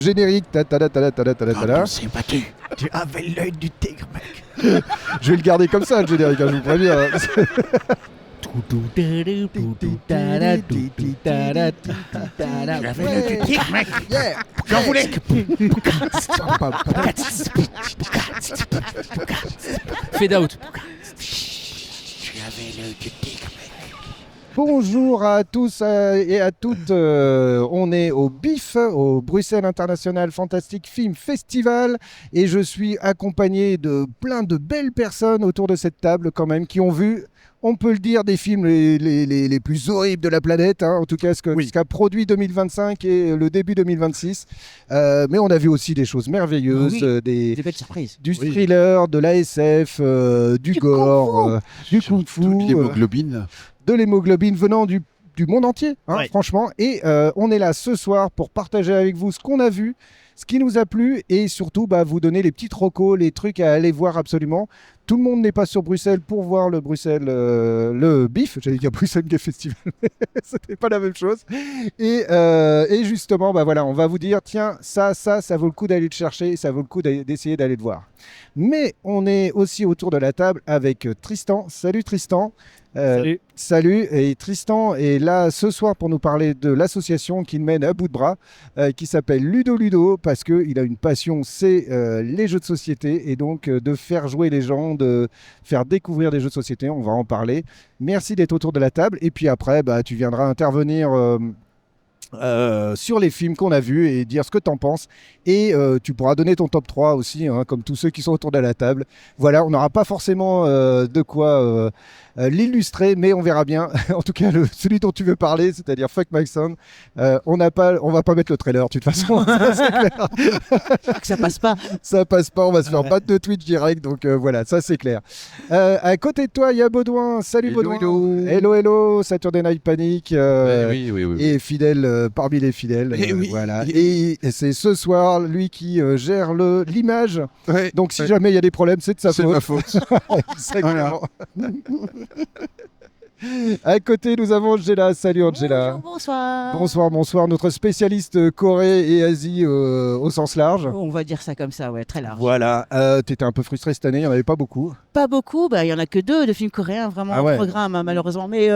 Générique, ta ta ta ta ta ta ta ta ta. C'est battu. Tu avais l'œil du tigre, mec. Je vais le garder comme ça, le générique, hein, je vous préviens. Tu avais l'œil du tigre, mec. Yeah. J'en voulais. Fade out. Tu avais l'œil du tigre, mec. Bonjour à tous et à toutes. On est au BIF, au Bruxelles International Fantastic Film Festival, et je suis accompagné de plein de belles personnes autour de cette table quand même qui ont vu, on peut le dire, des films les plus horribles de la planète, hein, en tout cas ce qu'a produit 2025 et le début 2026. Mais on a vu aussi des choses merveilleuses, Des belles surprises. du thriller, de l'ASF, du gore, du kung-fu. L'hémoglobine. De l'hémoglobine venant du monde entier, hein, Ouais. franchement. Et on est là ce soir pour partager avec vous ce qu'on a vu, ce qui nous a plu, et surtout vous donner les petites recos, les trucs à aller voir absolument. Tout le monde n'est pas sur Bruxelles pour voir le BIF, j'allais dire Bruxelles Gay Festival, mais c'était pas la même chose. Et justement, voilà, on va vous dire, tiens, ça vaut le coup d'aller le chercher, ça vaut le coup d'essayer d'aller le voir. Mais on est aussi autour de la table avec Tristan. Salut Tristan. Salut, et Tristan est là ce soir pour nous parler de l'association qu'il mène à bout de bras, qui s'appelle Ludo Ludo, parce qu'il a une passion, c'est les jeux de société, et donc de faire jouer les gens, de faire découvrir des jeux de société, on va en parler. Merci d'être autour de la table, et puis après tu viendras intervenir sur les films qu'on a vus et dire ce que tu en penses, et tu pourras donner ton top 3 aussi, hein, comme tous ceux qui sont autour de la table. Voilà, on n'aura pas forcément de quoi l'illustrer, mais on verra bien. En tout cas, celui dont tu veux parler, c'est-à-dire Fuck My Son, on va pas mettre le trailer de toute façon. Ça, c'est clair. Que ça passe pas. Ça passe pas, on va se faire battre de Twitch direct, donc voilà, ça c'est clair. À côté de toi, il y a Baudouin. Salut Hello, Baudouin. hello. Hello, Saturday Night Panic. Oui. Et fidèle parmi les fidèles. Oui. Voilà. Et c'est ce soir lui qui gère l'image. Ouais. Donc si jamais il y a des problèmes, c'est de sa C'est faute. ma faute. Exactement. À côté, nous avons Angela. Salut Angela. Bonjour, Bonsoir. Notre spécialiste Corée et Asie au sens large. On va dire ça comme ça, ouais, très large. Voilà. T'étais un peu frustré cette année, il n'y en avait pas beaucoup. Pas beaucoup, il y en a que 2 de films coréens vraiment Ah ouais. au programme, hein, malheureusement. Mais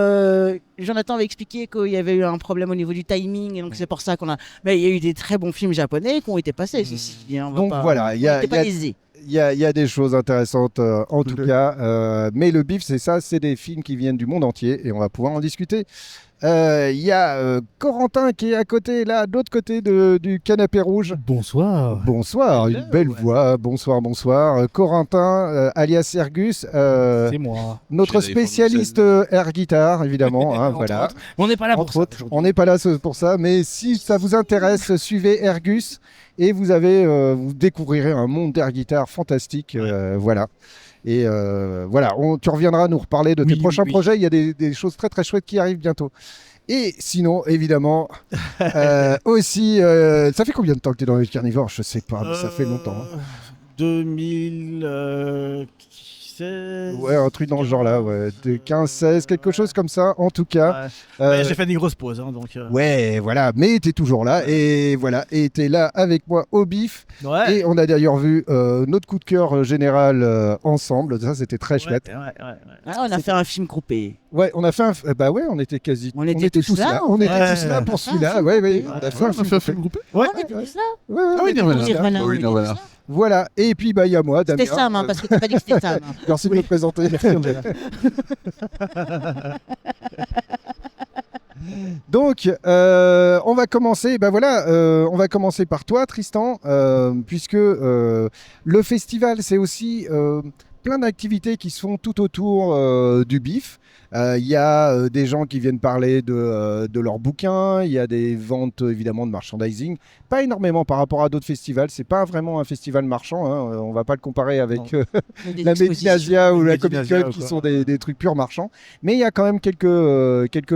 Jonathan avait expliqué qu'il y avait eu un problème au niveau du timing, et donc c'est pour ça qu'on a. Mais il y a eu des très bons films japonais qui ont été passés, ceci dit, hein, on va Donc pas... voilà, C'était pas lésé. Il y a des choses intéressantes en tout cas, mais le BIF, c'est ça, c'est des films qui viennent du monde entier et on va pouvoir en discuter. Il y a Corentin qui est à côté, là, de l'autre côté du canapé rouge. Bonsoir. Bonsoir, une belle voix. Bonsoir. Corentin, alias Ergus, C'est moi. notre Chez iPhone spécialiste air guitare, évidemment. hein, Entre voilà. autres. Mais on n'est pas là pour Entre ça. autres, on n'est pas là pour ça, mais si ça vous intéresse, suivez Ergus et vous découvrirez un monde d'air guitare fantastique. Voilà. Et voilà, tu reviendras nous reparler de tes prochains projets. Il y a des choses très très chouettes qui arrivent bientôt. Et sinon, évidemment, aussi, ça fait combien de temps que tu es dans les carnivores? Je sais pas, mais ça fait longtemps. hein. 2016. Ouais, un truc dans ce genre-là, ouais. De 15-16, quelque chose comme ça, en tout cas. Ouais, j'ai fait des grosses pauses, hein, donc. Ouais, voilà, mais t'es toujours là, et voilà, et t'es là avec moi au BIF, Ouais. et on a d'ailleurs vu notre coup de cœur général ensemble, ça c'était très chouette. Ouais. Ah, on a fait un film groupé. Ouais, on a fait on était quasi, On était tous là, on était ouais. tous là pour celui-là, ouais, on a fait un film groupé. Ouais. On était tous là. Ouais, Ah oui, on était Nirvana. tous là. Nirvana, Oui, on était Nirvana. tous là. Voilà, et puis il y a moi, Damien. C'était Sam, hein, parce que t'as pas dit que c'était Sam. hein. Merci de me présenter. Donc, on va commencer. On va commencer par toi, Tristan, puisque le festival, c'est aussi plein d'activités qui se font tout autour du BIF. Il y a des gens qui viennent parler de leurs bouquins. Il y a des ventes évidemment de merchandising. Pas énormément par rapport à d'autres festivals. C'est pas vraiment un festival marchand. hein. On va pas le comparer avec Des la expositions. Medinasia ou la Comic Medinasia Con ou qui quoi. sont des trucs purs marchands. Mais il y a quand même quelques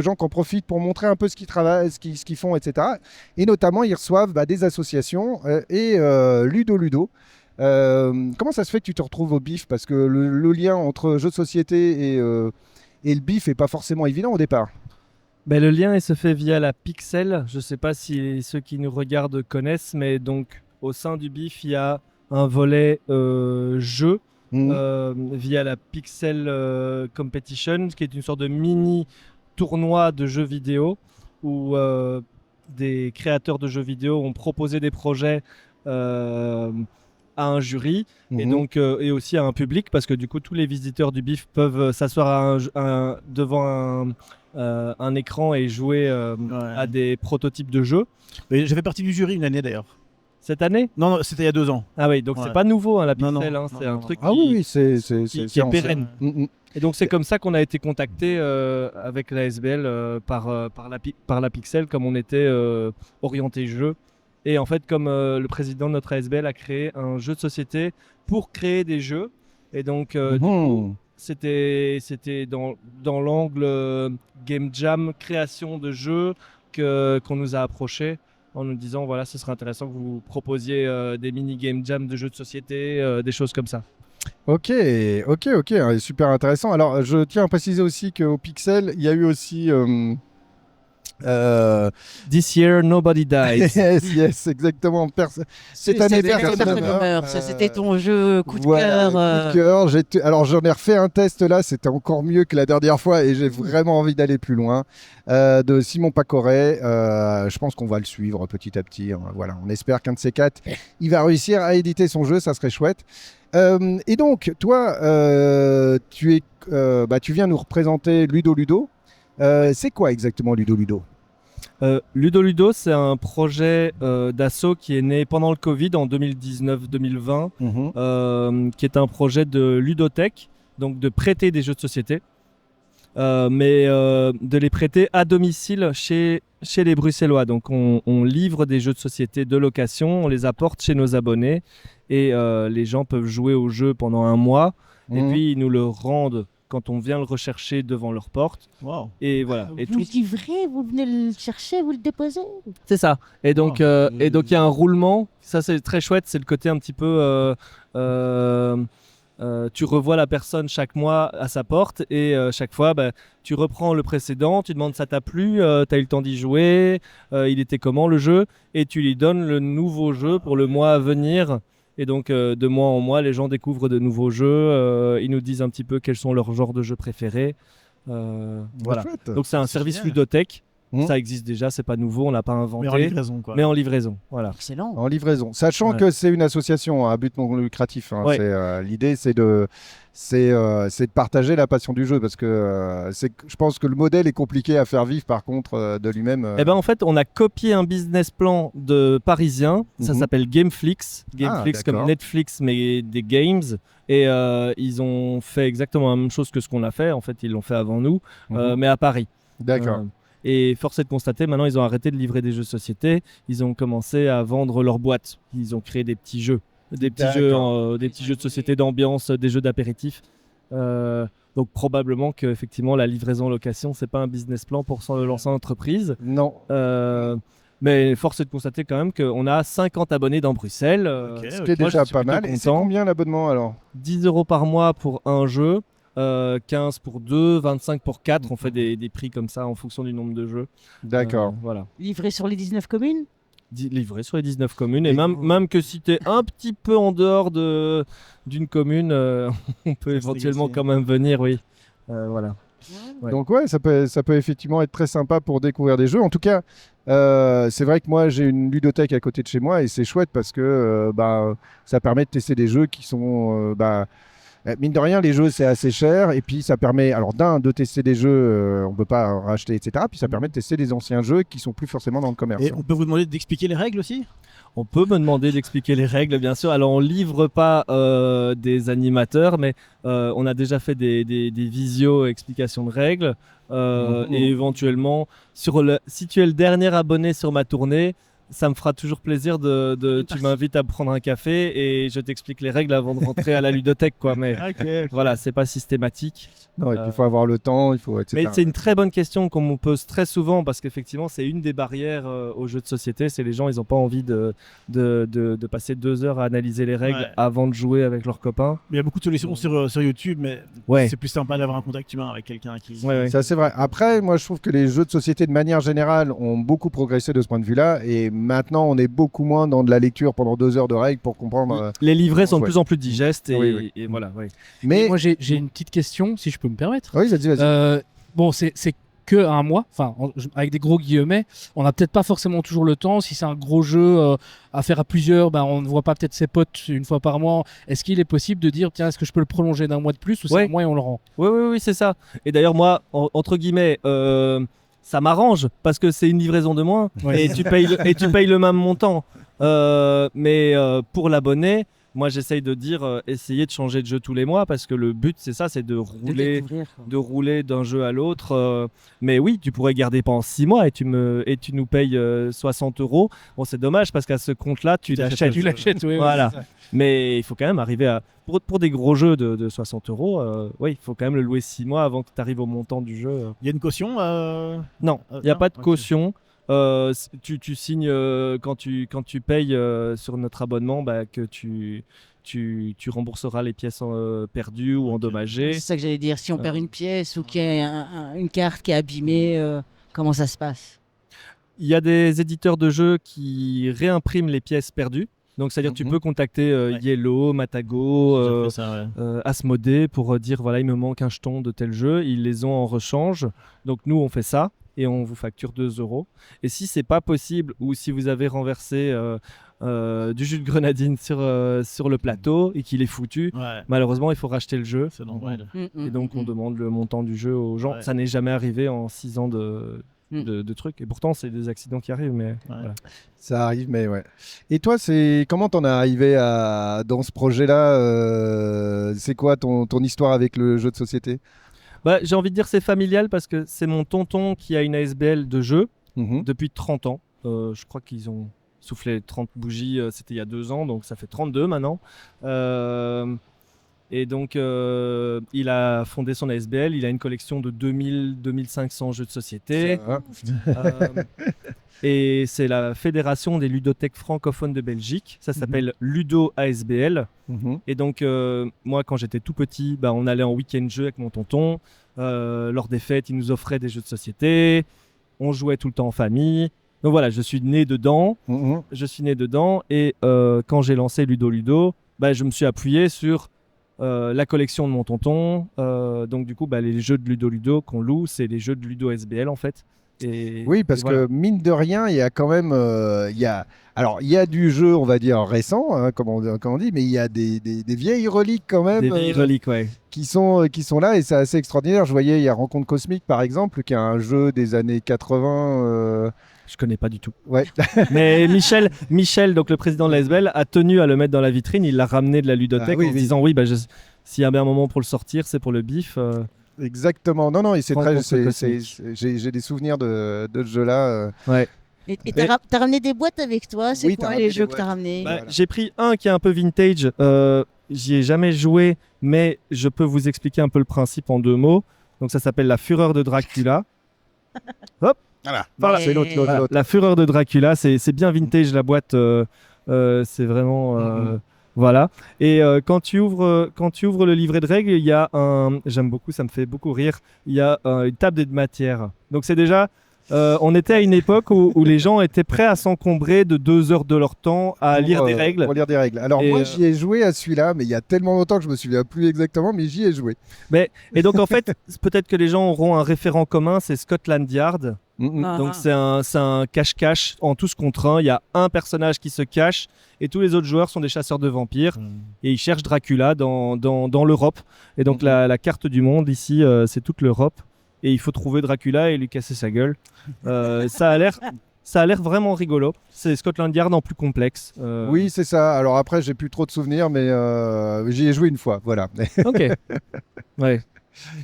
gens qui en profitent pour montrer un peu ce qu'ils travaillent, ce qu'ils font, etc. Et notamment, ils reçoivent des associations et Ludo. Comment ça se fait que tu te retrouves au BIF? Parce que le lien entre jeux de société et le BIF est pas forcément évident au départ. Ben, le lien il se fait via la Pixel. Je ne sais pas si ceux qui nous regardent connaissent, mais donc au sein du BIF, il y a un volet jeu via la Pixel Competition, qui est une sorte de mini tournoi de jeux vidéo où des créateurs de jeux vidéo ont proposé des projets à un jury et donc et aussi à un public, parce que du coup tous les visiteurs du BIF peuvent s'asseoir devant un écran et jouer à des prototypes de jeux. Mais j'ai fait partie du jury une année d'ailleurs. Cette année? Non, c'était il y a 2 ans. Ah oui, donc c'est pas nouveau la Pixel, Non, c'est un truc Ah oui, c'est qui est pérenne. Mm. Et donc c'est comme ça qu'on a été contacté avec la SBL par la Pixel, comme on était orienté jeu. Et en fait, comme le président de notre ASBL a créé un jeu de société pour créer des jeux. Et donc du coup, c'était dans l'angle Game Jam, création de jeux, qu'on nous a approché en nous disant voilà, ce serait intéressant que vous proposiez des mini Game Jam de jeux de société, des choses comme ça. Ok, super intéressant. Alors, je tiens à préciser aussi qu'au Pixel, il y a eu aussi... This year, nobody dies. yes, exactement. Cette année, personne ne meurt. Ça, c'était ton jeu coup de Voilà, cœur. coup de cœur. Alors, j'en ai refait un test là, c'était encore mieux que la dernière fois et j'ai vraiment envie d'aller plus loin. De Simon Pacoret, je pense qu'on va le suivre petit à petit. Hein. Voilà, on espère qu'un de ces quatre, il va réussir à éditer son jeu, ça serait chouette. Et donc, toi, tu viens nous représenter Ludo Ludo. C'est quoi exactement Ludo Ludo? Ludo Ludo, c'est un projet d'assaut qui est né pendant le Covid en 2019-2020, qui est un projet de ludothèque, donc de prêter des jeux de société, mais de les prêter à domicile chez les Bruxellois. Donc on livre des jeux de société de location, on les apporte chez nos abonnés et les gens peuvent jouer au jeu pendant un mois et puis ils nous le rendent quand on vient le rechercher devant leur porte. Wow. Et voilà. Et Vous le livrez, vous venez le chercher, vous le déposez. c'est ça. Et donc, il y a un roulement. Ça, c'est très chouette. C'est le côté un petit peu... tu revois la personne chaque mois à sa porte et chaque fois, tu reprends le précédent, tu demandes ça t'a plu, t'as eu le temps d'y jouer, il était comment le jeu, et tu lui donnes le nouveau jeu pour le mois à venir. Et donc, de mois en mois, les gens découvrent de nouveaux jeux. Ils nous disent un petit peu quels sont leurs genres de jeux préférés. Voilà. Donc, c'est un service génial. ludothèque. Ça existe déjà, c'est pas nouveau, on l'a pas inventé. Mais en livraison, quoi. Mais en livraison, voilà. Excellent. En livraison. Sachant que c'est une association à but non lucratif. Hein. Ouais. L'idée, c'est de partager la passion du jeu parce que je pense que le modèle est compliqué à faire vivre par contre de lui-même. Eh ben, en fait, on a copié un business plan de Parisien, ça s'appelle Gameflix. Gameflix comme Netflix mais des games. Et ils ont fait exactement la même chose que ce qu'on a fait. En fait, ils l'ont fait avant nous, mais à Paris. D'accord. Et force est de constater, maintenant ils ont arrêté de livrer des jeux de société, ils ont commencé à vendre leurs boîtes, ils ont créé des petits jeux, des petits jeux de société d'ambiance, des jeux d'apéritif. Donc probablement que effectivement la livraison location c'est pas un business plan pour se lancer en entreprise. Non. Mais force est de constater quand même qu'on a 50 abonnés dans Bruxelles, ce qui est déjà pas mal. Et c'est combien l'abonnement alors? 10 € par mois pour un jeu. 15 pour 2, 25 pour 4, on fait des prix comme ça en fonction du nombre de jeux. D'accord. Voilà. Livré sur les 19 communes? Livré sur les 19 communes. Et même que si tu es un petit peu en dehors d'une commune, on peut éventuellement quand même venir, oui. Voilà. Ouais. Donc ouais, ça peut effectivement être très sympa pour découvrir des jeux. En tout cas, c'est vrai que moi j'ai une ludothèque à côté de chez moi et c'est chouette parce que ça permet de tester des jeux qui sont... mine de rien, les jeux c'est assez cher et puis ça permet alors de tester des jeux, on peut pas racheter etc. Puis ça permet de tester des anciens jeux qui sont plus forcément dans le commerce. Et on peut vous demander d'expliquer les règles aussi? On peut me demander d'expliquer les règles, bien sûr. Alors, on livre pas des animateurs, mais on a déjà fait des visio explications de règles. Et éventuellement, si tu es le dernier abonné sur ma tournée, ça me fera toujours plaisir tu m'invites à prendre un café et je t'explique les règles avant de rentrer à la ludothèque, quoi. Mais voilà, c'est pas systématique. Non, et puis il faut avoir le temps, il faut, etc. Mais c'est une très bonne question qu'on me pose très souvent parce qu'effectivement, c'est une des barrières aux jeux de société. C'est les gens, ils n'ont pas envie de passer 2 heures à analyser les règles avant de jouer avec leurs copains. Il y a beaucoup de solutions sur YouTube, mais c'est plus sympa d'avoir un contact humain avec quelqu'un qui. Ça, c'est vrai. Après, moi, je trouve que les jeux de société, de manière générale, ont beaucoup progressé de ce point de vue-là. Et maintenant, on est beaucoup moins dans de la lecture pendant 2 heures de règles pour comprendre. Les livrets sont de plus en plus digestes et voilà. Mais moi, j'ai une petite question, si je peux me permettre. Oui, vas-y. Bon, c'est que un mois, enfin avec des gros guillemets, on n'a peut-être pas forcément toujours le temps. Si c'est un gros jeu à faire à plusieurs, on ne voit pas peut-être ses potes une fois par mois. Est-ce qu'il est possible de dire, tiens, est-ce que je peux le prolonger d'un mois de plus ou c'est un mois et on le rend? Oui, c'est ça. Et d'ailleurs, moi, entre guillemets, ça m'arrange parce que c'est une livraison de moins et tu payes le même montant. Mais pour l'abonné, moi, j'essaye de dire, essayez de changer de jeu tous les mois parce que le but, c'est ça, c'est de rouler d'un jeu à l'autre. Mais oui, tu pourrais garder pendant 6 mois et tu nous payes 60 €. Bon, c'est dommage parce qu'à ce compte-là, tu l'achètes. Oui. Voilà. Mais il faut quand même arriver à... Pour des gros jeux de 60 €, il faut quand même le louer 6 mois avant que tu arrives au montant du jeu. Il y a une caution Non, il n'y a pas de caution. Tu signes quand tu payes sur notre abonnement que tu rembourseras les pièces perdues ou endommagées. C'est ça que j'allais dire. Si on perd une pièce ou qu'il y a une carte qui est abîmée, comment ça se passe? Il y a des éditeurs de jeux qui réimpriment les pièces perdues. Donc, c'est-à-dire tu peux contacter Yellow, Matago, Asmodée pour dire voilà, il me manque un jeton de tel jeu. Ils les ont en rechange. Donc, nous, on fait ça et on vous facture 2 €. Et si c'est pas possible ou si vous avez renversé du jus de grenadine sur le plateau et qu'il est foutu, malheureusement, il faut racheter le jeu. C'est normal. Et donc, on demande le montant du jeu aux gens. Ça n'est jamais arrivé en 6 ans de trucs. Et pourtant, c'est des accidents qui arrivent. Mais voilà. Ça arrive, mais ouais. Et toi, comment t'en es arrivé dans ce projet-là C'est quoi ton histoire avec le jeu de société? J'ai envie de dire c'est familial parce que c'est mon tonton qui a une ASBL de jeu depuis 30 ans. Je crois qu'ils ont soufflé 30 bougies, c'était il y a 2 ans, donc ça fait 32 maintenant. Et donc, il a fondé son ASBL, il a une collection de 2500 jeux de société. Et c'est la Fédération des ludothèques francophones de Belgique. Ça s'appelle Ludo ASBL. Et donc, moi, quand j'étais tout petit, on allait en week-end jeu avec mon tonton. Lors des fêtes, il nous offrait des jeux de société. On jouait tout le temps en famille. Donc voilà, je suis né dedans. Et quand j'ai lancé Ludo, je me suis appuyé sur la collection de mon tonton. Donc du coup, les jeux de Ludo qu'on loue, c'est les jeux de Ludo ASBL en fait. Oui, parce que mine de rien, il y a quand même, il y a du jeu, on va dire récent, comme on dit, mais il y a des vieilles reliques quand même. Des vieilles reliques, qui sont là et c'est assez extraordinaire. Je voyais, il y a Rencontre Cosmique par exemple, qui est un jeu des années 80. Je connais pas du tout. Ouais. Mais Michel, donc le président de l'ASBL, a tenu à le mettre dans la vitrine. Il l'a ramené de la ludothèque en disant s'il y a bien un moment pour le sortir, c'est pour le bif. Exactement. Non, et c'est j'ai des souvenirs de ce jeu-là. Et t'as ramené des boîtes avec toi? C'est quoi les jeux que t'as ramenés? J'ai pris un qui est un peu vintage. J'y ai jamais joué, mais je peux vous expliquer un peu le principe en 2 mots. Donc ça s'appelle La Fureur de Dracula. Hop. Voilà. C'est l'autre. La Fureur de Dracula, c'est bien vintage la boîte. C'est vraiment. Voilà. Et quand tu ouvres le livret de règles, il y a j'aime beaucoup, ça me fait beaucoup rire. Il y a une table de matière. Donc c'est déjà. On était à une époque où les gens étaient prêts à s'encombrer de 2 heures de leur temps à lire des règles. Pour lire des règles. Alors moi, j'y ai joué à celui-là, mais il y a tellement longtemps que je me souviens plus exactement, mais j'y ai joué. Et donc en fait, peut-être que les gens auront un référent commun, c'est Scotland Yard. Donc c'est un cache-cache en tous contre 1. Il y a un personnage qui se cache et tous les autres joueurs sont des chasseurs de vampires et ils cherchent Dracula dans l'Europe. Et donc la carte du monde ici, c'est toute l'Europe. Et il faut trouver Dracula et lui casser sa gueule. Ça a l'air vraiment rigolo. C'est Scotland Yard en plus complexe. Oui, c'est ça. Alors après, j'ai plus trop de souvenirs, mais j'y ai joué une fois. Voilà. Ok. Ouais.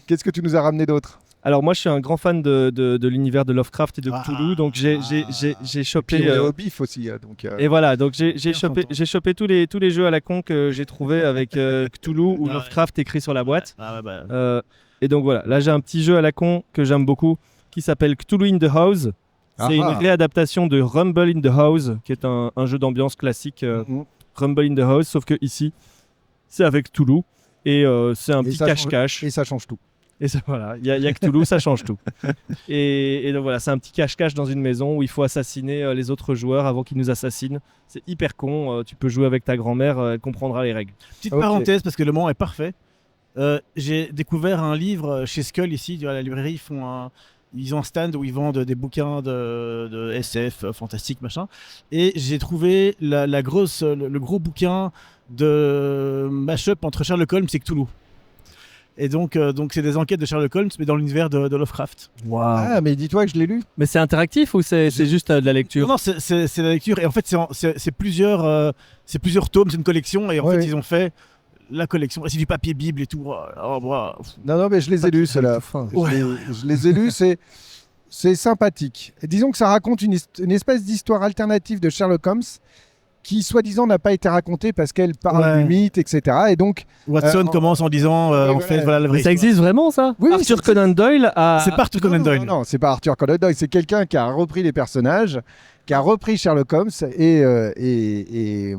Qu'est-ce que tu nous as ramené d'autre? Alors moi je suis un grand fan de l'univers de Lovecraft et de Cthulhu, donc j'ai chopé... Puis on est au bif aussi, donc... Et voilà, donc j'ai chopé tous les jeux à la con que j'ai trouvés avec Cthulhu ou Lovecraft écrit sur la boîte. Et donc voilà, là j'ai un petit jeu à la con que j'aime beaucoup qui s'appelle Cthulhu in the House. C'est une réadaptation de Rumble in the House, qui est un jeu d'ambiance classique Rumble in the House, sauf que ici c'est avec Cthulhu et c'est un petit cache-cache. Et ça change tout. Et ça, voilà, il y a Cthulhu, ça change tout. Et donc voilà, c'est un petit cache-cache dans une maison où il faut assassiner les autres joueurs avant qu'ils nous assassinent. C'est hyper con, tu peux jouer avec ta grand-mère, elle comprendra les règles. Petite parenthèse, parce que le moment est parfait. J'ai découvert un livre chez Skull ici, à la librairie, ils ont un stand où ils vendent des bouquins de SF, fantastique, machin. Et j'ai trouvé le gros bouquin de mash-up entre Sherlock Holmes et Cthulhu. Et donc c'est des enquêtes de Sherlock Holmes, mais dans l'univers de Lovecraft. Wow. Ah, mais dis-toi que je l'ai lu. Mais c'est interactif ou c'est juste de la lecture? Non, c'est la lecture. Et en fait, c'est plusieurs tomes, c'est une collection. Et en fait, ils ont fait la collection. C'est du papier Bible et tout. Non, mais je les ai lus, ceux-là. Je les ai lus, c'est sympathique. Et disons que ça raconte une espèce d'histoire alternative de Sherlock Holmes qui, soi-disant, n'a pas été racontée parce qu'elle parle du mythe, etc. Et donc, Watson commence en disant, en fait, voilà la vraie histoire. Ça existe vraiment, ça? Oui, Arthur Conan Doyle a... C'est pas Arthur Conan Doyle. Non, c'est pas Arthur Conan Doyle. C'est quelqu'un qui a repris les personnages, qui a repris Sherlock Holmes et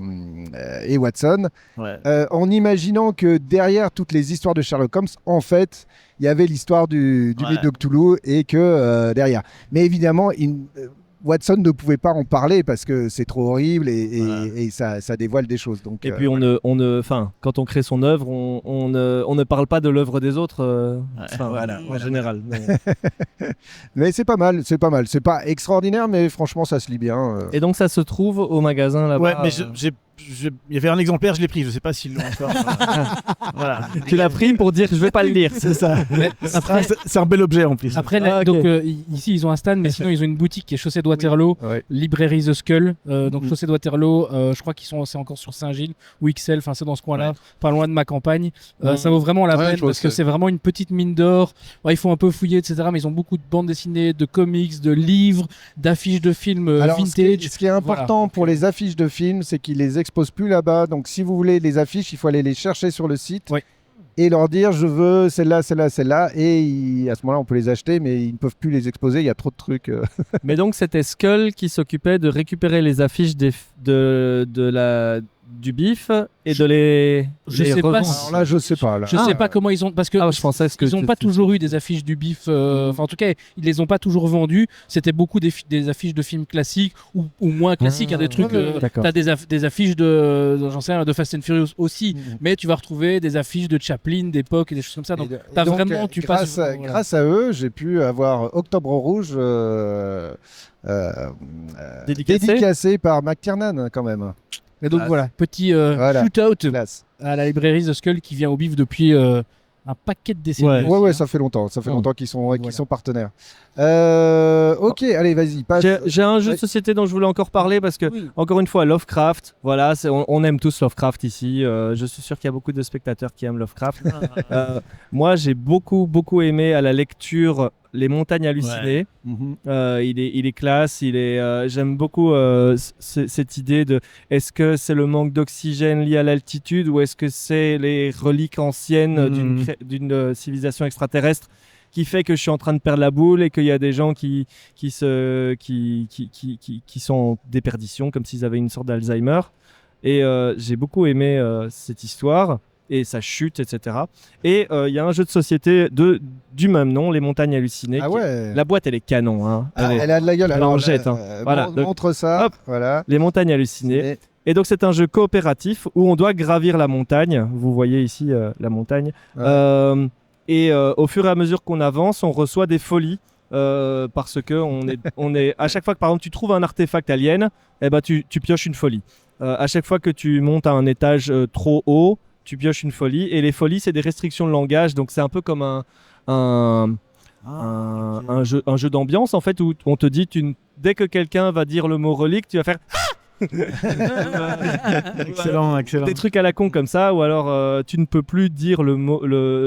Watson, en imaginant que derrière toutes les histoires de Sherlock Holmes, en fait, il y avait l'histoire du mythe de Cthulhu et que derrière. Mais évidemment, Watson ne pouvait pas en parler parce que c'est trop horrible et ça dévoile des choses. Donc, et puis quand on crée son œuvre, on ne parle pas de l'œuvre des autres en général. Mais c'est pas mal. C'est pas extraordinaire, mais franchement, ça se lit bien. Et donc ça se trouve au magasin là-bas. Ouais, mais il y avait un exemplaire, je l'ai pris. Je sais pas s'ils l'ont encore. Voilà. Tu l'as pris pour dire je vais pas le lire. C'est ça. C'est un bel objet en plus. Après, ici ils ont un stand, mais sinon ils ont une boutique qui est Chaussée de Waterloo, librairie The Skull. Donc Chaussée de Waterloo, je crois c'est encore sur Saint-Gilles ou XL. Enfin, c'est dans ce coin-là, pas loin de ma campagne. Ça vaut vraiment la peine parce que c'est vraiment une petite mine d'or. Il faut un peu fouiller, etc. Mais ils ont beaucoup de bandes dessinées, de comics, de livres, d'affiches de films vintage. Ce qui est important pour les affiches de films, c'est qu'ils les exposent plus là-bas. Donc si vous voulez les affiches, il faut aller les chercher sur le site et leur dire je veux celle-là, celle-là, celle-là. Et à ce moment-là, on peut les acheter, mais ils ne peuvent plus les exposer. Il y a trop de trucs. Mais donc c'était Skull qui s'occupait de récupérer les affiches du bif et de les sais pas. Alors là, je sais pas. Là. Je sais pas comment ils ont parce que je pensais ils n'ont pas toujours eu des affiches du bif. Enfin, en tout cas, ils les ont pas toujours vendues. C'était beaucoup des affiches de films classiques ou moins classiques. Des trucs. T'as des affiches j'en sais rien, de Fast and Furious aussi. Mais tu vas retrouver des affiches de Chaplin d'époque et des choses comme ça. Donc, grâce à eux, j'ai pu avoir Octobre Rouge dédicacé par McTiernan quand même. Et donc voilà, petit shoot-out à la librairie The Skull qui vient au bif depuis un paquet de décennies. Ouais, ça fait longtemps. Ça fait longtemps qu'ils sont partenaires. Ok, allez, vas-y. J'ai un jeu de société dont je voulais encore parler parce que, encore une fois, Lovecraft. Voilà, on aime tous Lovecraft ici. Je suis sûr qu'il y a beaucoup de spectateurs qui aiment Lovecraft. Moi, j'ai beaucoup aimé à la lecture Les Montagnes Hallucinées. Il est classe. J'aime beaucoup cette idée de est-ce que c'est le manque d'oxygène lié à l'altitude ou est-ce que c'est les reliques anciennes d'une civilisation extraterrestre qui fait que je suis en train de perdre la boule et qu'il y a des gens qui sont en déperdition comme s'ils avaient une sorte d'Alzheimer. Et j'ai beaucoup aimé cette histoire et sa chute, etc. Et il y a un jeu de société du même nom, Les Montagnes Hallucinées. La boîte, elle est canon. Hein. Elle a de la gueule. Elle en jette. Voilà. Montre ça. Hop, voilà. Les Montagnes Hallucinées. Et donc c'est un jeu coopératif où on doit gravir la montagne. Vous voyez ici la montagne. Et au fur et à mesure qu'on avance, on reçoit des folies parce que on est à chaque fois que par exemple tu trouves un artefact alien, tu pioches une folie. À chaque fois que tu montes à un étage trop haut, tu pioches une folie. Et les folies, c'est des restrictions de langage, donc c'est un peu comme un jeu d'ambiance en fait où on te dit dès que quelqu'un va dire le mot relique, tu vas faire Excellent, excellent. Des trucs à la con comme ça, ou alors tu ne peux plus dire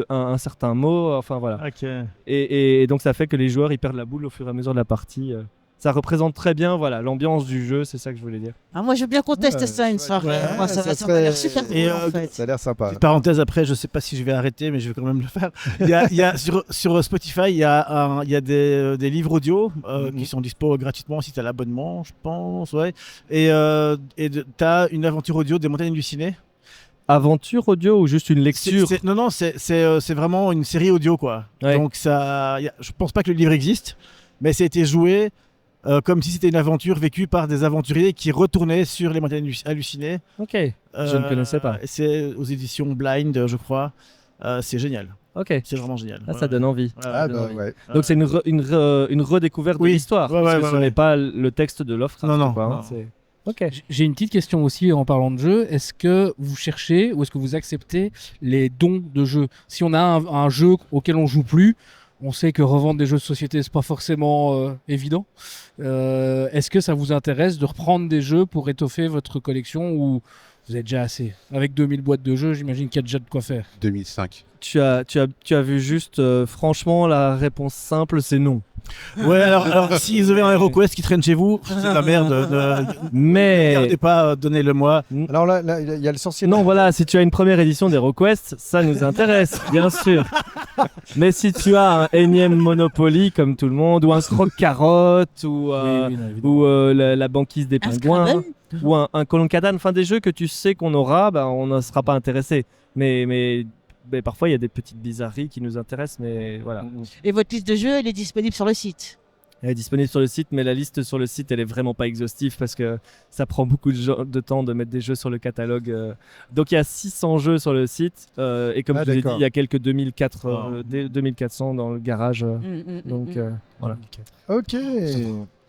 un certain mot, enfin voilà. Ok. Et donc ça fait que les joueurs ils perdent la boule au fur et à mesure de la partie. Ça représente très bien voilà, l'ambiance du jeu, c'est ça que je voulais dire. Ah, moi, je veux bien qu'on teste Ouais, ça une chouette. soirée. Ouais, Moi, ça ça m'a l'air super serait- cool, Et, en fait. Ça a l'air sympa. Petite parenthèse après, je sais pas si je vais arrêter, mais je vais quand même le faire. Il y a sur Spotify, il y a des livres audio qui sont dispo gratuitement si tu as l'abonnement, je pense. Ouais. Et tu as une aventure audio des Montagnes hallucinées. Aventure audio ou juste une lecture? Non, c'est vraiment une série audio, quoi. Ouais. Donc, je pense pas que le livre existe, mais ça a été joué comme si c'était une aventure vécue par des aventuriers qui retournaient sur les Montagnes hallucinées. Ok, je ne connaissais pas. C'est aux éditions Blind, je crois. C'est génial. Ok, C'est vraiment génial. ça donne envie. Ah bah ouais. Donc c'est une redécouverte Oui. de l'histoire, Ouais, parce ouais, que ouais, ce ouais. n'est pas le texte de Lovecraft. Non, quoi, hein, non. c'est- Ok. J'ai une petite question aussi en parlant de jeu. Est-ce que vous cherchez ou est-ce que vous acceptez les dons de jeux? Si on a un jeu auquel on joue plus, on sait que revendre des jeux de société, c'est pas forcément évident. Est-ce que ça vous intéresse de reprendre des jeux pour étoffer votre collection ou vous êtes déjà assez? Avec 2000 boîtes de jeux, j'imagine qu'il y a déjà de quoi faire. 2005. Tu as vu juste, franchement, la réponse simple, c'est non. Ouais, alors si vous avez un HeroQuest qui traîne chez vous, c'est de la merde. Ne Mais regardez pas, donnez-le-moi. Alors là, il y a le sorcier. non, voilà, si tu as une première édition d'HeroQuest, ça nous intéresse, bien sûr. Mais si tu as un énième Monopoly comme tout le monde, ou un croque-carotte, ou, Oui, non, évidemment. ou la banquise des Un pingouins, Scrabble ou un Coloncadane, enfin des jeux que tu sais qu'on aura, bah, on ne sera pas intéressé. Mais parfois il y a des petites bizarreries qui nous intéressent, mais voilà. Et votre liste de jeux, elle est disponible sur le site. Elle est disponible sur le site, mais la liste sur le site, elle est vraiment pas exhaustive parce que ça prend beaucoup de temps de mettre des jeux sur le catalogue. Donc il y a 600 jeux sur le site, et comme Ah, je vous ai dit, d'accord. il y a quelques 2400 dans le garage. Donc voilà. Ok.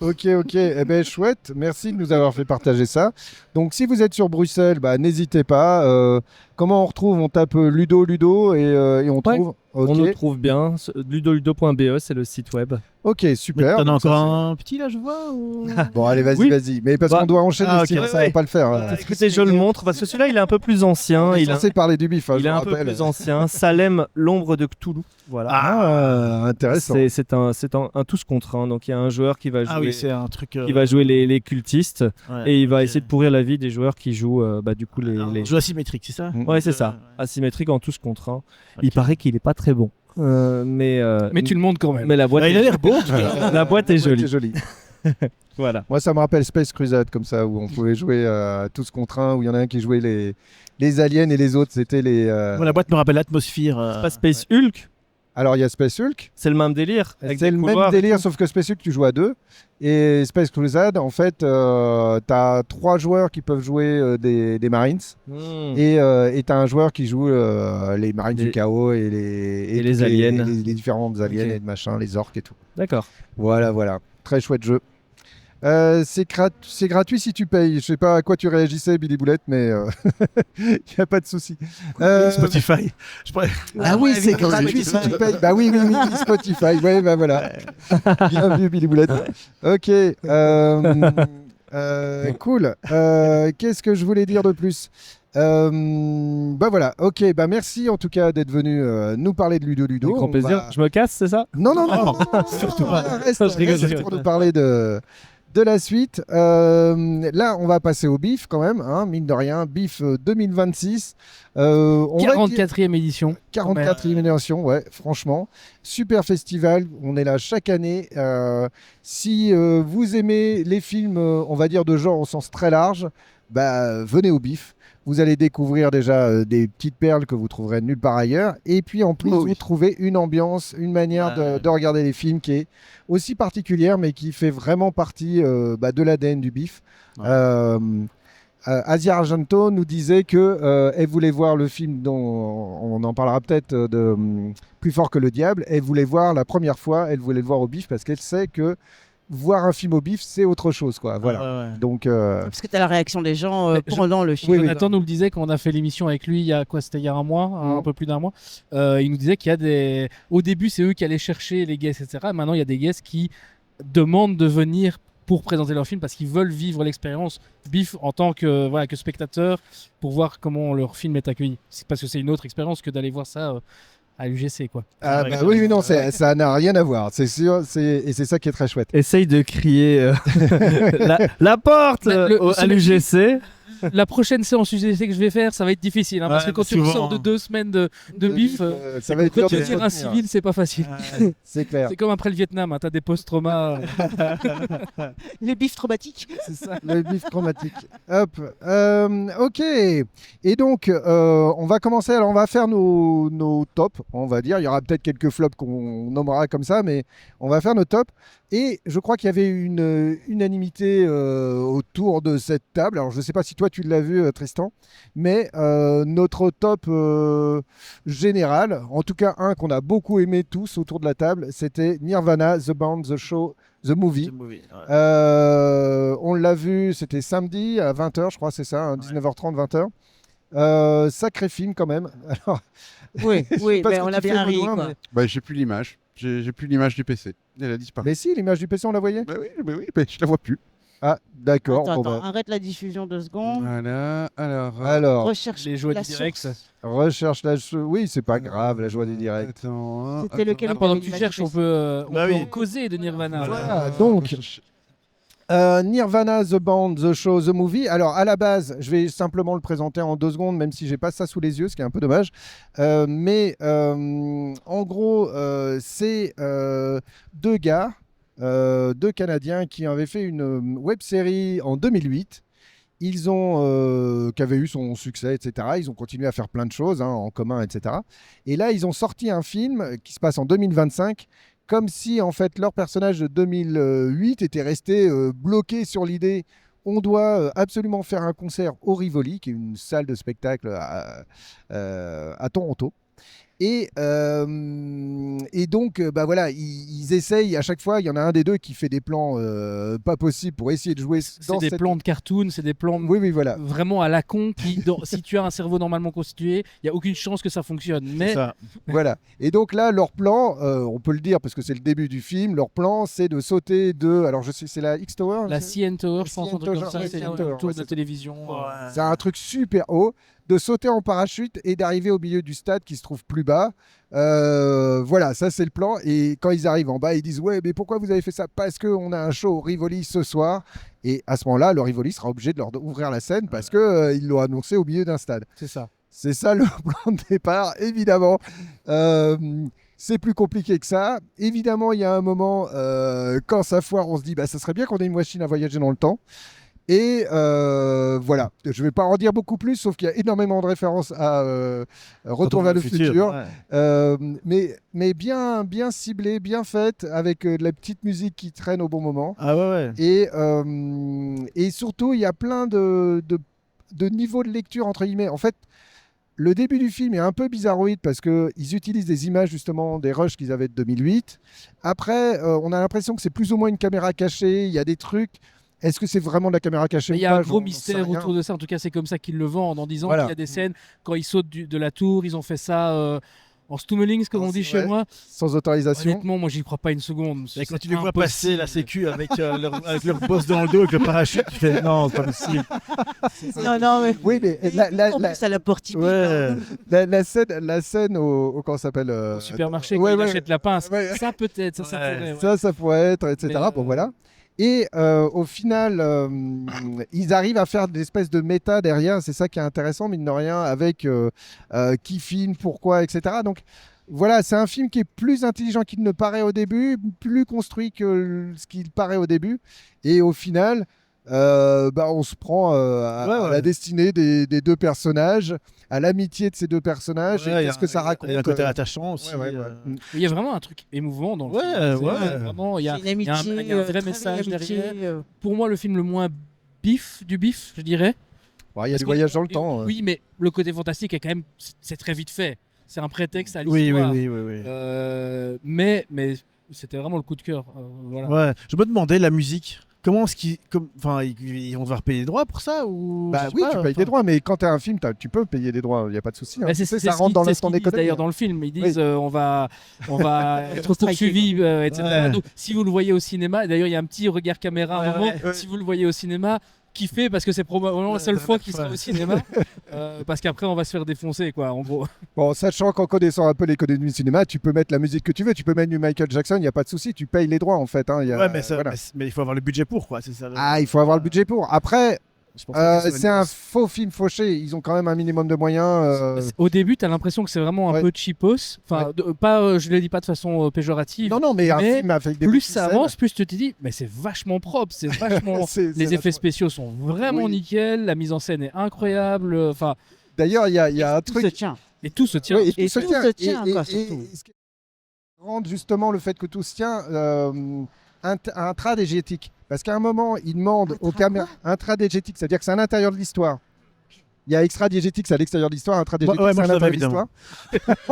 Ok. Eh ben chouette. Merci de nous avoir fait partager ça. Donc si vous êtes sur Bruxelles, bah, n'hésitez pas. Comment on retrouve? On tape Ludo et on Ouais. trouve. Ok. On nous trouve bien. Ludoludo.be, c'est le site web. Ok, super. T'en as Donc, ça, encore un petit là, je vois ou... Bon, allez, vas-y, Oui. vas-y. Mais parce Bah, qu'on doit enchaîner, ah, ok. sinon ça Ouais. va pas le faire. Écoutez, je le montre parce que celui-là, il est un peu plus ancien. Il Il est est censé parler du bif, hein, il je est vous un peu rappelle. plus ancien. Salem, l'ombre de Cthulhu. Voilà. Ah, intéressant. C'est un tous contre un. Donc il y a un joueur qui va jouer, Ah oui, c'est un truc. qui va jouer les cultistes ouais, et il va ok. essayer de pourrir la vie des joueurs qui jouent du coup Alors, les... Jeu asymétrique, c'est ça? Ouais, c'est ça. Asymétrique en tous contre un. Il paraît qu'il est pas très bon. Mais tu le montres quand même. mais la boîte Bah, il a est... l'air beau. en tout cas. la boîte est jolie. C'est joli. Voilà. Moi, ça me rappelle Space Crusade, comme ça, où on pouvait jouer tous contre un, où il y en a un qui jouait les aliens et les autres, c'était les. Moi, la boîte me rappelle l'atmosphère. Pas Space Hulk, Alors, il y a Space Hulk. c'est le même délire. avec C'est des le même couloirs et délire, tout. sauf que Space Hulk, tu joues à deux. Et Space Crusade, en fait, t'as 3 joueurs qui peuvent jouer des Marines. Hmm. Et t'as un joueur qui joue les Marines Les- du chaos et les les toutes aliens. les différentes aliens Ok. et de machin, les orques et tout. D'accord. Voilà. Très chouette jeu. C'est gratuit si tu payes. Je sais pas à quoi tu réagissais, Billy Boulette, mais il n'y a pas de souci. Spotify. Je pourrais- Ah oui, c'est gratuit si tu payes. Bah oui, Spotify. Ouais, bah voilà. Bien vu, Billy Boulette. Ok. Cool. Qu'est-ce que je voulais dire de plus? Bah voilà. Ok. Bah merci en tout cas d'être venu nous parler de Ludo. Avec grand On plaisir. va- Je me casse, c'est ça? Non, surtout pas. Reste, Je rigole, reste je rigole. pour nous parler de la suite. Là, on va passer au BIF quand même, hein, mine de rien. BIF 2026. On va dire 44e édition. 44e édition, ouais, franchement. Super festival, on est là chaque année. Si vous aimez les films, on va dire de genre au sens très large, bah, venez au BIF. Vous allez découvrir déjà des petites perles que vous trouverez nulle part ailleurs. Et puis en plus, Oh oui. vous trouvez une ambiance, une manière de regarder les films qui est aussi particulière, mais qui fait vraiment partie de l'ADN du BIF. Ouais. Asia Argento nous disait que elle voulait voir le film dont on en parlera peut-être de Plus fort que le diable. Elle voulait voir la première fois, elle voulait le voir au BIF parce qu'elle sait que voir un film au BIF, c'est autre chose, quoi. Voilà. Ouais, ouais. Donc, Parce que tu as la réaction des gens Mais pendant le film. Oui, oui. Jonathan nous le disait quand on a fait l'émission avec lui il y a quoi? C'était il y a un mois, un Mhm. peu plus d'un mois. Il nous disait qu'il y a des. Au début, c'est eux qui allaient chercher les guests, etc. Maintenant, il y a des guests qui demandent de venir pour présenter leur film parce qu'ils veulent vivre l'expérience BIFF en tant que, voilà, que spectateur pour voir comment leur film est accueilli. C'est parce que c'est une autre expérience que d'aller voir ça à l'UGC, quoi. Ah Ouais, bah oui, non, ça n'a rien à voir, c'est sûr, et c'est ça qui est très chouette. Essaye de crier la porte à l'UGC. La prochaine séance UGC que je vais faire, ça va être difficile, hein, parce que Ouais, quand tu souvent, sors de hein. 2 semaines de BIFF, ça va être dur de retenir un retenir. civil, c'est pas facile. C'est clair. C'est comme après le Vietnam, hein, t'as des post-traumas. Les bifs traumatiques. C'est ça. Le bif chromatique. Hop. Ok. Et donc, on va commencer. Alors, on va faire nos tops, on va dire. Il y aura peut-être quelques flops qu'on nommera comme ça, mais on va faire nos tops. Et je crois qu'il y avait une unanimité autour de cette table. Alors, je ne sais pas si toi, tu l'as vu, Tristan, mais notre top général, en tout cas un qu'on a beaucoup aimé tous autour de la table, c'était Nirvana, The Band, The Show, The Movie. On l'a vu, c'était samedi à 20h, je crois, c'est ça, hein, 19h30, 20h. Sacré film quand même. Alors, Oui, je sais oui, pas mais ce que on tu a fais, bien ri. Baudouin, Quoi. mais- Bah, j'ai plus l'image. J'ai plus l'image du PC. Elle a disparu. Mais si, l'image du PC, on la voyait. Bah oui, mais je la vois plus. Ah, d'accord. Attends, Bon, attends, bah, arrête la diffusion 2 secondes. Voilà. Alors. alors, Recherche Les joies la du direct. source. recherche la. Oui, c'est pas grave, la joie des directs. Attends. hein, C'était attends. lequel Là, vous pendant avez que tu l'image cherches, du on PC. peut, Bah oui. causer de Nirvana. Voilà, donc. Nirvana, The Band, The Show, The Movie. Alors à la base, je vais simplement le présenter en 2 secondes, même si j'ai pas ça sous les yeux, ce qui est un peu dommage. Mais en gros, c'est 2 gars, 2 Canadiens qui avaient fait une web série en 2008. Ils ont, qui avait eu son succès, etc. Ils ont continué à faire plein de choses, hein, en commun, etc. Et là, ils ont sorti un film qui se passe en 2025, comme si en fait leur personnage de 2008 était resté bloqué sur l'idée on doit absolument faire un concert au Rivoli, qui est une salle de spectacle à Toronto. Et donc, bah voilà, ils essayent à chaque fois. Il y en a un des deux qui fait des plans pas possibles pour essayer de jouer C'est dans des cette... plans de cartoon, c'est des plans Oui, oui, voilà. vraiment à la con. Si tu as un cerveau normalement constitué, il n'y a aucune chance que ça fonctionne. Mais Ça. Voilà. Et donc là, leur plan, on peut le dire parce que c'est le début du film, leur plan, c'est de sauter de... Alors, je sais, c'est la X-Tower la c'est- CN Tower, je pense, CN un truc comme Tower, ça, ouais, c'est CN Tower, autour ouais, de la c'est- télévision. C'est un truc super haut, de sauter en parachute et d'arriver au milieu du stade qui se trouve plus bas. Voilà, ça c'est le plan. Et quand ils arrivent en bas, ils disent ouais, mais pourquoi vous avez fait ça? Parce qu'on a un show au Rivoli ce soir. Et à ce moment-là, le Rivoli sera obligé de leur ouvrir la scène parce que ils l'ont annoncé au milieu d'un stade. C'est ça. C'est ça le plan de départ, évidemment. C'est plus compliqué que ça. Évidemment, il y a un moment, quand ça foire, on se dit bah, ça serait bien qu'on ait une machine à voyager dans le temps. Et voilà, je ne vais pas en dire beaucoup plus, sauf qu'il y a énormément de références à Retour vers le futur. Ouais. Mais bien, bien ciblé, bien faite, avec de la petite musique qui traîne au bon moment. Ah ouais, ouais. Et surtout, il y a plein de niveaux de lecture, entre guillemets. En fait, le début du film est un peu bizarroïde parce qu'ils utilisent des images justement des rushs qu'ils avaient de 2008. Après, on a l'impression que c'est plus ou moins une caméra cachée. Il y a des trucs. Est-ce que c'est vraiment de la caméra cachée Mais il ou y a pas un gros J'en sais mystère rien. autour de ça. En tout cas, c'est comme ça qu'ils le vendent en disant Voilà. qu'il y a des scènes quand ils sautent de la tour. Ils ont fait ça en stummelings, comme on dit chez Ouais. moi. Sans autorisation. Honnêtement, moi, j'y crois pas une seconde. Et quand C'est tu les vois impossible. passer la sécu avec leur boss dans le dos, avec le parachute, tu fais non, c'est pas possible. Non, non, mais. Oui, mais En plus, à la porte typique. Ouais. la scène au comment ça s'appelle Au supermarché, ouais, quand il ouais. achète la pince. Ouais. Ça, peut-être. Ça Ouais. pourrait. Ouais. ça pourrait être, etc. Mais, Bon, voilà. Et au final, ils arrivent à faire des espèces de méta derrière. C'est ça qui est intéressant, mine de rien, avec qui filme, pourquoi, etc. Donc voilà, c'est un film qui est plus intelligent qu'il ne paraît au début, plus construit que ce qu'il paraît au début. Et au final, on se prend à la destinée des 2 personnages, à l'amitié de ces 2 personnages. Ouais, et qu'est-ce que ça raconte Il y a un côté attachant aussi. ouais, ouais, ouais. Il y a vraiment un truc émouvant dans le Ouais, film. ouais. C'est vraiment, il y a, C'est une il y a un- amitié. il y a un vrai très message belle amitié, derrière. Pour moi, le film le moins bif du bif, je dirais. Bon, il y a Parce du qu'on- voyage dans le temps. Oui, mais le côté fantastique est quand même, c'est très vite fait. C'est un prétexte à Oui, l'histoire. oui. Mais c'était vraiment le coup de cœur. Voilà. Ouais. Je me demandais la musique. comment est-ce qu'ils, enfin, ils vont devoir payer des droits pour ça ou Bah je sais oui, pas, tu payes des droits, mais quand tu as un film, tu peux payer des droits, il n'y a pas de souci. Hein. Bah, Tu sais, c'est ça ce rentre dans c'est ce l'instant qu'ils disent d'économie. d'ailleurs dans le film. Ils disent on va être poursuivi, etc. Ouais. Donc, si vous le voyez au cinéma, d'ailleurs il y a un petit regard caméra à un moment. Si vous le voyez au cinéma, kiffez parce que c'est probablement la seule fois qu'il sera au cinéma. Parce qu'après on va se faire défoncer quoi, en gros. Bon, sachant qu'en connaissant un peu l'économie du cinéma, tu peux mettre la musique que tu veux, tu peux mettre du Michael Jackson, il n'y a pas de souci, tu payes les droits en fait. Hein, Ouais, mais, voilà. mais il faut avoir le budget pour quoi, c'est ça. Ah, il faut avoir le budget pour. Après, Je pense pas que ça soit c'est une un nuance. faux film fauché, ils ont quand même un minimum de moyens. Au début, t'as l'impression que c'est vraiment un Ouais. peu cheapos. Enfin, pas, je le dis pas de façon péjorative. Non, mais un mais film avec des Plus petites ça scènes. avance, plus tu te dis, mais c'est vachement propre, c'est vachement. C'est Les effets vachement- spéciaux sont vraiment Oui. nickel, la mise en scène est incroyable. Enfin, D'ailleurs, il y a un Tout truc. se tient. et tout se tient. Oui, Et tout se tient, quoi, surtout. ce qui rend justement le fait que tout se tient intradégétique. Parce qu'à un moment, il demande aux caméras. Intradégétique, c'est-à-dire que c'est à l'intérieur de l'histoire. Il y a extradiégétique, c'est à l'extérieur de l'histoire. Intradégétique, Ouais, c'est moi, à je savais, l'intérieur de l'histoire.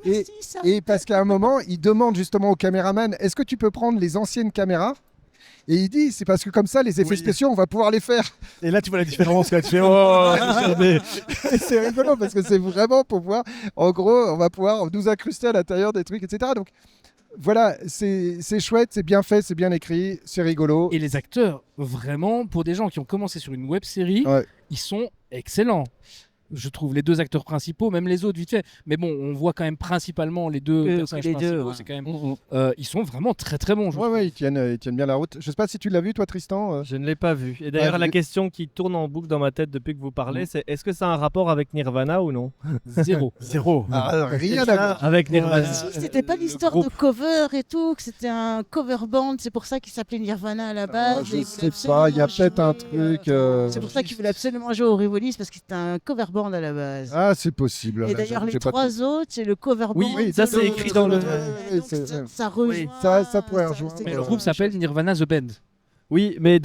Et, Si, ça. et parce qu'à un moment, il demande justement au caméraman est-ce que tu peux prendre les anciennes caméras? Et il dit c'est parce que comme ça, les effets Oui. spéciaux, on va pouvoir les faire. Et là, tu vois la différence quand tu fais oh, regardez. Et c'est rigolo parce que c'est vraiment pour voir. En gros, on va pouvoir nous incruster à l'intérieur des trucs, etc. Donc voilà, c'est chouette, c'est bien fait, c'est bien écrit, c'est rigolo. Et les acteurs, vraiment, pour des gens qui ont commencé sur une web série, Ouais. ils sont excellents. Je trouve les deux acteurs principaux, même les autres vite fait. Mais bon, on voit quand même principalement les deux personnages les deux, principaux. ouais. C'est quand même, ils sont vraiment très très bons. Je Ouais, trouve. ouais, ils tiennent bien la route. Je sais pas si tu l'as vu, toi, Tristan. Je ne l'ai pas vu. Et d'ailleurs, Ah, la vu. question qui tourne en boucle dans ma tête depuis que vous parlez, c'est est-ce que ça a un rapport avec Nirvana ou non? Zéro. Zéro. Ah, rien à voir. Avec Nirvana. Ouais. Si, c'était pas le l'histoire groupe. de cover et tout, que c'était un cover band, c'est pour ça qu'il s'appelait Nirvana à la base. Ah, je et il sais voulait pas, il y a absolument peut-être un jouer, truc. C'est pour ça qu'il voulait absolument jouer au Rivolis parce que c'était un cover band à la base. Ah, c'est possible. et Là, d'ailleurs, j'avoue, les j'ai pas trois autres, c'est le cover band. Oui, ça, c'est écrit dans le- Oui, Donc, c'est- ça rejoint. ça pourrait rejoindre. c'est Mais comme le ça. groupe s'appelle Nirvana The Band. Oui, mais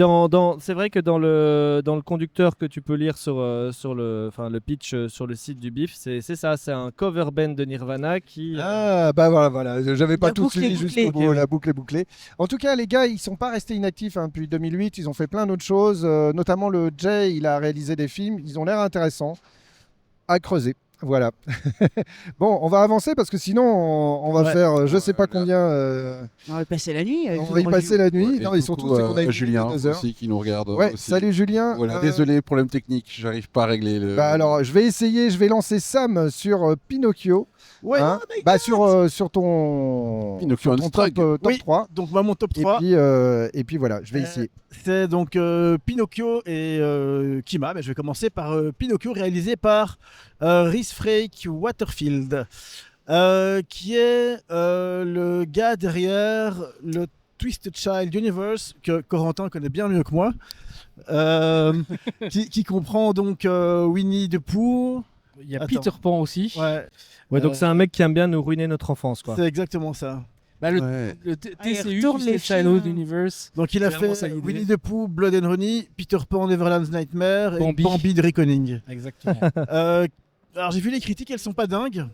c'est vrai que dans le conducteur que tu peux lire sur le pitch sur le site du BIF, c'est ça, c'est un cover band de Nirvana qui. Ah, bah voilà, j'avais pas La tout boucle est suivi bouclée. jusqu'au bout, la boucle est bouclée. En tout cas, les gars, ils sont pas restés inactifs hein, depuis 2008, ils ont fait plein d'autres choses, notamment le Jay, il a réalisé des films, ils ont l'air intéressants à creuser. Voilà. Bon, on va avancer parce que sinon on va Ouais. faire je sais pas Voilà. combien. On va y passer la nuit. avec On tout va y le passer la nuit. Ouais, Non, et et surtout coucou c'est qu'on a une Julien 2 heures. aussi qui nous regarde Ouais, aussi. salut Julien. Voilà, désolé, problème technique, j'arrive pas à régler le. Bah alors, je vais essayer, je vais lancer Sam sur Pinocchio. Ouais, hein. Bah sur ton Pinocchio sur ton Unstruck. top Oui. 3. donc moi mon top 3 Et puis voilà, je vais essayer. c'est donc Pinocchio et Kima, mais je vais commencer par Pinocchio réalisé par Rhys Frake Waterfield, qui est le gars derrière le Twisted Child Universe que Corentin connaît bien mieux que moi, qui comprend donc Winnie the Pooh. Il y a Attends. Peter Pan aussi. Ouais, Ouais, donc c'est un mec qui aime bien nous ruiner notre enfance, quoi. c'est exactement ça. Bah, le Ouais. il TCU, retourne les Twisted Childhood films. Universe. Donc il a C'est vraiment ça fait l'idée. Winnie the Pooh, Blood and Honey, Peter Pan, Neverland's Nightmare et Bambi. Bambi de Reckoning. Exactement. Alors j'ai vu les critiques, elles sont pas dingues.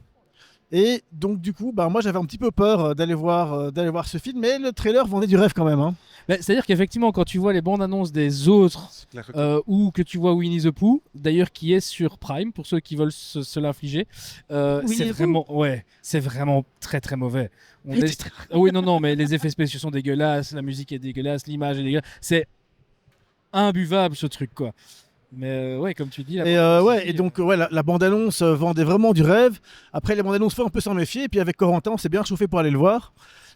Et donc du coup, bah, moi j'avais un petit peu peur d'aller voir ce film, mais le trailer vendait du rêve quand même. Hein. Bah, c'est-à-dire qu'effectivement, quand tu vois les bandes annonces des autres C'est clair que- ou que tu vois Winnie the Pooh, d'ailleurs qui est sur Prime pour ceux qui veulent se l'infliger, Winnie c'est the vraiment, c'est vraiment très très mauvais. On Mais est- Ah oui, non, mais les effets spéciaux sont dégueulasses, la musique est dégueulasse, l'image est dégueulasse, c'est imbuvable ce truc quoi. Mais ouais, comme tu dis. la Et, bande ouais, aussi, et donc ouais, la bande-annonce vendait vraiment du rêve. Après les bandes-annonces, faut un peu s'en méfier. Et puis avec Corentin, on s'est bien chauffé pour aller le voir.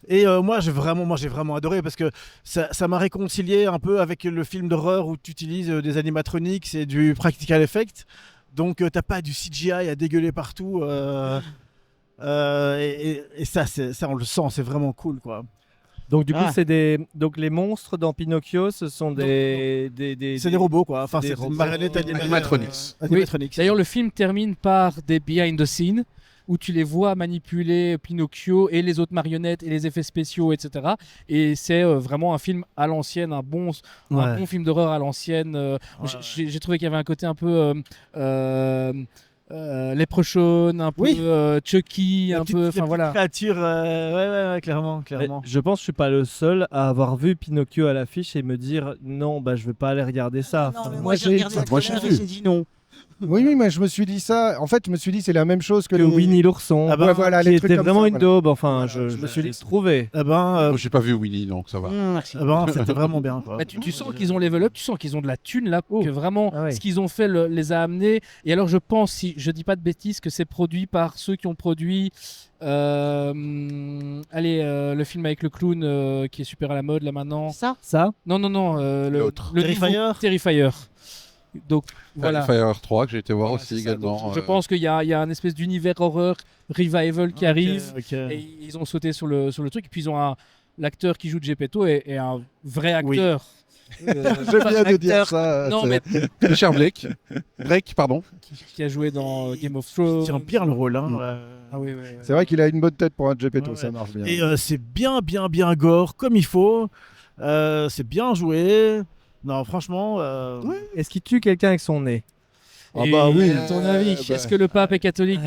Et moi j'ai vraiment adoré parce que ça m'a réconcilié un peu avec le film d'horreur où tu utilises des animatronics et du practical effect. Donc t'as pas du CGI à dégueuler partout. Et ça on le sent, c'est vraiment cool quoi. Donc du coup, Ah. donc les monstres dans Pinocchio, ce sont des C'est des robots quoi. Enfin des c'est robots. une marionnette Animatronics. animatronics. D'ailleurs, le film termine par des behind the scenes où tu les vois manipuler Pinocchio et les autres marionnettes et les effets spéciaux, etc. Et c'est vraiment un film à l'ancienne, un bon film d'horreur à l'ancienne. J'ai trouvé qu'il y avait un côté un peu Leprechaun, un peu Oui. Chucky, La un petite- peu. la Enfin petite voilà. créature, ouais, clairement. Mais je pense que je suis pas le seul à avoir vu Pinocchio à l'affiche et me dire non, bah je vais pas aller regarder ça. Non, Enfin, mais moi, moi j'ai j'ai- regardé le moi, j'ai trailer et vu. j'ai dit non. Oui, mais je me suis dit ça. En fait, je me suis dit c'est la même chose que que les... Winnie l'ourson, Ah bah, Ouais, voilà, qui les trucs était comme vraiment ça, une voilà. daube. Enfin, Voilà, je me suis dit trouvé. Eh ben, Moi, j'ai pas vu Winnie, donc ça va. Merci. c'était vraiment bien. Quoi. Bah, tu sens qu'ils ont level up, tu sens qu'ils ont de la thune là, que vraiment Ah ouais. ce qu'ils ont fait les a amenés. Et alors je pense, si je dis pas de bêtises, que c'est produit par ceux qui ont produit le film avec le clown qui est super à la mode là maintenant. Ça Ça, Non, L'autre. le Terrifier. nouveau Terrifier. Donc voilà. Fire 3 que j'ai été voir Voilà, aussi c'est ça. également. Donc, je pense qu'il y a un espèce d'univers horreur revival qui arrive. Ok. Et ils ont sauté sur le truc. Et puis ils ont l'acteur qui joue Geppetto est un vrai acteur. J'aime bien de dire ça. Non, c'est- mais Richard Blake. Blake, pardon. qui a joué dans Game of Il Thrones. tient bien le rôle. Hein, Ah oui, oui, oui. C'est vrai qu'il a une bonne tête pour un Geppetto, Ouais, ça marche bien. Et c'est bien gore, comme il faut. C'est bien joué. Non, franchement. est-ce qu'il tue quelqu'un avec son nez? Ah bah oui. À ton avis, bah. est-ce que le pape est catholique?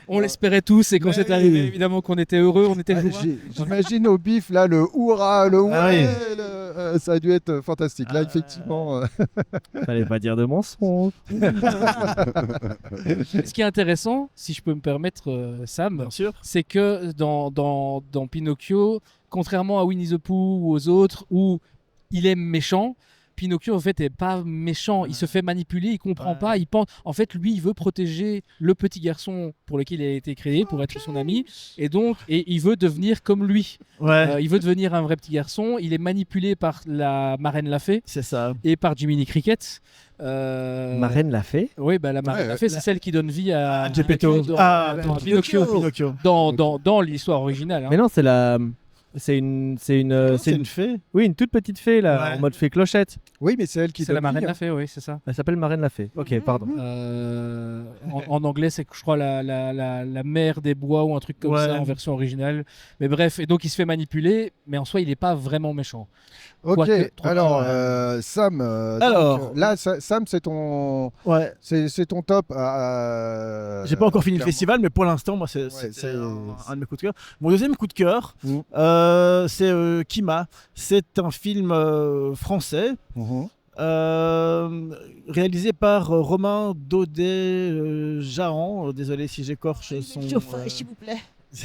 On l'espérait tous et quand Mais c'est oui. arrivé, évidemment qu'on était heureux, on était Ah, joie. J'imagine au bif là le hurrah, le Ah ouais, oui. ça a dû être fantastique. Là effectivement, Fallait pas dire de mensonge. Ce qui est intéressant, si je peux me permettre, Sam, Bien sûr. c'est que dans Pinocchio, contrairement à Winnie the Pooh ou aux autres, où il est méchant, Pinocchio en fait est pas méchant, il se fait manipuler, il comprend Ouais. pas, il pense en fait lui il veut protéger le petit garçon pour lequel il a été créé pour être son ami et il veut devenir comme lui. Ouais, Il veut devenir un vrai petit garçon, il est manipulé par la marraine Lafay c'est ça. et par Jiminy Cricket. Marraine l'a fait. Oui, bah, la marraine Ouais, Lafay, c'est celle qui donne vie à Geppetto. Pinocchio Dans Pinocchio. Dans l'histoire originale. hein. Mais non, c'est une fée. oui, une toute petite fée là, Ouais. en mode fée clôchette. oui, mais c'est elle qui C'est la donne vie, marraine hein. Lafay, oui, c'est ça. Elle s'appelle Marraine l'a fait. Ok, pardon. En anglais, c'est je crois la mère des bois ou un truc comme Ouais. ça en version originale. Mais bref, et donc il se fait manipuler, mais en soi, il n'est pas vraiment méchant. Ok, Quoique, trop alors tard, Sam, Alors. donc, là Sam c'est ton top. J'ai pas encore fini le clairement. festival, mais pour l'instant, moi, c'est c'est- un de mes coups de cœur. Mon deuxième coup de cœur, c'est Kima. C'est un film français Mhm. réalisé par Romain Daudet-Jahan. Désolé si j'écorche son. Chauffage, s'il vous plaît.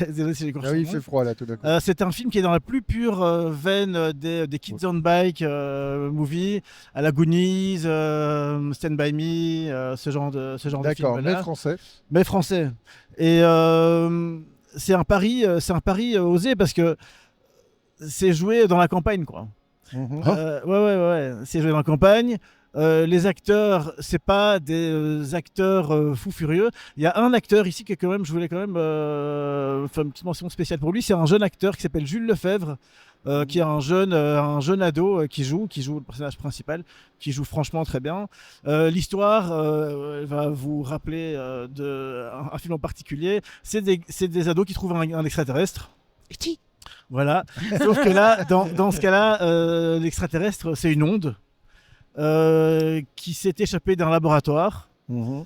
Désolé si j'écorche Ah son oui, il nom. fait froid là tout d'un coup. C'est un film qui est dans la plus pure veine des Kids on Bike movie, à la Goonies, Stand By Me, ce genre de D'accord, film mais là, français. mais français. Et c'est un pari osé parce que c'est joué dans la campagne, quoi. Mhm. Ouais, c'est joué dans la campagne. Les acteurs, c'est pas des acteurs fous furieux. Il y a un acteur ici qui est quand même, je voulais quand même faire une petite mention spéciale pour lui. C'est un jeune acteur qui s'appelle Jules Lefebvre, qui est un jeune ado qui joue le personnage principal, qui joue franchement très bien. L'histoire elle va vous rappeler un film en particulier. C'est des ados qui trouvent un extraterrestre. Petit. Voilà. Sauf que là, dans ce cas-là, l'extraterrestre, c'est une onde qui s'est échappée d'un laboratoire. Mhm.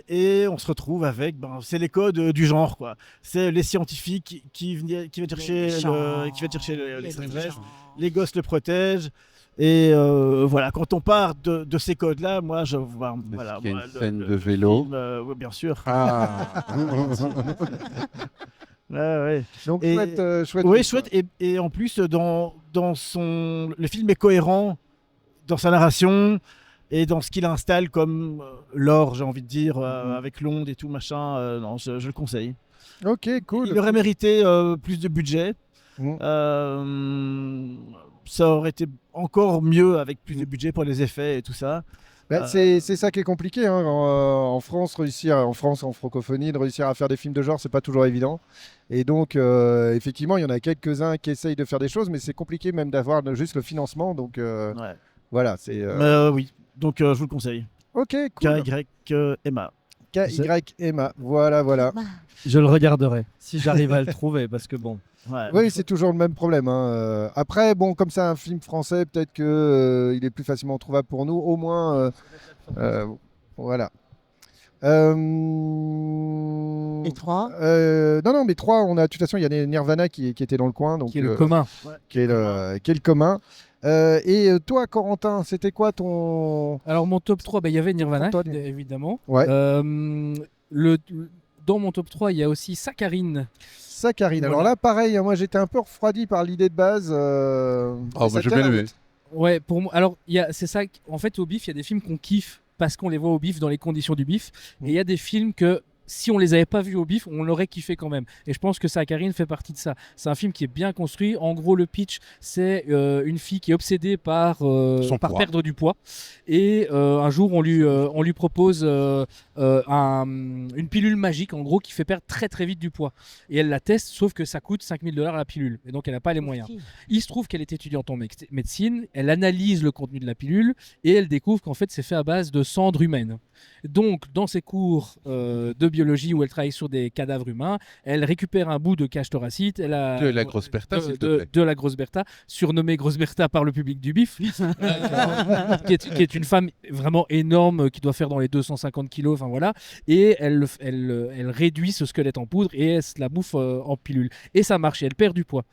Et on se retrouve avec, c'est les codes du genre, quoi. C'est les scientifiques qui viennent chercher l'extraterrestre. Les gosses le protègent. Et voilà, quand on part de ces codes-là, moi, je vois. Voilà, qu'il y a moi, une scène de vélo. oui, bien sûr. Ah. Ouais. Donc Et- chouette. Oui, film, chouette. Et en plus, le film est cohérent dans sa narration et dans ce qu'il installe comme lore, j'ai envie de dire, avec l'onde et tout, machin. Non, je le conseille. quoi. Ok, cool. Il aurait mérité plus de budget. Mhm. Ça aurait été encore mieux avec plus de budget pour les effets et tout ça. Bah, c'est ça qui est compliqué hein. En France, en francophonie, de réussir à faire des films de genre, c'est pas toujours évident. Et donc, effectivement, il y en a quelques-uns qui essayent de faire des choses, mais c'est compliqué même d'avoir juste le financement. Donc, Ouais. voilà, c'est. Oui, donc je vous le conseille. Ok, cool. KY Emma. KY Emma. Voilà. Je le regarderai si j'arrive à le trouver parce que bon. Ouais. Oui, c'est toujours le même problème, hein. Après, bon, comme c'est un film français, peut-être que il est plus facilement trouvable pour nous. Au moins, voilà. Euh, Et 3 non, mais 3, on a, de toute façon, il y a Nirvana qui était dans le coin, donc Qui est le commun. qui est le commun. Toi, Corentin, c'était quoi ton... Alors mon top 3, il y avait Nirvana, Toi, évidemment. Ouais. Dans mon top 3, il y a aussi Sakharine. Saccharine. Alors Voilà. là, pareil, hein, moi j'étais un peu refroidi par l'idée de base. moi j'ai bien aimé. Ouais, pour moi. Alors, c'est ça. En fait, au bif, il y a des films qu'on kiffe parce qu'on les voit au bif dans les conditions du bif. Et il y a des films que, si on les avait pas vus au bif, on l'aurait kiffé quand même. Et je pense que Sakharine fait partie de ça. C'est un film qui est bien construit. En gros, le pitch, c'est une fille qui est obsédée par Son poids. perdre du poids. Et un jour, on lui propose une pilule magique, en gros, qui fait perdre très très vite du poids. Et elle la teste, sauf que ça coûte $5 000 la pilule. Et donc, elle n'a pas les moyens. Il se trouve qu'elle est étudiante en médecine, elle analyse le contenu de la pilule et elle découvre qu'en fait c'est fait à base de cendres humaines. Donc dans ses cours de biologie où elle travaille sur des cadavres humains, elle récupère un bout de cage thoracique, De la grosse Bertha, s'il te plaît. de la grosse Bertha, surnommée grosse Bertha par le public du bif, qui est une femme vraiment énorme qui doit faire dans les 250 kilos, enfin voilà, et elle réduit ce squelette en poudre et elle se la bouffe en pilule. Et ça marche, et elle perd du poids.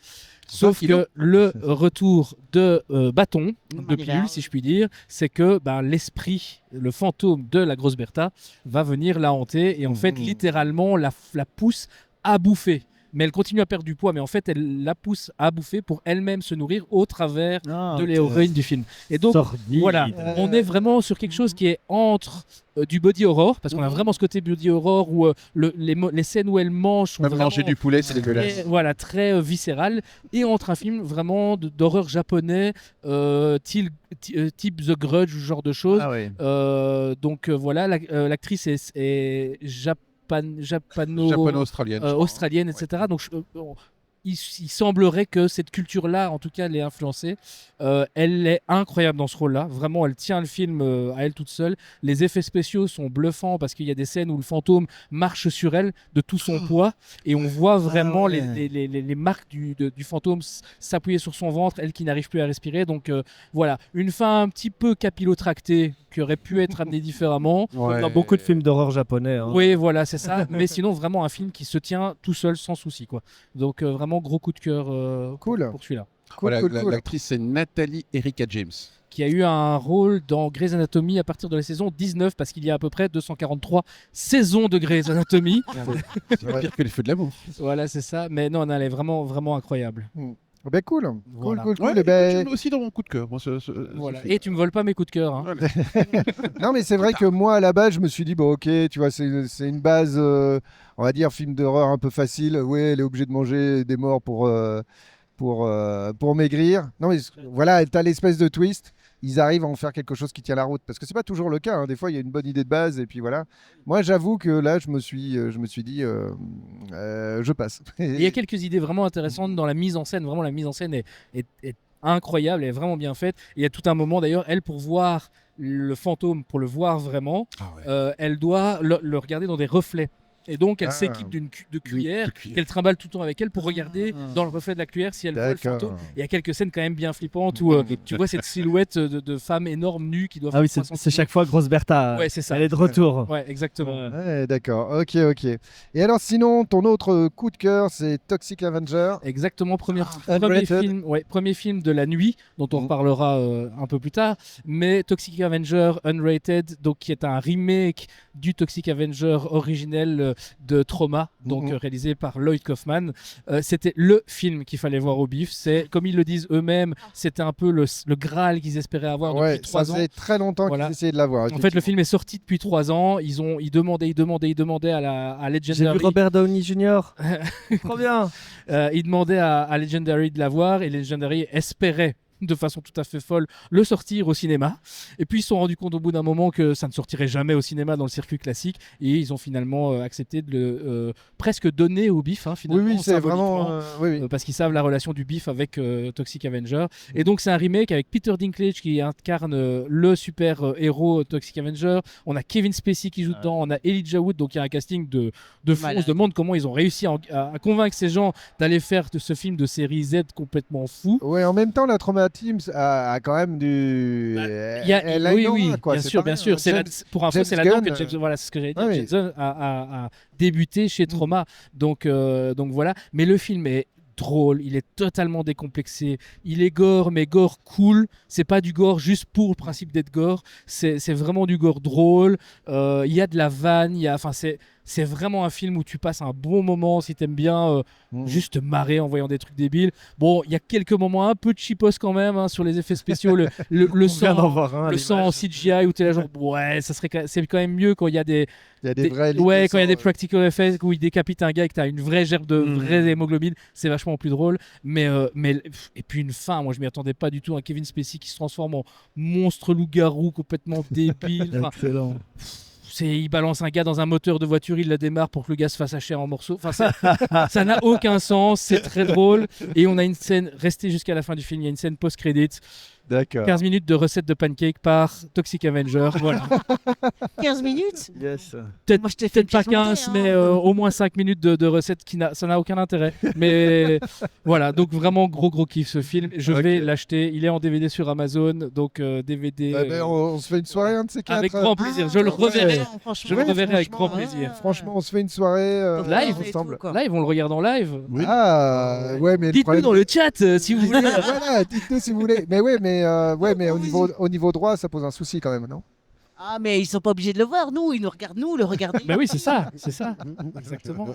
Sauf kilos. que le retour de bâton, de Manivelle. pilule, si je puis dire, c'est que l'esprit, le fantôme de la grosse Bertha va venir la hanter et en fait, littéralement, la pousse à bouffer. Mais elle continue à perdre du poids, mais en fait, elle la pousse à bouffer pour elle-même se nourrir au travers de l'héroïne du film. Et donc, Sordide. voilà, on est vraiment sur quelque chose qui est entre du body horror, parce qu'on a vraiment ce côté body horror où les scènes où elle mange sont Même vraiment manger du poulet, c'est dégueulasse. voilà, très viscéral, et entre un film vraiment d'horreur japonais, type The Grudge, ce genre de choses. Ah ouais. Donc voilà, l'actrice est Japano-australienne. je crois. australienne, etc. Donc il semblerait que cette culture-là, en tout cas, l'ait influencée. Elle est incroyable dans ce rôle-là. Vraiment, elle tient le film à elle toute seule. Les effets spéciaux sont bluffants parce qu'il y a des scènes où le fantôme marche sur elle de tout son poids et on voit vraiment les marques du fantôme s'appuyer sur son ventre, elle qui n'arrive plus à respirer. Donc voilà, une fin un petit peu capillotractée qui aurait pu être amenée différemment. Ouais. Dans beaucoup de films d'horreur japonais. Hein. Oui, voilà, c'est ça. Mais sinon, vraiment un film qui se tient tout seul sans souci, quoi. Donc vraiment gros coup de cœur Cool. pour celui-là. Cool, Voilà, cool, cool. l'actrice c'est Nathalie Erika James. Qui a eu un rôle dans Grey's Anatomy à partir de la saison 19 parce qu'il y a à peu près 243 saisons de Grey's Anatomy. C'est pire que les feux de l'amour. Voilà, c'est ça. Mais non, elle est vraiment, vraiment incroyable. Ben cool, Voilà. cool. Ouais, Eh ben, je le mets aussi dans mon coup de cœur. Moi, Voilà. Et tu me voles pas mes coups de cœur. Hein. Voilà. non, mais c'est vrai que moi, à la base, je me suis dit, bon, ok, tu vois, c'est une base, on va dire, film d'horreur un peu facile. Oui, elle est obligée de manger des morts pour maigrir. Non, mais voilà, t'as l'espèce de twist. Ils arrivent à en faire quelque chose qui tient la route. Parce que c'est pas toujours le cas, hein. Des fois, il y a une bonne idée de base et puis voilà. Moi, j'avoue que là, je me suis dit, je passe. Il y a quelques idées vraiment intéressantes dans la mise en scène. Vraiment, la mise en scène est incroyable, elle est vraiment bien faite. Il y a tout un moment d'ailleurs, elle, pour voir le fantôme, pour le voir vraiment, Ah ouais. elle doit le regarder dans des reflets. Et donc, elle Ah. s'équipe de cuillère de cuillère. qu'elle trimballe tout le temps avec elle pour regarder dans le reflet de la cuillère si elle voit le D'accord. fantôme. Il y a quelques scènes quand même bien flippantes où tu vois cette silhouette de femme énorme nue qui doit Ah oui, faire c'est 3 c'est chaque fois grosse Bertha. Ouais, c'est ça. Elle est de retour. Ouais, exactement. Ouais, d'accord, ok. Et alors, sinon, ton autre coup de cœur, c'est Toxic Avenger. Exactement, premier Unrated. film de la nuit, dont on reparlera un peu plus tard. Mais Toxic Avenger Unrated, donc, qui est un remake du Toxic Avenger originel de Trauma, donc réalisé par Lloyd Kaufman. C'était le film qu'il fallait voir au bif. C'est, comme ils le disent eux-mêmes, c'était un peu le Graal qu'ils espéraient avoir Ouais, depuis ça 3 ans. faisait très longtemps Voilà. qu'ils essayaient de l'avoir. En fait, le film est sorti depuis 3 ans. Ils demandaient à J'ai Legendary. vu Robert Downey Jr. Trop bien. Ils demandaient à Legendary de l'avoir et Legendary espérait de façon tout à fait folle, le sortir au cinéma. Et puis ils se sont rendus compte au bout d'un moment que ça ne sortirait jamais au cinéma dans le circuit classique. Et ils ont finalement accepté de le presque donner au BIF, Oui, finalement. oui, c'est symboliquement. vraiment. Oui, oui. Parce qu'ils savent la relation du BIF avec Toxic Avenger. Et donc c'est un remake avec Peter Dinklage qui incarne le super héros Toxic Avenger. On a Kevin Spacey qui joue dedans, on a Elijah Wood, donc il y a un casting de fou. On se demande comment ils ont réussi à convaincre ces gens d'aller faire de ce film de série Z complètement fou. Ouais, en même temps, la Trauma Teams a quand même du. Elle a oui, une oui, aura, quoi. bien C'est sûr, pareil, bien sûr. hein. C'est pour info, James c'est là-dedans Gunn, que James, voilà, c'est ce que j'allais dire. ah oui. James Gunn a débuté chez Trauma, donc voilà. Mais le film est drôle, il est totalement décomplexé, il est gore, mais gore cool. C'est pas du gore juste pour le principe d'être gore. C'est vraiment du gore drôle. Il y a de la vanne, c'est vraiment un film où tu passes un bon moment si t'aimes bien juste te marrer en voyant des trucs débiles. Bon, il y a quelques moments un peu cheapos quand même sur les effets spéciaux, le sang en CGI où t'es là genre ouais, c'est quand même mieux quand il y a des vrais ouais, quand il y a des sang, practical effects où il décapite un gars et que t'as une vraie gerbe de vraie hémoglobine, c'est vachement plus drôle. Mais et puis une fin, moi je m'y attendais pas du tout. Un Kevin Spacey qui se transforme en monstre loup-garou complètement débile. Enfin, Excellent. il balance un gars dans un moteur de voiture, il la démarre pour que le gars se fasse hacher en morceaux. Enfin, ça n'a aucun sens, c'est très drôle. Et on a une scène, restez jusqu'à la fin du film, il y a une scène post-credit. D'accord. 15 minutes de recette de pancake par Toxic Avenger. Voilà. 15 minutes Yes. Peut-être Moi, je t'ai fait pas une petite 15, montée, mais hein. au moins 5 minutes de recette ça n'a aucun intérêt. Mais voilà, donc vraiment gros kiff ce film. Je vais l'acheter. Il est en DVD sur Amazon, donc DVD. Eh ben, on se fait une soirée, un de ces quatre. Avec grand plaisir. Je le reverrai. Je le Ouais, reverrai avec grand franchement, plaisir. Franchement, on se fait une soirée Live ensemble. Live, on le regarde en live. Oui. Ah, ouais, mais le Dites-nous problème. dans le chat si vous voulez. Voilà, dites-nous si vous voulez. Mais ouais, mais au niveau droit, ça pose un souci quand même, non? Ah, mais ils sont pas obligés de le voir, nous, ils nous regardent, nous, le regarder. Ben oui, c'est ça. Exactement.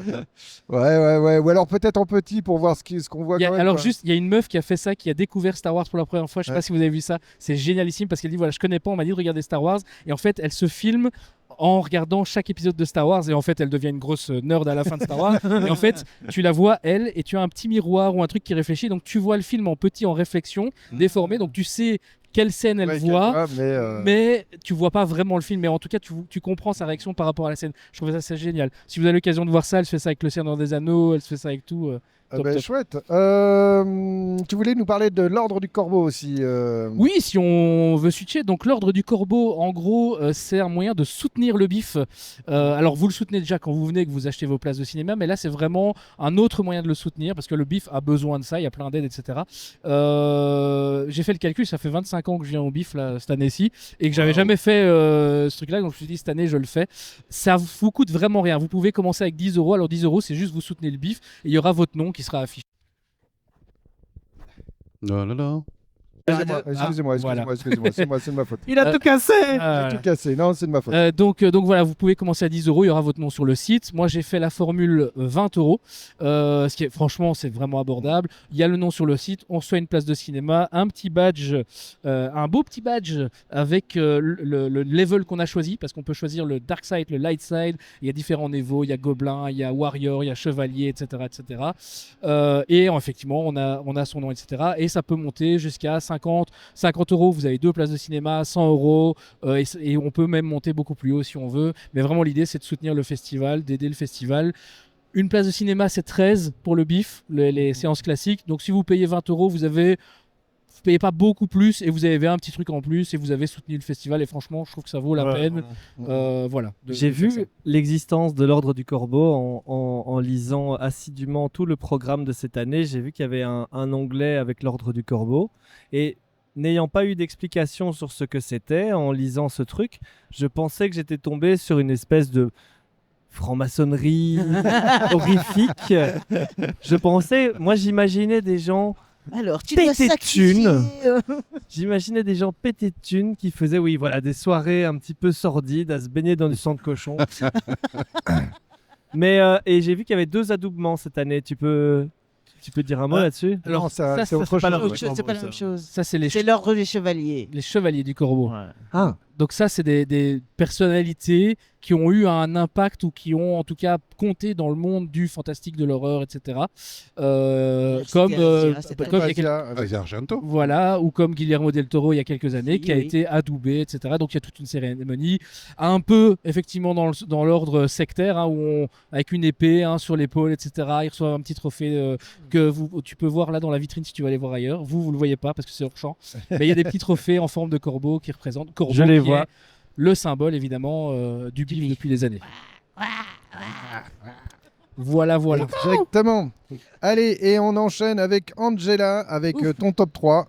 Ouais. Ou alors peut-être en petit pour voir ce qu'on voit. Quand même, Alors quoi. juste, il y a une meuf qui a fait ça, qui a découvert Star Wars pour la première fois. Je sais pas si vous avez vu ça. C'est génialissime parce qu'elle dit voilà, je connais pas, on m'a dit de regarder Star Wars. Et en fait, elle se filme en regardant chaque épisode de Star Wars et en fait elle devient une grosse nerd à la fin de Star Wars et en fait tu la vois elle et tu as un petit miroir ou un truc qui réfléchit donc tu vois le film en petit en réflexion déformé donc tu sais quelle scène elle voit mais tu vois pas vraiment le film mais en tout cas tu comprends sa réaction par rapport à la scène. Je trouve ça c'est génial. Si vous avez l'occasion de voir ça, elle se fait ça avec le Seigneur des Anneaux, elle se fait ça avec tout. Top. Chouette. Tu voulais nous parler de l'Ordre du Corbeau aussi. Oui, si on veut switcher. Donc l'Ordre du Corbeau, en gros, c'est un moyen de soutenir le BIF. Alors vous le soutenez déjà quand vous venez et que vous achetez vos places de cinéma, mais là c'est vraiment un autre moyen de le soutenir parce que le BIF a besoin de ça, il y a plein d'aides, etc. J'ai fait le calcul, ça fait 25 ans que je viens au BIF là, cette année-ci et que j'avais jamais fait ce truc-là, donc je me suis dit cette année je le fais. Ça vous coûte vraiment rien. Vous pouvez commencer avec 10 €. Alors 10 € c'est juste vous soutenez le BIF et il y aura votre nom qui sera affiché. Oh là là. Excusez-moi, voilà. c'est de ma faute. Il a tout cassé. J'ai tout cassé, non, c'est de ma faute. Donc voilà, vous pouvez commencer à 10 €, il y aura votre nom sur le site. Moi j'ai fait la formule 20 €, ce qui est franchement c'est vraiment abordable. Il y a le nom sur le site, on reçoit une place de cinéma, un petit badge, un beau petit badge avec le level qu'on a choisi, parce qu'on peut choisir le dark side, le light side, il y a différents niveaux, il y a gobelin, il y a warrior, il y a chevalier, etc. Et effectivement on a son nom, etc. Et ça peut monter jusqu'à 50 €, vous avez 2 places de cinéma, 100 €, et on peut même monter beaucoup plus haut si on veut. Mais vraiment, l'idée, c'est de soutenir le festival, d'aider le festival. Une place de cinéma, c'est 13 pour le BIF, les séances classiques. Donc, si vous payez 20 €, vous payez pas beaucoup plus et vous avez un petit truc en plus et vous avez soutenu le festival. Et franchement, je trouve que ça vaut la peine. Voilà. J'ai vu l'existence de l'Ordre du Corbeau en lisant assidûment tout le programme de cette année. J'ai vu qu'il y avait un onglet avec l'Ordre du Corbeau. Et n'ayant pas eu d'explication sur ce que c'était, en lisant ce truc, je pensais que j'étais tombé sur une espèce de franc-maçonnerie horrifique. Moi j'imaginais des gens Alors, tu dois pétés de sacrifier, thunes. J'imaginais des gens pétés de thunes qui faisaient des soirées un petit peu sordides à se baigner dans du sang de cochon. Mais et j'ai vu qu'il y avait 2 adoubements cette année. Tu peux dire un mot là-dessus? Alors, ça, c'est c'est autre pas la chose. C'est pas la même chose. Ça, c'est C'est l'ordre des chevaliers. les chevaliers du Corbeau. Ah, Donc ça, c'est des personnalités qui ont eu un impact ou qui ont en tout cas compté dans le monde du fantastique, de l'horreur, etc. Comme c'était comme il y a quelques- Vas-y, Argento. voilà, ou comme Guillermo del Toro il y a quelques années, Oui, qui a oui. été adoubé, etc. Donc il y a toute une cérémonie, un peu effectivement dans l'ordre sectaire, hein, avec une épée sur l'épaule, etc. Il reçoit un petit trophée que tu peux voir là dans la vitrine si tu vas aller voir ailleurs. Vous le voyez pas parce que c'est hors champ. Mais il y a des petits trophées en forme de corbeau qui représentent Corbeau, Je les qui vois. est le symbole évidemment du bif depuis des années. Voilà. Exactement. Allez, et on enchaîne avec Angela, avec Ouf. ton top 3.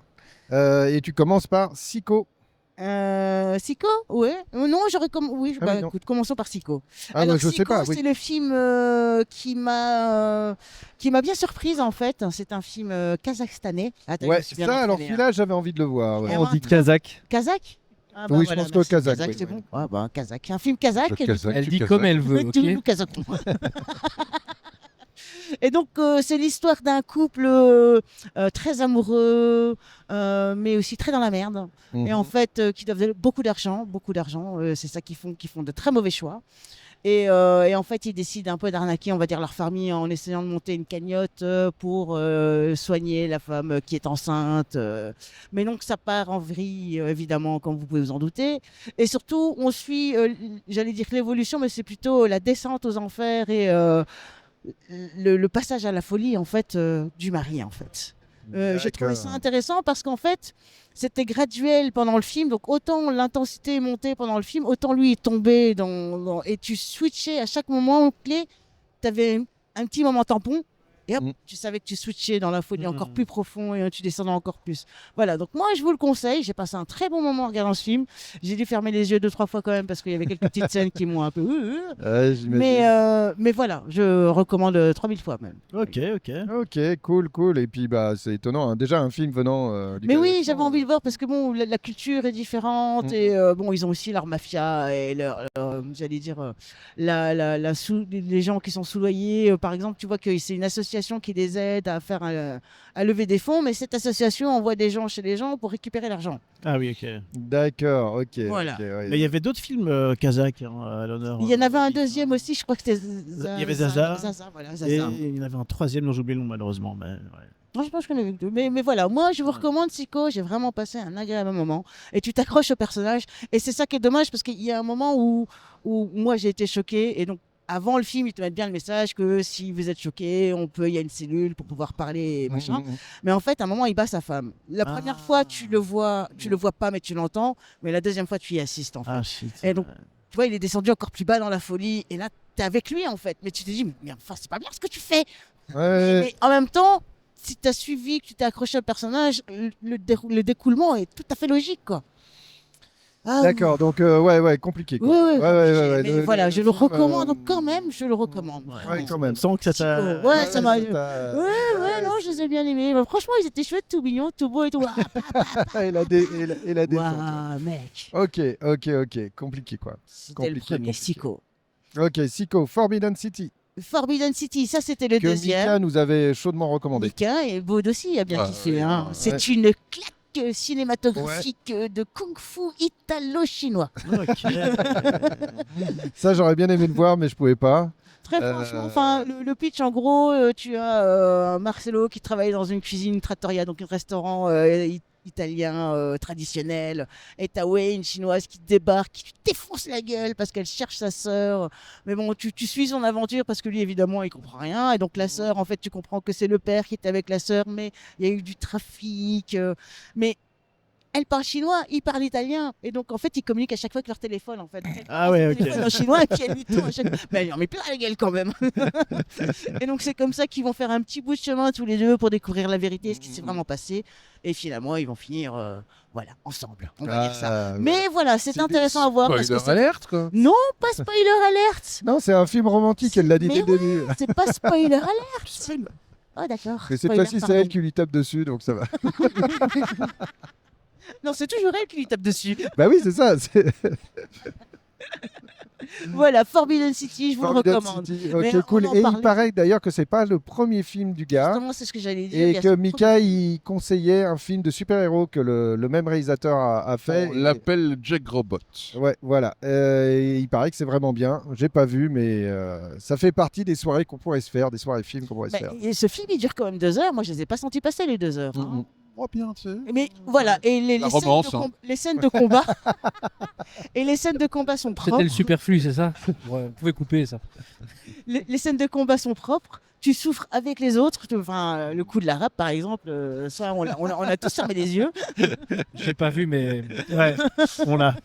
Et tu commences par Psycho. Psycho, ouais. Non, j'aurais comme. Oui, Ah bah oui, non. écoute, commençons par Psycho. Ah, Alors, bah, je sais Psycho, pas. Oui. c'est le film qui m'a bien surprise en fait. C'est un film kazakhstanais. Attends, je Ouais, me suis bien ça, alors entraînée, hein. celui-là, j'avais envie de le voir. ouais. Et On un dit truc- kazakh. Kazakh. Ah, Oui, je pense que merci. kazakh, oui, c'est oui. bon. Ah bah kazakh. Un film kazakh. Je kazakh, Elle tu dit kazakh. comme elle veut, ok. Tout kazakh. Et donc, c'est l'histoire d'un couple très amoureux, mais aussi très dans la merde. Mhm. Et en fait, qui doivent beaucoup d'argent. C'est ça qui font de très mauvais choix. Et en fait, ils décident un peu d'arnaquer, on va dire, leur famille en essayant de monter une cagnotte pour soigner la femme qui est enceinte. Mais donc, ça part en vrille, évidemment, comme vous pouvez vous en douter. Et surtout, on suit, j'allais dire l'évolution, mais c'est plutôt la descente aux enfers et le passage à la folie, en fait, du mari, en fait. J'ai trouvé ça D'accord. intéressant parce qu'en fait, c'était graduel pendant le film. Donc, autant l'intensité est montée pendant le film, autant lui est tombé et tu switchais à chaque moment clé. Tu avais un petit moment tampon. Et hop, Mm. tu savais que tu switchais dans la folie encore Mm. plus profond et tu descendais encore plus. Voilà, donc moi je vous le conseille. J'ai passé un très bon moment en regardant ce film. J'ai dû fermer les yeux 2-3 fois quand même parce qu'il y avait quelques petites scènes qui m'ont un peu. Ouais, j'imagine. Mais voilà, je recommande 3000 fois même. Ok. Ok, cool. Et puis, bah, c'est étonnant. Hein. Déjà, un film venant du Mais oui, Kazakhstan, j'avais envie de voir parce que bon, la culture est différente Mm. et bon, ils ont aussi leur mafia et j'allais dire, les gens qui sont sous-loyers. Par exemple, tu vois que c'est une association qui les aide à faire à lever des fonds, mais cette association envoie des gens chez les gens pour récupérer l'argent. Ah oui, ok. D'accord, ok. Voilà. ok, ouais. Mais il y avait d'autres films kazakhs à l'honneur. Il y en avait un deuxième aussi, je crois que c'était Il y avait Zaza. voilà, Et Zaza. il y en avait un troisième dont j'ai oublié le nom malheureusement. Mais, ouais. Non, je pense qu'on avait que deux. Mais voilà, moi je vous recommande Psycho, j'ai vraiment passé un agréable moment. Et tu t'accroches au personnage. Et c'est ça qui est dommage parce qu'il y a un moment où moi j'ai été choquée. Et donc avant le film, ils te mettent bien le message que si vous êtes choqué, il y a une cellule pour pouvoir parler et machin. Mm. Mais en fait, à un moment, il bat sa femme. La première fois, tu le vois pas, mais tu l'entends. Mais la deuxième fois, tu y assistes en fait. Ah shit. Et donc, tu vois, il est descendu encore plus bas dans la folie. Et là, t'es avec lui en fait. Mais tu te dis, mais enfin, c'est pas bien ce que tu fais. Ouais. Mais en même temps, si tu as suivi, que tu t'es accroché au personnage, le découlement est tout à fait logique, quoi. Ah, D'accord, donc ouais, compliqué. Quoi. Ouais, ouais. mais voilà, je le recommande, donc quand même, je le recommande. Ouais, quand même. Sans que ça t'a. Psycho, ouais, ça m'a. t'a- Ouais, non, je les ai bien aimés. Bah, franchement, ils étaient chouettes, tout mignons, tout beaux et tout. et la descente. Waouh, mec. Ok, compliqué quoi. C'était le Compliqué, premier, Psycho. Ok, Psycho, Forbidden City, Forbidden City, ça c'était le que deuxième. Mika nous avait chaudement recommandé. Mika et Baud aussi a bien Ah, kiffé. ouais, Hein. ouais. C'est une claque cinématographique de kung-fu italo-chinois. Ok. Ça, j'aurais bien aimé le voir, mais je pouvais pas. Très franchement, enfin, le pitch en gros, tu as Marcelo qui travaille dans une cuisine trattoria, donc un restaurant italien traditionnel, et t'as Wei, une chinoise qui débarque, qui lui défonce la gueule parce qu'elle cherche sa sœur. Mais bon, tu suis son aventure parce que lui, évidemment, il comprend rien. Et donc la sœur, en fait, tu comprends que c'est le père qui était avec la sœur, mais il y a eu du trafic. Mais elle parle chinois, il parle italien. Et donc, en fait, ils communiquent à chaque fois avec leur téléphone, en fait. Elle Ah prend ouais, son ok. téléphone en chinois et puis elle lui tourne à chaque fois. Mais elle en met plein la gueule quand même. Et donc, c'est comme ça qu'ils vont faire un petit bout de chemin tous les deux pour découvrir la vérité, ce qui s'est vraiment passé. Et finalement, ils vont finir voilà, ensemble. On va dire ça. Mais voilà, c'est intéressant à voir. Parce que Spoiler alerte, quoi. non, pas spoiler alerte. Non, c'est un film romantique, elle l'a dit Mais dès le début. C'est pas spoiler alerte. Oh, d'accord. Mais cette Spoiler, fois-ci, c'est pardon. elle qui lui tape dessus, donc ça va. Non, c'est toujours elle qui lui tape dessus. Bah oui, c'est ça. Voilà, Forbidden City, je vous le Forbidden recommande. City. Mais Ok, cool. on en Et il parlait. paraît d'ailleurs que c'est pas le premier film du gars. Justement, c'est ce que j'allais dire. il Et y a que ce Mika, premier- il conseillait un film de super-héros que le même réalisateur a fait. On l'appelle Jack Robot. Ouais, voilà. Et il paraît que c'est vraiment bien. J'ai pas vu, mais ça fait partie des soirées qu'on pourrait se faire, des soirées films qu'on pourrait se Bah, faire. et ce film, il dure quand même 2 heures. Moi, je les ai pas sentis passer les 2 heures. hein. Oh, bien, tu sais. Mais voilà, et La romance, les scènes de combat, et les scènes de combat sont propres. C'était le superflu, c'est ça? Ouais, vous pouvez couper ça. Les scènes de combat sont propres. Tu souffres avec les autres. Enfin, le coup de la rap, par exemple, ça, on a tous fermé les yeux. J'ai pas vu, mais Ouais, on l'a.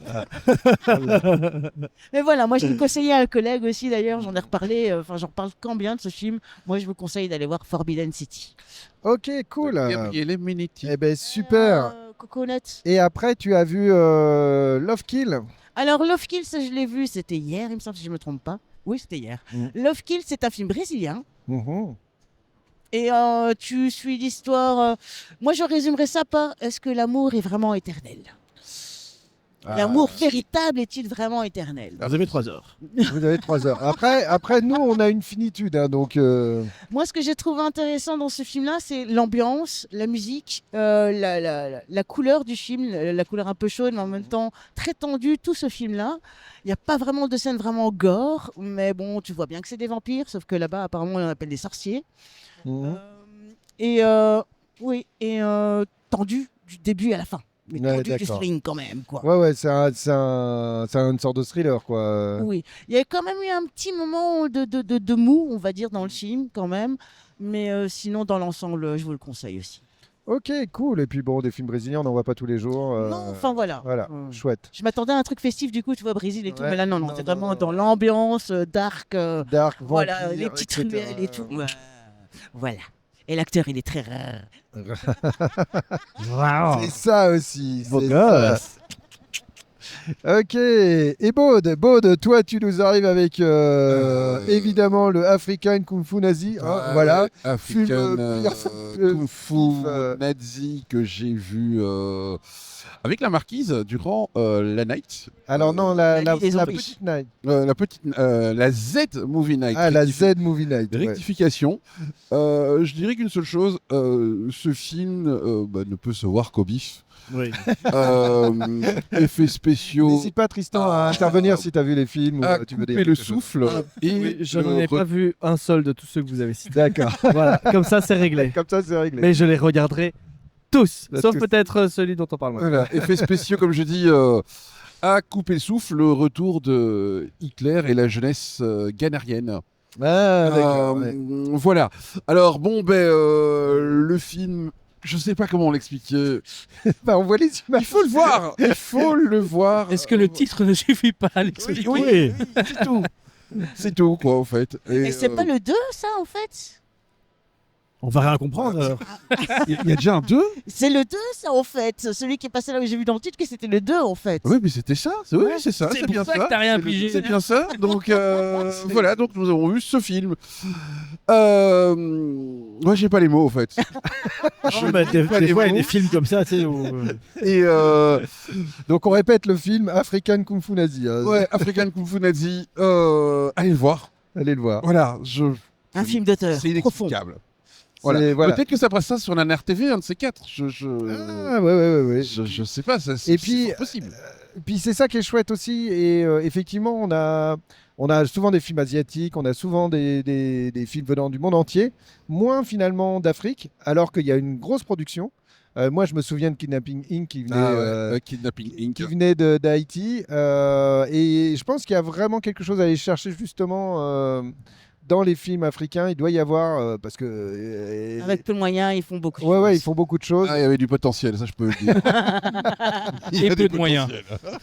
Mais voilà, moi, je l'ai conseillé à un collègue aussi, d'ailleurs. J'en ai reparlé. Enfin, j'en reparle quand bien de ce film. Moi, je vous conseille d'aller voir Forbidden City. Ok, cool. Gabriel Minetti. Eh ben super. Coconut. Et après, tu as vu Love Kill. Alors, Love Kill, ça, je l'ai vu. C'était hier, il me semble, si je me trompe pas. Oui, c'était hier. Love Kill, c'est un film brésilien. Mhm. Et tu suis l'histoire. Moi, je résumerais ça par est-ce que l'amour est vraiment éternel? L'amour véritable est-il vraiment éternel? Vous avez 3 heures. Vous avez 3 heures. Après, nous, on a une finitude, hein, donc. Moi, ce que j'ai trouvé intéressant dans ce film-là, c'est l'ambiance, la musique, la couleur du film, la couleur un peu chaude, mais en même temps très tendue, tout ce film-là. Il n'y a pas vraiment de scène vraiment gore, mais bon, tu vois bien que c'est des vampires, sauf que là-bas, apparemment, on les appelle des sorciers. Mhm. Tendu du début à la fin. Mais Ouais, tendu du d'accord. string quand même, quoi. Ouais, c'est une sorte de thriller, quoi. Oui, il y a quand même eu un petit moment de mou, on va dire, dans le film, quand même. Mais sinon, dans l'ensemble, je vous le conseille aussi. Ok, cool. Et puis bon, des films brésiliens, on n'en voit pas tous les jours. Non, enfin voilà. Voilà, chouette. Je m'attendais à un truc festif, du coup, tu vois, Brésil et tout. Ouais. Mais là, non, Non, c'est non, vraiment non. dans l'ambiance, dark. Dark, Voilà, vampire, les petites etc. ruelles et tout. Ouais. Voilà. Et l'acteur, il est très rare. C'est ça aussi. Beau c'est gosse. ça. Ok. Et Baude, toi, tu nous arrives avec évidemment le African Kung Fu Nazi. hein, voilà. African Film, Kung Fu euh, Nazi que j'ai vu avec la marquise durant la night. Alors non, la nuit des la zombies. petite night. La Z Movie Night. Ah, la Z Movie Night. ouais. Rectification. Je dirais qu'une seule chose, ce film ne peut se voir qu'au bif. Oui. Effets spéciaux. N'hésite pas, Tristan, à intervenir si tu as vu les films. À ou tu veux couper dire le quelque chose. souffle. Et Oui, je n'en le ai pas vu un seul de tous ceux que vous avez cités. D'accord. Voilà, comme ça c'est réglé. Comme ça, c'est réglé. Mais je les regarderai tous, Bah, sauf tous. peut-être celui dont on parle moins. Voilà, effets spéciaux, comme je dis, à couper le souffle, le retour de Hitler et la jeunesse ghanarienne. Ah, d'accord. ouais. Voilà. Alors, bon, le film, je sais pas comment l'expliquer. Bah, on voit les images. Il faut le voir. Il faut le voir. est-ce que le titre ne suffit pas à l'expliquer? Oui, c'est tout. C'est tout, quoi, en fait. Et c'est pas le 2, ça, en fait? On va rien comprendre alors. Il y a déjà un 2. C'est le 2, ça, en fait. Celui qui est passé là où j'ai vu dans le titre que c'était le 2, en fait. Oui, mais c'était ça. Oui, c'est ça. C'est C'est pour bien ça ça. que t'as rien pigé. C'est bien ça. Donc voilà, donc nous avons vu ce film. Moi, j'ai pas les mots en fait. Non, mais des fois, il y a des films comme ça, tu sais, où... Et Donc, on répète le film African Kung Fu Nazi. hein. ouais, African Kung Fu Nazi. Allez le voir. Allez le voir. Voilà, Un film d'auteur. c'est Profond. inexplicable. C'est- Voilà. voilà. Peut-être que ça passe ça sur la NRTV, un de ces quatre. Ah, ouais. Je sais pas. Ça, Et puis, c'est possible. Puis c'est ça qui est chouette aussi. Et effectivement, on a souvent des films asiatiques, on a souvent des films venant du monde entier, moins finalement d'Afrique, alors qu'il y a une grosse production. Moi, je me souviens de Kidnapping Inc. qui venait, Kidnapping Inc. qui venait d'Haïti. Et je pense qu'il y a vraiment quelque chose à aller chercher justement dans les films africains. Il doit y avoir, parce que... Avec peu de moyens, ils font beaucoup. de ouais, choses. ils font beaucoup de choses. Ah, il y avait du potentiel, ça je peux le dire. Il y Et a peu du de moyens. potentiel.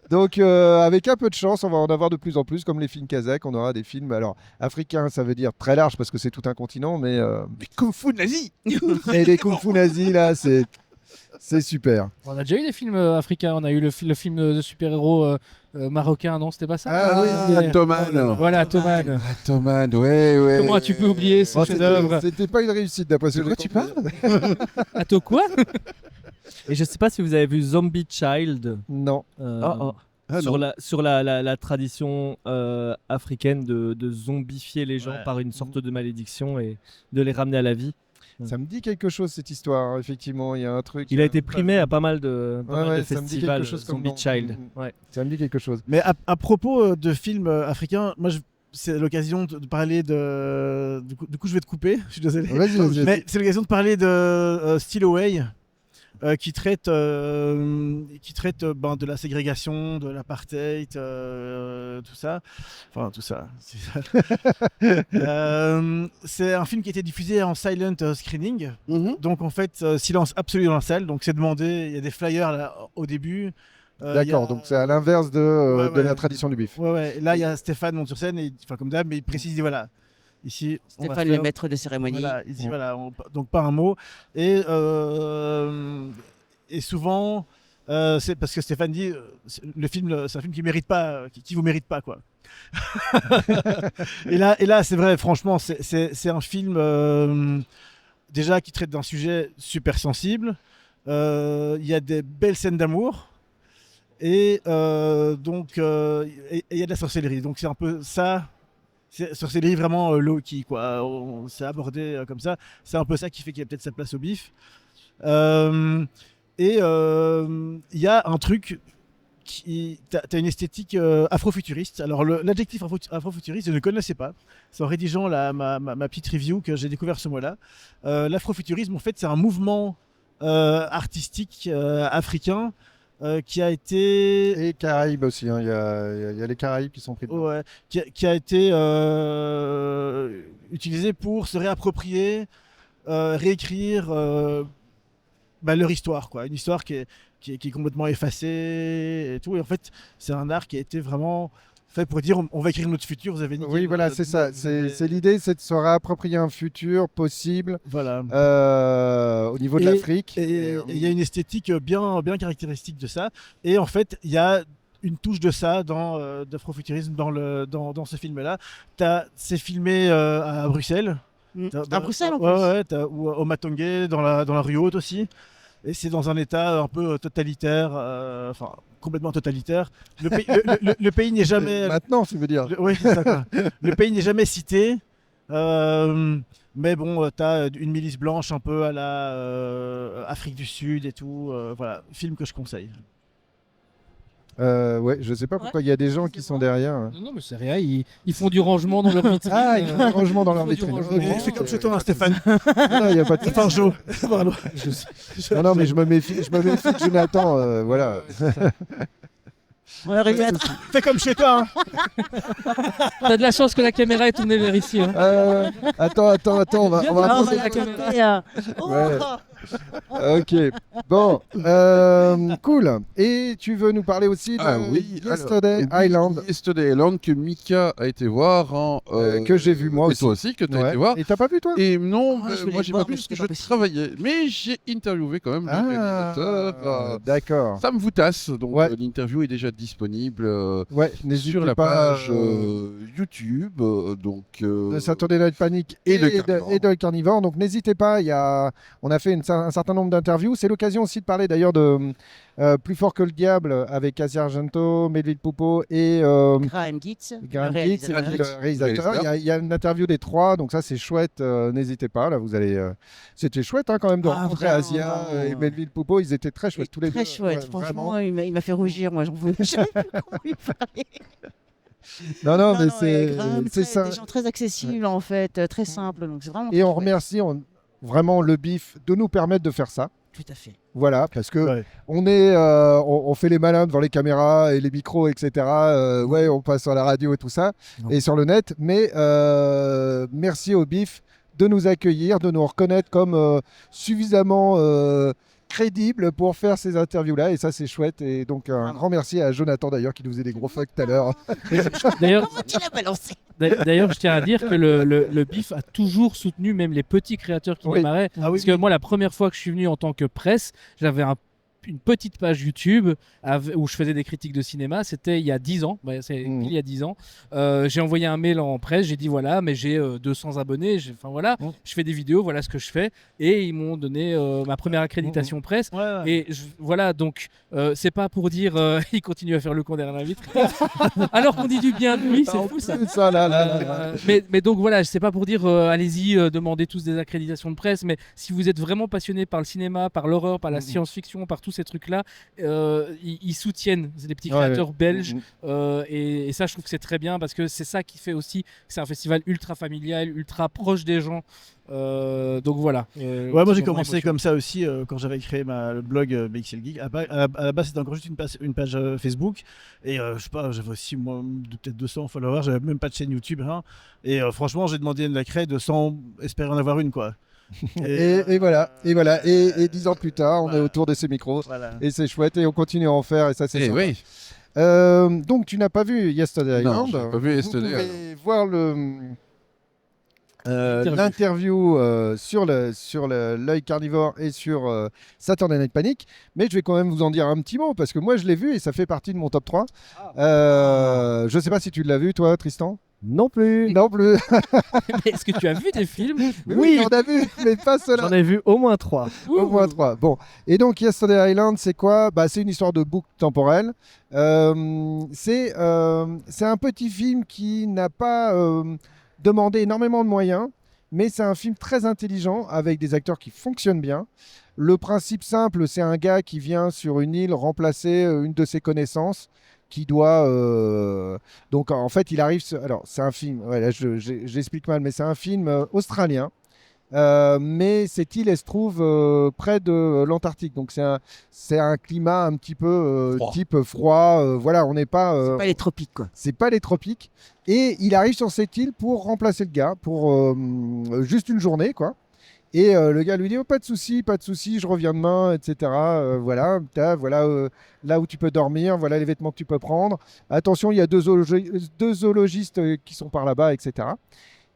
Donc, avec un peu de chance, on va en avoir de plus en plus, comme les films kazakhs. On aura des films, alors africains, ça veut dire très large parce que c'est tout un continent, mais Mais Kung Fu Nazi. et les kung fu nazis là, c'est super. On a déjà eu des films africains. On a eu le film de super-héros marocain, non? C'était pas ça? Ah oui, Thoman. Voilà, Thoman. Thoman, ouais. Comment as-tu pu oublier ce Oh, chef-d'œuvre? c'était pas une réussite d'après ce De que quoi j'ai tu compris. parles? Attends, quoi? Et je sais pas si vous avez vu Zombie Child. Non. Oh, oh. Ah, sur non. la tradition africaine de zombifier les gens Ouais. par une sorte de malédiction et de les ramener à la vie. Ça me dit quelque chose cette histoire, hein, effectivement. Il y a un truc. Il a été primé à pas mal de, Ouais, ouais, de ça me dit festivals quelque chose comme Zombie nom. Child. Mm. Ouais. Ça me dit quelque chose. Mais à propos de films africains, moi, c'est l'occasion de parler de. Du coup, je vais te couper. Je suis désolé. Vas-y, vas-y. Mais c'est l'occasion de parler de Still Away, qui traite de la ségrégation, de l'apartheid, tout ça. Enfin, tout ça. C'est ça. C'est un film qui a été diffusé en silent screening. Donc, en fait, silence absolu dans la salle. Donc, c'est demandé. Il y a des flyers là, au début. D'accord, il y a- donc c'est à l'inverse de Ouais, de ouais. la tradition du bif. Ouais, ouais. Là, il y a Stéphane monte sur scène, comme d'hab, mais il précise, il dit voilà. Ici, on va Stéphane, le faire- maître de cérémonie. Voilà, il dit, voilà, donc pas un mot. Et souvent, c'est parce que Stéphane dit, le film, c'est un film qui mérite pas, qui vous mérite pas, quoi. et là, c'est vrai, franchement, c'est un film déjà qui traite d'un sujet super sensible. Il y a des belles scènes d'amour. Et donc, et il y a de la sorcellerie. Donc, c'est un peu ça. C'est sorcellerie vraiment low-key, quoi. C'est abordé comme ça. C'est un peu ça qui fait qu'il y a peut-être sa place au bif. Et il y a un truc t'as une esthétique afrofuturiste. Alors l'adjectif afrofuturiste, je ne connaissais pas. C'est en rédigeant ma petite review que j'ai découvert ce mois-là. L'afrofuturisme, en fait, c'est un mouvement artistique africain qui a été Et Caraïbes aussi, hein. Il y a les Caraïbes qui sont pris dedans. Ouais, qui a été utilisé pour se réapproprier, réécrire leur histoire, quoi. Une histoire qui est complètement effacée et tout. Et en fait, c'est un art qui a été vraiment fait pour dire on va écrire notre futur. Vous avez Oui, voilà, c'est ça. C'est l'idée, c'est de se réapproprier un futur possible Voilà. au niveau de Et- l'Afrique. Et il y a une esthétique bien caractéristique de ça. Et en fait, il y a une touche de ça d'afrofuturisme dans ce film-là. C'est filmé à Bruxelles. À Bruxelles, en Ouais, plus. ouais, ou au Matongé, dans la rue haute aussi. Et c'est dans un état un peu totalitaire, enfin complètement totalitaire. Le pays n'est jamais. Maintenant, tu veux dire. Oui, c'est ça, quoi. Le pays n'est jamais cité. Mais bon, t'as une milice blanche un peu à la Afrique du Sud et tout. Voilà, film que je conseille. Ouais, je sais pas pourquoi il y a des gens qui sont derrière. Non, non, mais c'est rien, ils font du rangement dans leur vitrine. Ah, ils font du rangement dans leur Ils font du vitrine. rangement. Ok. C'est comme chez toi, hein, Stéphane. Non, il n'y a pas de Stéphane Jo. Pardon. Non, non, mais je me méfie de Jonathan. Voilà. On aurait dû être. Fais comme chez toi. Hein. T'as de la chance que la caméra est tournée vers ici. Hein. Attends, on va Ah, on va prendre la capter, hein. Oh, Ouais. Ok, bon, cool. Et tu veux nous parler aussi de Yesterday Island, Yesterday Island que Mika a été voir que j'ai vu moi et aussi. toi aussi que tu as Ouais. été voir. Et t'as pas vu toi? Et non, Ah, je voulais moi j'ai voir, pas vu mais parce que c'était je pas possible. travaillais. Mais j'ai interviewé quand même le réalisateur. D'accord. Sam Voutas, donc Ouais. L'interview est déjà disponible Ouais, n'hésitez sur la pas. page YouTube. De Saturday Night Panic et et, de Carnivore. et de Carnivore. Donc n'hésitez pas, on a fait un certain nombre d'interviews. C'est l'occasion aussi de parler d'ailleurs de Plus fort que le diable avec Asia Argento, Melville Poupeau et Graham Gitz, Graham le Gitz, réalisateur. le réalisateur. Il y a une interview des trois, donc ça c'est chouette. N'hésitez pas, là vous allez. C'était chouette hein, quand même de Ah, rencontrer vraiment. Asia et Melville Poupeau. Ils étaient très chouettes tous les Très deux. chouette, Ouais, franchement, vraiment. il m'a fait rougir, moi j'en voulais jamais plus comment lui parler. Non, Non, mais et Graham, c'est ça. des gens très accessibles en fait, très simples, donc c'est vraiment Et on chouette. remercie vraiment le BIF de nous permettre de faire ça. Tout à fait. Voilà, parce que Ouais. on fait les malins devant les caméras et les micros, etc. Ouais, on passe sur la radio et tout ça, Non. et sur le net. Mais merci au BIF de nous accueillir, de nous reconnaître comme suffisamment crédible pour faire ces interviews-là. Et ça, c'est chouette. Et donc, un grand merci à Jonathan d'ailleurs qui nous faisait des gros fucks tout à l'heure. D'ailleurs, Comment tu l'as balancé? D'ailleurs, je tiens à dire que le BIF a toujours soutenu même les petits créateurs qui Oui. démarraient. Ah oui, Parce que moi, la première fois que je suis venu en tant que presse, j'avais une petite page YouTube où je faisais des critiques de cinéma. C'était il y a 10 ans. C'est il y a 10 ans. J'ai envoyé un mail en presse. J'ai dit voilà, mais j'ai 200 abonnés. Enfin voilà, je fais des vidéos. Voilà ce que je fais. Et ils m'ont donné ma première accréditation presse. Et voilà, donc c'est pas pour dire il continue à faire le con derrière la vitre. Alors qu'on dit du bien de lui, c'est fou ça. Mais donc voilà, c'est pas pour dire allez-y, demandez tous des accréditations de presse. Mais si vous êtes vraiment passionné par le cinéma, par l'horreur, par la science-fiction, par tous ces trucs-là, ils soutiennent les petits créateurs belges. Et ça, je trouve que c'est très bien parce que c'est ça qui fait aussi que c'est un festival ultra familial, ultra proche des gens. Donc voilà. Moi j'ai commencé comme ça aussi quand j'avais créé le blog BXL Geek. À la base c'était encore juste une page Facebook et je sais pas, j'avais aussi peut-être 200 followers, j'avais même pas de chaîne YouTube hein. Et franchement j'ai demandé de la créer sans espérer en avoir une quoi. Et voilà. Et 10 ans plus tard, on est autour de ces micros et c'est chouette et on continue à en faire et ça c'est sympa. Oui. Donc tu n'as pas vu Yesterday Island. Non, j'ai pas vu Yesterday Island. Vous pouvez voir l'interview sur l'œil carnivore et sur Saturday Night Panic, mais je vais quand même vous en dire un petit mot parce que moi je l'ai vu et ça fait partie de mon top 3. Je sais pas si tu l'as vu toi Tristan. Non plus. Mais est-ce que tu as vu des films? Oui, on a vu, mais pas cela. J'en ai vu au moins 3. Au moins 3. Bon. Et donc, Yesterday Island, c'est quoi? C'est une histoire de boucle temporelle. C'est un petit film qui n'a pas demandé énormément de moyens, mais c'est un film très intelligent avec des acteurs qui fonctionnent bien. Le principe simple, c'est un gars qui vient sur une île remplacer une de ses connaissances qui doit donc en fait il arrive alors c'est un film là j'explique mal mais c'est un film australien mais cette île elle se trouve près de l'Antarctique donc c'est un climat un petit peu type froid voilà on n'est pas c'est pas les tropiques quoi. C'est pas les tropiques et il arrive sur cette île pour remplacer le gars pour juste une journée quoi. Et le gars lui dit pas de souci, je reviens demain, etc. Voilà, là où tu peux dormir, voilà les vêtements que tu peux prendre. Attention, il y a deux zoologistes qui sont par là-bas, etc.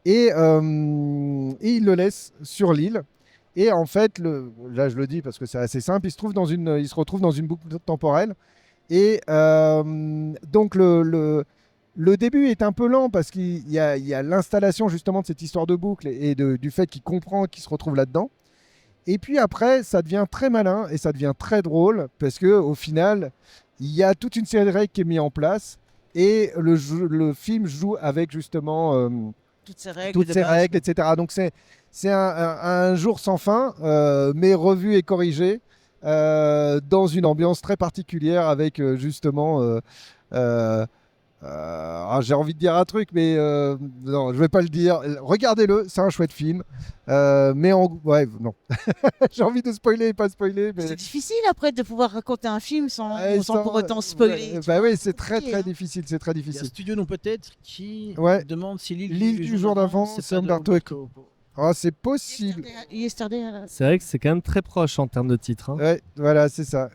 Et il le laisse sur l'île. Et en fait, là je le dis parce que c'est assez simple, il se retrouve dans une boucle temporelle. Et donc le début est un peu lent parce qu'il y a l'installation justement de cette histoire de boucle et du fait qu'il comprend qu'il se retrouve là-dedans. Et puis après, ça devient très malin et ça devient très drôle parce qu'au final, il y a toute une série de règles qui est mise en place et le film joue avec justement toutes ces règles, etc. Donc c'est un jour sans fin, mais revu et corrigé dans une ambiance très particulière avec justement... j'ai envie de dire un truc, mais non, je vais pas le dire. Regardez-le, c'est un chouette film. Mais non. J'ai envie de spoiler et pas spoiler. Mais... C'est difficile après de pouvoir raconter un film sans pour autant spoiler. Oui, c'est très difficile. C'est très difficile. Il y a Studio Non peut-être qui demande si l'île du jour d'avant, c'est Umberto Eco. C'est possible. C'est vrai que c'est quand même très proche en termes de titre. Hein. Ouais, voilà, c'est ça.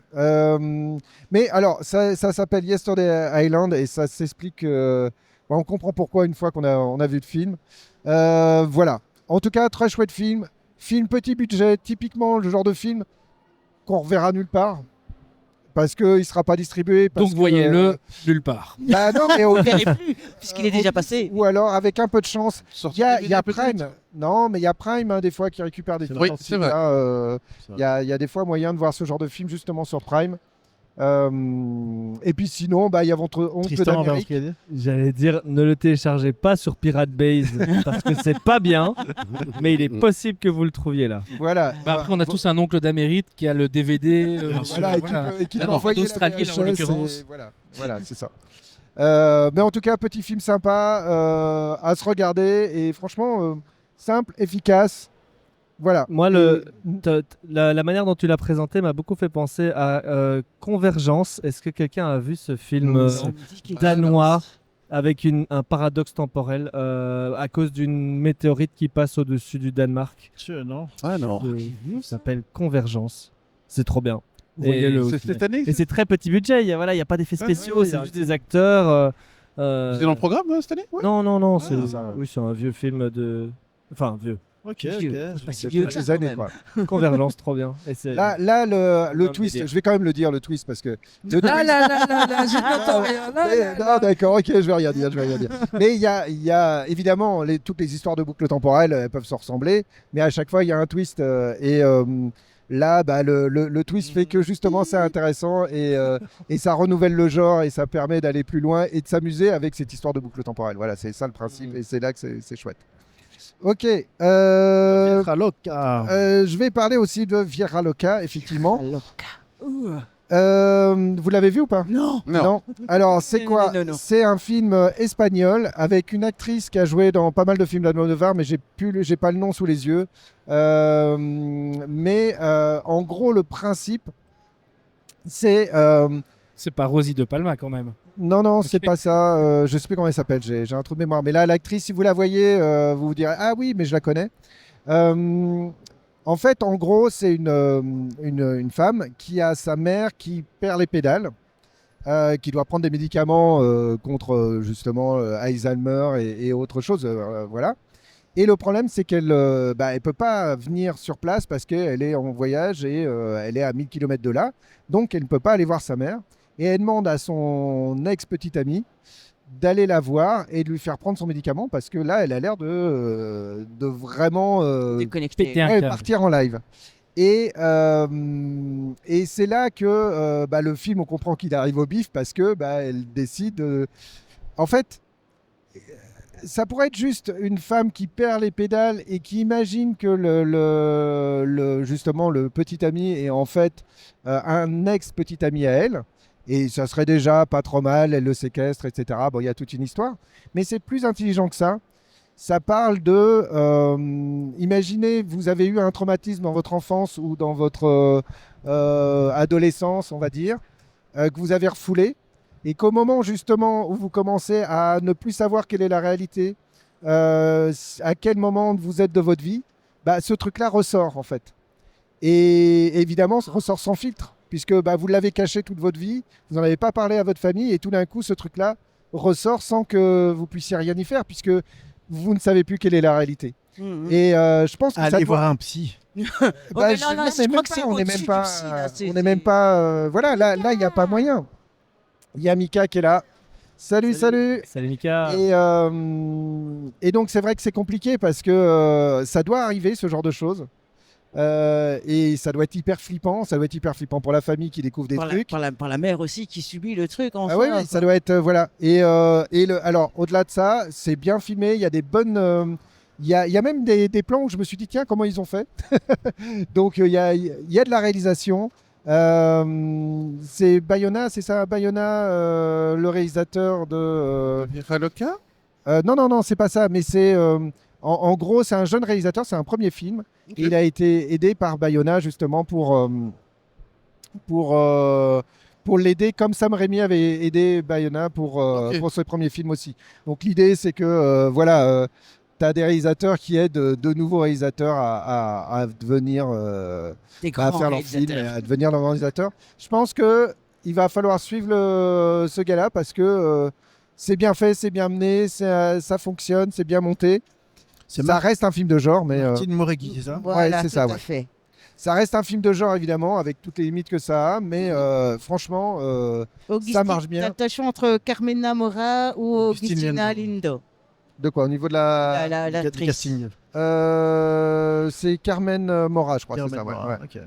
Mais alors, ça s'appelle Yesterday Island et ça s'explique. On comprend pourquoi une fois qu'on a vu le film. Voilà. En tout cas, très chouette film. Film petit budget, typiquement le genre de film qu'on reverra nulle part. Parce qu'il ne sera pas distribué. Donc voyez-le nulle part. Non, mais on ne verrait plus, puisqu'il est déjà passé. Ou alors, avec un peu de chance, il y a Prime. Non, mais il y a Prime des fois qui récupère des films. Oui, c'est vrai. Il y a des fois moyen de voir ce genre de film justement sur Prime. Et puis sinon, il y a votre oncle d'Amérique. J'allais dire, ne le téléchargez pas sur Pirate Base parce que c'est pas bien, mais il est possible que vous le trouviez là. Voilà. Après, on a tous un oncle d'Amérique qui a le DVD et qui peut envoyer d'Australie en l'occurrence. Voilà, c'est ça. Mais en tout cas, petit film sympa à se regarder et franchement simple, efficace. Voilà. Moi, la manière dont tu l'as présenté m'a beaucoup fait penser à Convergence. Est-ce que quelqu'un a vu ce film danois avec un paradoxe temporel à cause d'une météorite qui passe au-dessus du Danemark? Non. Ah non. Ça s'appelle Convergence. C'est trop bien. C'est cette année. Et c'est très petit budget. Il y a pas d'effets spéciaux. C'est juste des acteurs. C'est dans le programme cette année? Non. C'est un vieux film de. Enfin, vieux. Ok, Vieux. ok. Pas si C'est vieux toutes que ça, les quand années, même. quoi. Convergence, trop bien. Et c'est- Là, le Non, twist, mais dire. je vais quand même le dire, le twist, parce que. Le Là, twist- là, là, là, là, je n'entends rien. Là, Mais- là, non, là. d'accord, ok, je vais rien dire, je vais rien dire. Mais il y a évidemment toutes les histoires de boucles temporelles, elles peuvent se ressembler, mais à chaque fois il y a un twist. Là, bah, le twist fait que justement c'est intéressant et ça renouvelle le genre et ça permet d'aller plus loin et de s'amuser avec cette histoire de boucle temporelle. Voilà, c'est ça le principe et c'est là que c'est chouette. Ok. Vieja Loca. Je vais parler aussi de Vieja Loca, effectivement. Ouh. Vous l'avez vu ou pas? Non. Non. Alors, c'est Non, quoi? non, non. C'est un film espagnol avec une actrice qui a joué dans pas mal de films d'Almodovar, mais j'ai pas le nom sous les yeux. En gros, le principe, c'est C'est pas Rosie de Palma quand même. non, c'est pas ça. Je sais plus comment elle s'appelle. J'ai un trou de mémoire. Mais là, l'actrice, si vous la voyez, vous vous direz ah oui, mais je la connais. En fait, en gros, c'est une femme qui a sa mère qui perd les pédales, qui doit prendre des médicaments contre justement Alzheimer et autre chose. Voilà. Et le problème, c'est qu'elle elle peut pas venir sur place parce qu'elle est en voyage et elle est à 1000 km de là. Donc, elle ne peut pas aller voir sa mère. Et elle demande à son ex-petite amie d'aller la voir et de lui faire prendre son médicament parce que là, elle a l'air de vraiment Déconnecté. Pété un ouais, câble. partir en live. Et c'est là que le film, on comprend qu'il arrive au bif parce que elle décide. En fait, ça pourrait être juste une femme qui perd les pédales et qui imagine que justement le petit ami est en fait un ex-petit ami à elle. Et ça serait déjà pas trop mal, elle le séquestre, etc. Bon, il y a toute une histoire. Mais c'est plus intelligent que ça. Ça parle de... imaginez, vous avez eu un traumatisme dans votre enfance ou dans votre adolescence, on va dire, que vous avez refoulé. Et qu'au moment justement où vous commencez à ne plus savoir quelle est la réalité, à quel moment vous êtes de votre vie, ce truc-là ressort en fait. Et évidemment, ça ressort sans filtre, puisque vous l'avez caché toute votre vie, vous n'en avez pas parlé à votre famille, et tout d'un coup, ce truc-là ressort sans que vous puissiez rien y faire, puisque vous ne savez plus quelle est la réalité. Mhm. Et je pense que ça Allez doit- voir un psy. Ouais, mais non, non, je crois que c'est on n'est au-dessus même pas, du psy, là, on n'est même pas, voilà, là, il n'y a pas moyen. Il y a Mika qui est là. Salut. Salut Mika. Et donc c'est vrai que c'est compliqué parce que ça doit arriver ce genre de choses. Et ça doit être hyper flippant. Ça doit être hyper flippant pour la famille qui découvre des trucs. Par la mère aussi qui subit le truc en Ah soi, oui, quoi. ça doit être voilà. Alors au-delà de ça, c'est bien filmé. Il y a des bonnes. Il y a même des plans où je me suis dit tiens comment ils ont fait. Donc il y a de la réalisation. C'est Bayona, c'est ça, Bayona, le réalisateur de. Vieja Loca? Non, c'est pas ça, mais c'est en gros, c'est un jeune réalisateur, c'est un premier film. Et il a été aidé par Bayona justement pour l'aider, comme Sam Raimi avait aidé Bayona pour ce premier film aussi. Donc l'idée, c'est que tu as des réalisateurs qui aident de nouveaux réalisateurs à devenir Des à grands faire leur film et réalisateurs. à devenir leur réalisateur. Je pense qu'il va falloir suivre ce gars-là parce que c'est bien fait, c'est bien mené, ça fonctionne, c'est bien monté. Ça reste un film de genre, mais Martin Moregui, c'est ça? Voilà, ouais, c'est tout ça, à ouais. fait. ça reste un film de genre évidemment avec toutes les limites que ça a, mais franchement, Augustine, marche bien. T'as entre Carmena Mora ou Augustine Augustina Lindo. Lindo. de quoi au niveau de la, La- Du l'actrice. casting. c'est Carmen Mora, je crois, c'est ça. Carmen Ouais, Mora, ouais. ok. De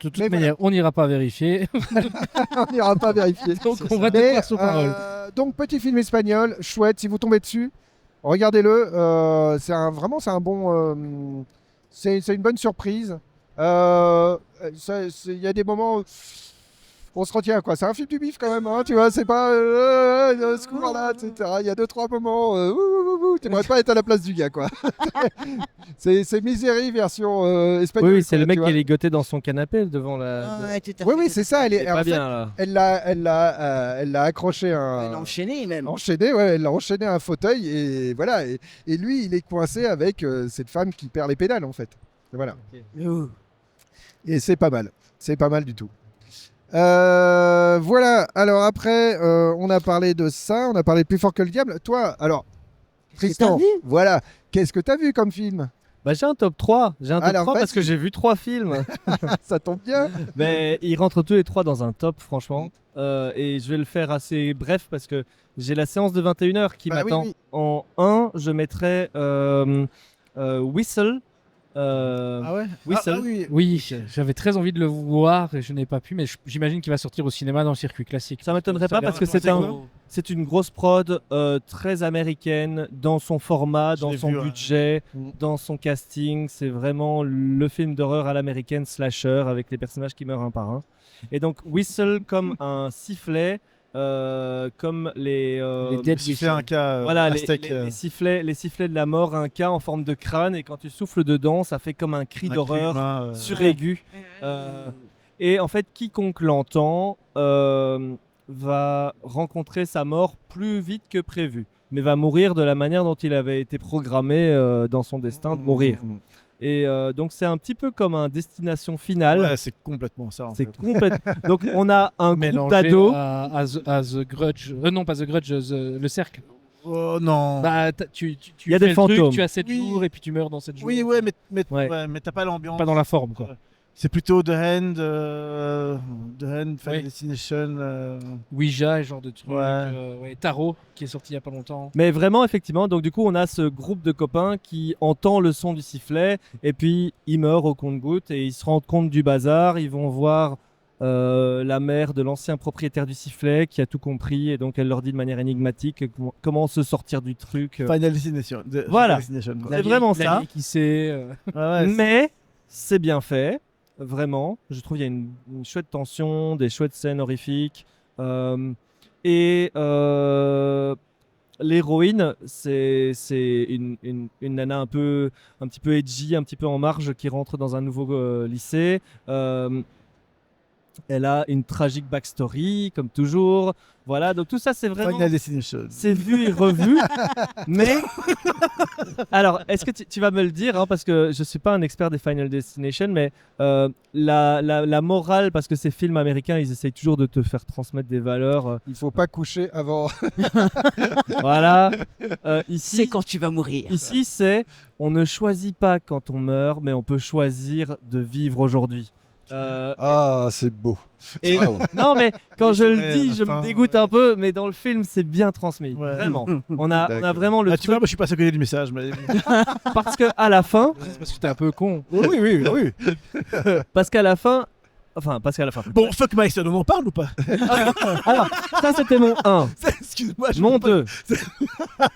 toute Mais manière, on n'ira pas vérifier. On n'ira pas vérifier. Donc on va te Mais, croire sur parole. donc petit film espagnol, chouette. Si vous tombez dessus, regardez-le. C'est un bon. C'est une bonne surprise. Il y a des moments où on se retient quoi. C'est un film du bif quand même, hein, tu vois. C'est pas ce cours-là, etc. Il y a 2-3 moments. T'aimerais pas être à la place du gars quoi. c'est Misery version espagnole. Oui, c'est le quoi, mec tu qui est vois. ligoté dans son canapé devant la. Ouais, tout à Oui, fait, oui, tout c'est à ça. Elle C'est est en pas fait, bien là. elle l'a accroché fait. un. Enchaîné même. Enchaîné, ouais, elle l'a enchaîné à un fauteuil et voilà. Et lui, il est coincé avec cette femme qui perd les pédales en fait. Et voilà. Et c'est pas mal. C'est pas mal du tout. Voilà. Alors après, on a parlé de ça. On a parlé de Plus fort que le diable. Toi, alors, Qu'est-ce que Tristan, t'as vu voilà. Qu'est-ce que t'as vu comme film? Bah, j'ai un top 3. J'ai un top Alors, 3 parce vas-y. que j'ai vu 3 films. Ça tombe bien. Mais ils rentrent tous les 3 dans un top, franchement. Et je vais le faire assez bref parce que j'ai la séance de 21h qui Bah oui, m'attend. oui. En 1, je mettrai Whistle. Ah ouais Whistle. oui. Oui, j'avais très envie de le voir et je n'ai pas pu, mais j'imagine qu'il va sortir au cinéma dans le circuit classique. Ça m'étonnerait Ça a pas l'air parce que intéressant. c'est une grosse prod très américaine dans son format, Je dans l'ai son vu, ouais. budget, Mm. dans son casting. C'est vraiment le film d'horreur à l'américaine slasher avec les personnages qui meurent un par un. Et donc Whistle comme un sifflet, comme les Dead J'ai fait un cas voilà, aztèque, les sifflets de la mort, un cas en forme de crâne, et quand tu souffles dedans, ça fait comme un cri un d'horreur humain, suraigu. Et en fait, quiconque l'entend va rencontrer sa mort plus vite que prévu, mais va mourir de la manière dont il avait été programmé dans son destin de mourir. Et donc c'est un petit peu comme un destination finale. Ouais, c'est complètement ça. En C'est fait. complètement. Donc on a un groupe Mélangé d'ados. à The Grudge. Non, pas The Grudge, le cercle. Oh non. Bah, tu Il y a fais des le truc, fantômes. tu as 7 Oui. jours et puis tu meurs dans 7 jours. Oui, ouais, mais Ouais. mais t'as pas l'ambiance. Pas dans la forme, quoi. C'est plutôt The Hand, Final Oui. Destination. Ouija et ce genre de truc. Ouais. Tarot, qui est sorti il y a pas longtemps. Mais vraiment, effectivement, donc du coup, on a ce groupe de copains qui entend le son du sifflet et puis ils meurent au compte-gouttes et ils se rendent compte du bazar. Ils vont voir la mère de l'ancien propriétaire du sifflet qui a tout compris et donc elle leur dit de manière énigmatique comment se sortir du truc. Final Destination. Voilà. Final Destination, quoi. C'est vraiment La ça. vieille qui sait. Ouais, ouais, Mais c'est bien fait, vraiment. Je trouve qu'il y a une chouette tension, des chouettes scènes horrifiques. Et l'héroïne, c'est une nana un petit peu edgy, un petit peu en marge qui rentre dans un nouveau lycée. Elle a une tragique backstory, comme toujours. Voilà, donc tout ça, c'est vraiment... Final Destination. C'est vu et revu, mais... Alors, est-ce que tu vas me le dire, hein, parce que je ne suis pas un expert des Final Destination, mais la morale, parce que ces films américains, ils essayent toujours de te faire transmettre des valeurs. Il faut pas coucher avant. Voilà. C'est Ici, quand tu vas mourir. ici, c'est on ne choisit pas quand on meurt, mais on peut choisir de vivre aujourd'hui. Ah, c'est beau. Et- Bravo. Non, mais quand je le Ouais, dis, je me enfin, dégoûte un peu, mais dans le film, c'est bien transmis. Ouais. Vraiment. On a D'accord. vraiment le Ah, tu vois, truc, moi, je suis pas à côté du message. Mais... parce que à la fin, C'est parce que t'es un peu con. oui, oui, oui. parce qu'à la fin, enfin, parce qu'à la fin. Bon, fuck Mike, on en parle ou pas? Alors, ça c'était mon 1. Excuse-moi. je Mon peux pas-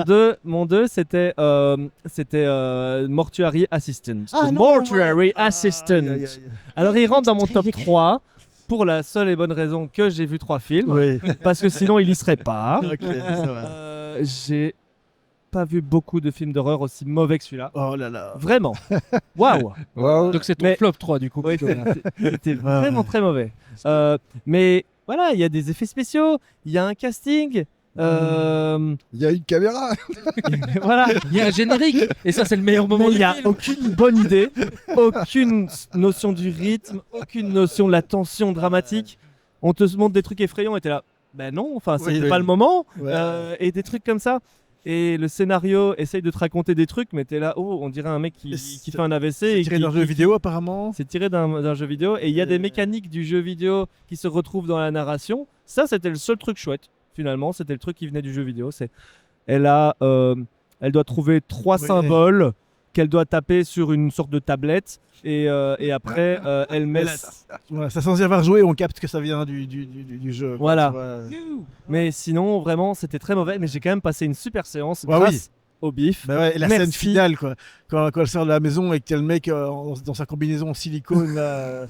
2. mon 2, c'était Mortuary Assistant. Ah The non, Mortuary Assistant. Aïe, aïe, aïe. Alors, il rentre dans mon top 3 pour la seule et bonne raison que j'ai vu 3 films. Oui. Parce que sinon, il y serait pas. Ok, ça va. J'ai pas vu beaucoup de films d'horreur aussi mauvais que celui-là. Oh là là. Vraiment. Waouh. Waouh. Donc c'est ton Mais- flop 3 du coup. Oui, plutôt. c'était vraiment très mauvais. Mais voilà, il y a des effets spéciaux, il y a un casting. Il y a une caméra. Voilà. Il y a un générique et ça c'est le meilleur moment Mais il du n'y a film. aucune bonne idée, aucune notion du rythme, aucune notion de la tension dramatique. On te montre des trucs effrayants et t'es là, ben non, enfin Oui, c'était oui. pas le moment. Ouais. Et des trucs comme ça. Et le scénario essaye de te raconter des trucs, mais t'es là, oh, on dirait un mec qui C'est- fait un AVC. C'est et tiré qui- d'un jeu vidéo, apparemment. C'est tiré d'un jeu vidéo et il y a des mécaniques du jeu vidéo qui se retrouvent dans la narration. Ça, c'était le seul truc chouette, finalement. C'était le truc qui venait du jeu vidéo. Elle doit trouver 3 Oui. symboles qu'elle doit taper sur une sorte de tablette et après, elle met. Voilà, ça sans y avoir joué, on capte que ça vient du jeu. Voilà. Tu vois. Mais sinon, vraiment, c'était très mauvais. Mais j'ai quand même passé une super séance Ouais, grâce au bif. Bah ouais, et la Merci. scène finale, quoi. Quand elle sort de la maison et qu'il y a le mec dans sa combinaison en silicone, là.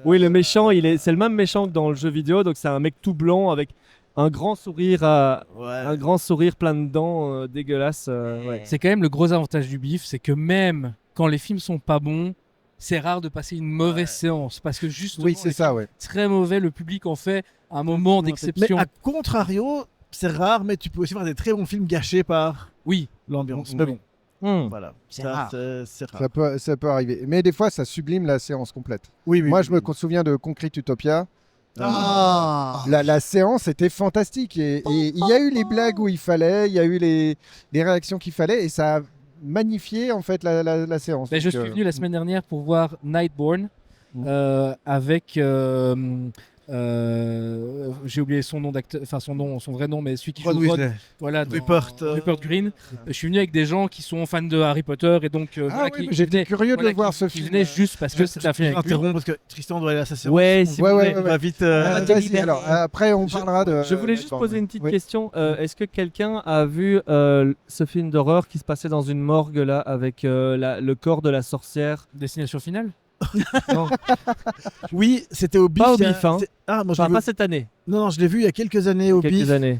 Oui, le méchant, c'est le même méchant que dans le jeu vidéo. Donc, c'est un mec tout blanc avec un grand sourire, un grand sourire plein de dents dégueulasses. Ouais. C'est quand même le gros avantage du bif, c'est que même quand les films sont pas bons, c'est rare de passer une mauvaise séance parce que justement Oui, c'est les ça, films ouais. très mauvais, le public en fait un moment Mais d'exception. à contrario, c'est rare, mais tu peux aussi voir des très bons films gâchés par Oui, l'ambiance. Mais bon, Hmm. voilà. C'est Ça, rare. c'est rare. Ça peut arriver. Mais des fois, ça sublime la séance complète. Oui, oui. Moi, oui, je me oui. souviens de Concrete Utopia. Ah. La séance était fantastique et il y a eu les blagues où il fallait, il y a eu les réactions qu'il fallait et ça a magnifié en fait la séance. Ben, je Donc, suis venu la semaine dernière pour voir Nightborn avec. J'ai oublié son nom d'acteur, enfin son vrai nom, mais celui qui Ron joue Rod, Weasley. voilà, dans Rupert, Green. Je suis venu avec des gens qui sont fans de Harry Potter et donc Ah voilà, oui, qui mais j'étais venaient- curieux de voilà, le voir qui- ce qui film. venaient juste parce que c'était un film Je avec lui. t'interromps parce que Tristan doit aller à sa séance. Ouais, si Ouais, vous ouais, voulez. ouais, On va vite. te Vas-y, libérer. alors après on parlera de. Je voulais juste poser une petite Oui. question. Est-ce que quelqu'un a vu ce film d'horreur qui se passait dans une morgue là avec le corps de la sorcière? Destination finale. Non, Oui, c'était au BIF. Pas au il y a- BIF, hein. c'est- Ah, moi je enfin, l'ai pas vu. cette année, Non, je l'ai vu il y a quelques années au quelques BIF. années.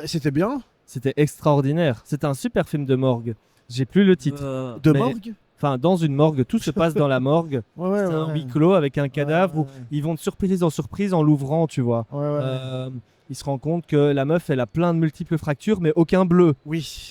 C'était bien. C'était extraordinaire. C'était un super film de morgue. J'ai plus le titre. De Mais- morgue. Enfin, dans une morgue, tout se passe dans la morgue. Ouais, C'est un huis clos avec un cadavre où Ouais. ils vont de surprise en surprise en l'ouvrant, tu vois. Ouais, ouais. Ils se rendent compte que la meuf, elle a plein de multiples fractures, mais aucun bleu. Oui.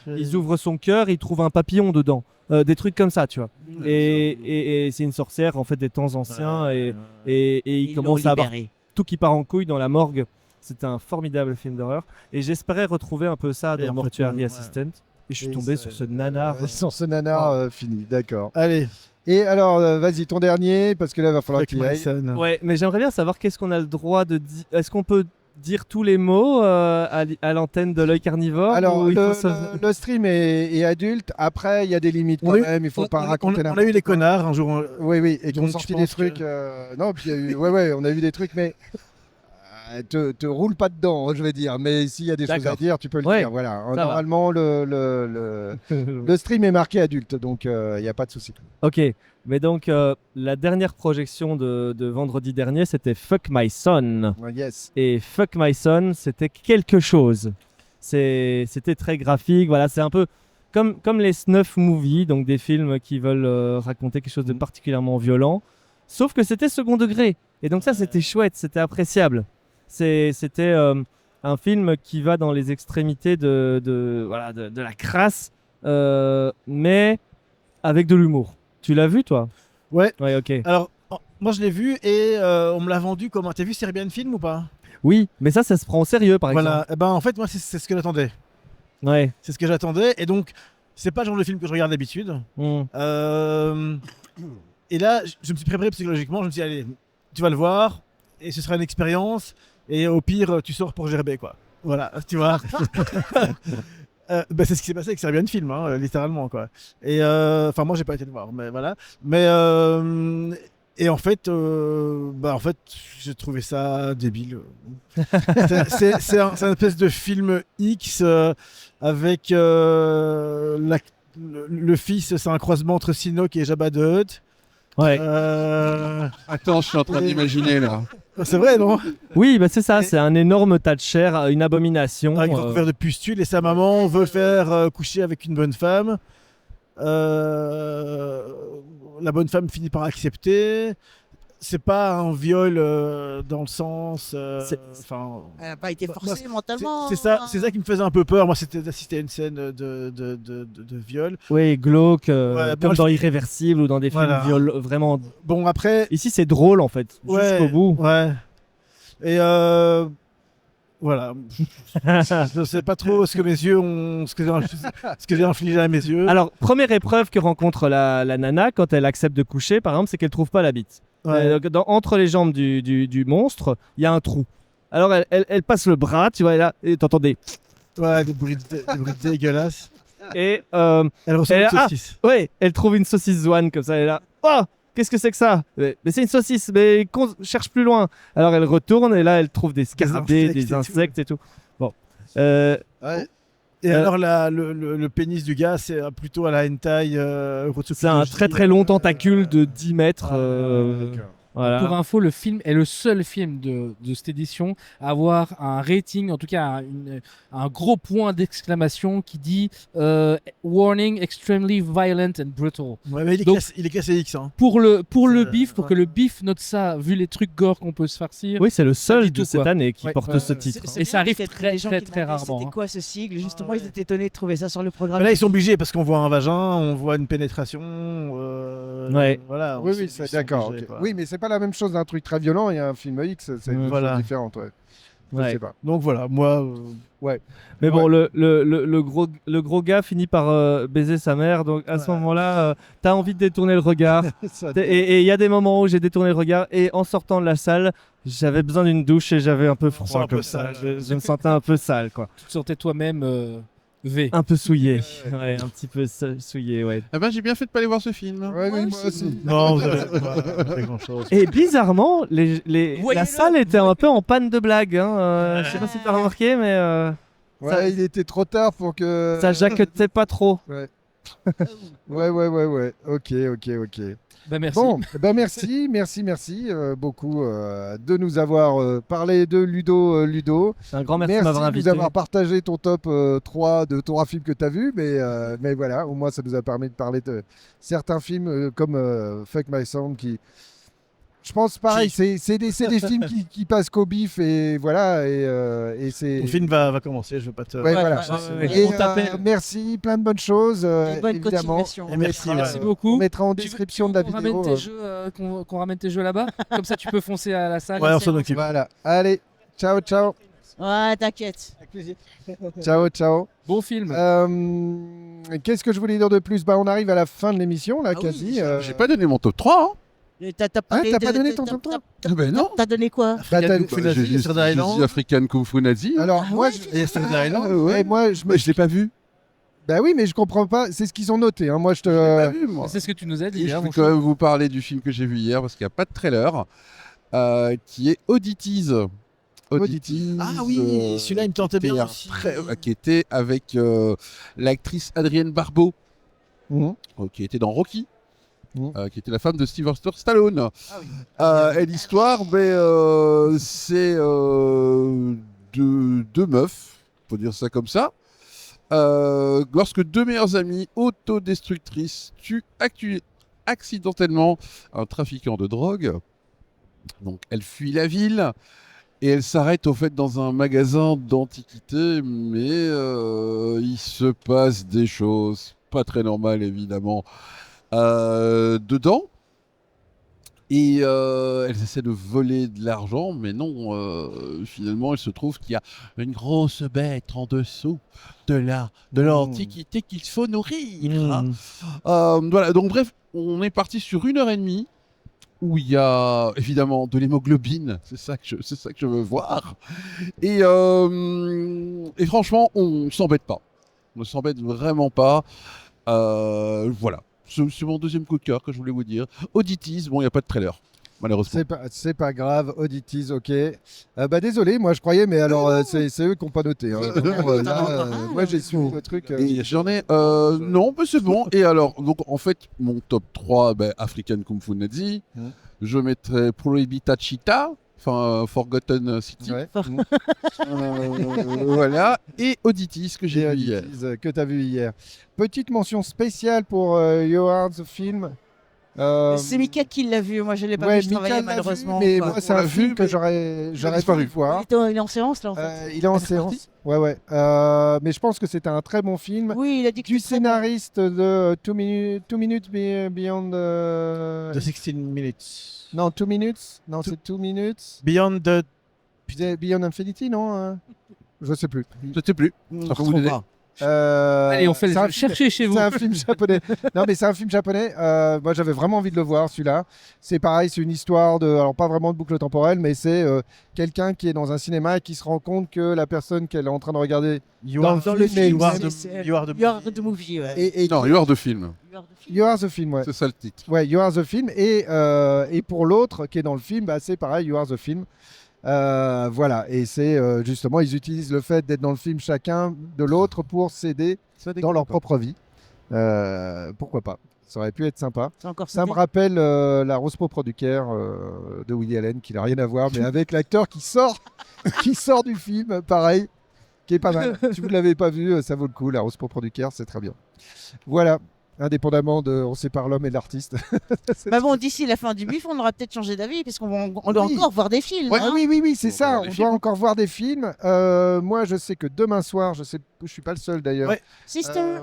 Ils ouvrent son cœur, ils trouvent un papillon dedans. Des trucs comme ça, tu vois. Et c'est une sorcière, en fait, des temps anciens. Et il Ils l'ont commence à avoir libéré. tout qui part en couille dans la morgue. C'était un formidable film d'horreur. Et j'espérais retrouver un peu ça Et dans en fait, Mortuary ouais. Assistant. Et je suis Et tombé ça- sur ce nanar. Sur ce nanar fini, d'accord. Allez. Et alors, vas-y, ton dernier, parce que là, il va falloir Fuck qu'il my aille. son. Ouais, mais j'aimerais bien savoir qu'est-ce qu'on a le droit de dire. Est-ce qu'on peut dire tous les mots à l'antenne de l'œil carnivore Alors, ou il faut le, se- le stream est adulte. Après, il y a des limites quand On a eu- même. Il faut pas on raconter a eu n'importe les quoi. connards un jour. Oui, oui, et qui ont Donc, sorti je des pense trucs. que- Non, puis il y a eu, ouais, on a vu des trucs, mais te roule pas dedans, je vais dire. Mais s'il y a des choses à D'accord. dire, tu peux le Ouais, dire. Voilà. va. Normalement, le stream est marqué adulte, donc il n'y a pas de souci. Ok, mais donc la dernière projection de vendredi dernier, c'était Fuck My Son. Yes. Et Fuck My Son, c'était quelque chose. C'était très graphique, voilà, c'est un peu comme les snuff movies, donc des films qui veulent raconter quelque chose de particulièrement violent, sauf que c'était second degré. Et donc ça, c'était chouette, c'était appréciable. C'était un film qui va dans les extrémités de la crasse, mais avec de l'humour. Tu l'as vu, toi? Ouais. Ouais, ok. Alors, moi je l'ai vu et on me l'a vendu comme. T'as vu Serbian Film ou pas? Oui, mais ça se prend au sérieux, par Voilà. Eh ben, en fait, moi, c'est ce que j'attendais. exemple. Ouais. C'est ce que j'attendais. Et donc, c'est pas le genre de film que je regarde d'habitude. Mm. Et là, je me suis préparé psychologiquement. Je me suis dit, allez, tu vas le voir et ce sera une expérience. Et au pire, tu sors pour gerber, quoi. Voilà, tu vois. C'est ce qui s'est passé avec Serbian Film, hein, littéralement, quoi. Et enfin, moi, j'ai pas été le voir, mais voilà. Mais et en fait, j'ai trouvé ça débile. C'est un espèce de film X avec le fils, c'est un croisement entre Sinoc et Jabba the Hutt. Ouais. Attends, je suis en train d'imaginer là. C'est vrai, non? Oui, bah c'est ça, Et- c'est un énorme tas de chair, une abomination. Avec un recouvert de pustules et sa maman veut faire coucher avec une bonne femme. La bonne femme finit par accepter. C'est pas un viol dans le sens. Enfin, Elle n'a pas été Bah, forcée c'est mentalement. c'est ça qui me faisait un peu peur. Moi, c'était d'assister à une scène de viol. Oui, glauque, Ouais, comme moi, dans Irréversible ou dans des films Voilà. vraiment. Bon, après, Ici, c'est drôle en fait, ouais, jusqu'au bout. ouais. Et voilà. Je sais pas trop ce que mes yeux ont, ce que j'ai infligé à mes yeux. Alors, première épreuve que rencontre la nana quand elle accepte de coucher, par exemple, c'est qu'elle trouve pas la bite. Ouais. Entre les jambes du monstre, il y a un trou. Alors, elle passe le bras, tu vois, et là, et t'entendais. Ouais, des bruits dégueulasses. Et Elle ressemble à Et une ah, saucisse. ouais, elle trouve une saucisse zouane comme ça, elle est là. Oh, qu'est-ce que c'est que ça? Mais c'est une saucisse, mais cherche plus loin. Alors elle retourne et là elle trouve des scarabées, insectes et des tout. insectes et tout. Bon. Ouais. Et Euh, alors le pénis du gars, c'est plutôt à la hentai. C'est un très très long tentacule de 10 mètres. D'accord. Voilà. Pour info, le film est le seul film de cette édition à avoir un rating, en tout cas un gros point d'exclamation qui dit Warning extremely violent and brutal. Ouais, mais Donc- il est classé X. Hein. Pour le Ça, bif, pour ouais. que le bif note ça, vu les trucs gore qu'on peut se farcir. Oui, c'est le seul dit de tout, cette quoi. année qui Ouais, porte ouais, ce ouais. titre. Et ça arrive Peut-être très, les gens très, qui très demandaient rarement, C'était hein. quoi ce sigle? Justement, Ouais. ils étaient étonnés de trouver ça sur le programme. Mais là, ils sont obligés parce qu'on voit un vagin, on voit une pénétration. Ouais. Voilà. Oui, ils oui, sont c'est d'accord. obligés, ok. quoi. Oui, mais c'est pas la même chose d'un truc très violent et un film X, c'est une Mm. chose Voilà. différente. Ouais. Je Ouais. sais pas. Donc voilà, moi, Mais bon, le gros gars finit par baiser sa mère, donc à ce moment-là, t'as envie de détourner le regard. Ça- Et il y a des moments où j'ai détourné le regard, et en sortant de la salle, j'avais besoin d'une douche et j'avais un peu sent froid un peu comme ça. sale. Je me sentais un peu sale, quoi. Tu te sentais toi-même V. Un peu souillé. Ouais, un petit peu souillé, ouais. Ah ben, j'ai bien fait de pas aller voir ce film. Ouais, oui, moi aussi. non, vous avez pas fait grand-chose. Et bizarrement, Voyez-le. la salle était un peu en panne de blague. Hein. Je sais pas si t'as remarqué, mais Ouais, Ça- il était trop tard pour que. ça jaquetait pas trop. Ouais. Ouais. Ok. Bah merci. Bon, merci beaucoup de nous avoir parlé de Ludo. Un grand merci de Merci m'avoir de invité. nous avoir partagé ton top 3 de 3 films que tu as vus, mais voilà, au moins ça nous a permis de parler de certains films comme Fuck My Sound qui. Je pense pareil, c'est des films qui passent qu'au bif et voilà, et c'est. Ton film va commencer, je veux pas te. Ouais, voilà. ouais. Et, On t'appelle. merci, plein de bonnes choses, Et bonne évidemment. continuation. Et merci, Merci ouais. On beaucoup. mettra en Tu veux- description tu de la veux qu'on vidéo. ramène tes jeux, qu'on ramène tes jeux là-bas. Comme ça, tu peux foncer à la salle. Ouais, on s'en occupe. Voilà. Allez, ciao. Ouais, t'inquiète. Ciao. Bon film. Qu'est-ce que je voulais dire de plus? Bah, on arrive à la fin de l'émission, là, Ah oui, quasi. J'ai pas donné mon top 3. Hein. Et T'as parlé t'as de- pas donné de- ton t'as- top 3? Ah ben non. T'as donné quoi? Bah, t'as- Kung Fu Nazi, J'ai Thunder Island. dit African Kung Fu Nazi. Alors, Ah moi, ouais, je... Et Thunder Island. ouais, moi, je me... Mais je l'ai pas vu. Bah oui, mais je comprends pas. C'est ce qu'ils ont noté. Hein. Moi, je te. Je l'ai pas vu, moi. C'est ce que tu nous as Et dit. je hein, vais mon quand chou. même vous parler du film que j'ai vu hier parce qu'il n'y a pas de trailer, qui est Oddities. Oddities. Ah oui, celui-là il me tentait bien aussi. Qui était avec l'actrice Adrienne Barbeau, Mhm. qui était dans Rocky. Mhm. Qui était la femme de Sylvester Stallone. Et l'histoire, c'est deux meufs, faut dire ça comme ça. Lorsque deux meilleures amies autodestructrices tuent accidentellement un trafiquant de drogue, donc elle fuit la ville et elle s'arrête au fait dans un magasin d'antiquités, mais il se passe des choses pas très normales évidemment dedans. Et elles essaient de voler de l'argent, mais non, finalement, il se trouve qu'il y a une grosse bête en dessous de l'antiquité qu'il faut nourrir. Mm. Voilà, donc bref, on est parti sur 1h30 où il y a évidemment de l'hémoglobine, c'est ça que je veux voir. Et franchement, on s'embête pas. On ne s'embête vraiment pas. Voilà. C'est mon deuxième coup de cœur que je voulais vous dire. Oddities, bon, il n'y a pas de trailer, malheureusement. C'est pas grave. Oddities, ok. Bah désolé, moi je croyais, mais alors c'est eux qui n'ont pas noté. Hein. Vraiment, là, moi j'ai su le truc. Et j'en ai. Non, mais c'est bon. Et alors, donc en fait, mon top 3, African Kung Fu Nazi. Je mettrais Prohibita Cheetah, enfin Forgotten City. Ouais. Voilà. Et Oddities que Et j'ai vu hier. Oddities, que tu as vu hier. Petite mention spéciale pour You Are the Film. C'est Mika qui l'a vu. Moi, je l'ai pas Ouais, vu. Je travaillais Mika l'a vu, malheureusement. mais quoi. moi c'est On un l'a film vu, que mais j'aurais disparu. voulu voir. Il est en séance là en fait. Il est en C'est séance. parti. Ouais. Mais je pense que c'était un très bon film. Oui, il a dit que Du c'était très bon. scénariste de 2 minutes Beyond. The 16 minutes. Non, 2 minutes. Non, c'est 2 minutes. Beyond the. Beyond Infinity, non je sais plus. Je ne sais plus. Ça peut vous aider. Allez, on fait c'est un le film- chercher chez vous. C'est un film japonais. Non, mais c'est un film japonais. Moi, j'avais vraiment envie de le voir, celui-là. C'est pareil, c'est une histoire de. Alors, pas vraiment de boucle temporelle, mais c'est quelqu'un qui est dans un cinéma et qui se rend compte que la personne qu'elle est en train de regarder. You Dans are le the film, You are C'est- the. You are the. You Are the Movie, ouais. Et Non, You Are the Film. You Are the Film. You Are the Film, ouais. C'est ça le titre. Ouais, You Are the Film. Et pour l'autre qui est dans le film, c'est pareil, You Are the Film. Voilà. Et c'est justement, ils utilisent le fait d'être dans le film chacun de l'autre pour s'aider dans leur propre vie. Pourquoi pas? Ça aurait pu être sympa. C'est encore Ça me rappelle la Rose Pro du Caire de Woody Allen, qui n'a rien à voir, mais avec l'acteur qui sort du film, pareil, qui est pas mal. Si vous ne l'avez pas vu, ça vaut le coup. La Rose Pro du Caire, c'est très bien. Voilà, indépendamment de On sépare l'homme et l'artiste. Bah bon, d'ici la fin du bif, on aura peut-être changé d'avis, parce on doit Oui. encore voir des films. Ouais, hein. oui, c'est On ça. va voir On des doit films. encore voir des films. Moi, je sais que demain soir, je suis pas le seul d'ailleurs. Ouais. Sister. Euh,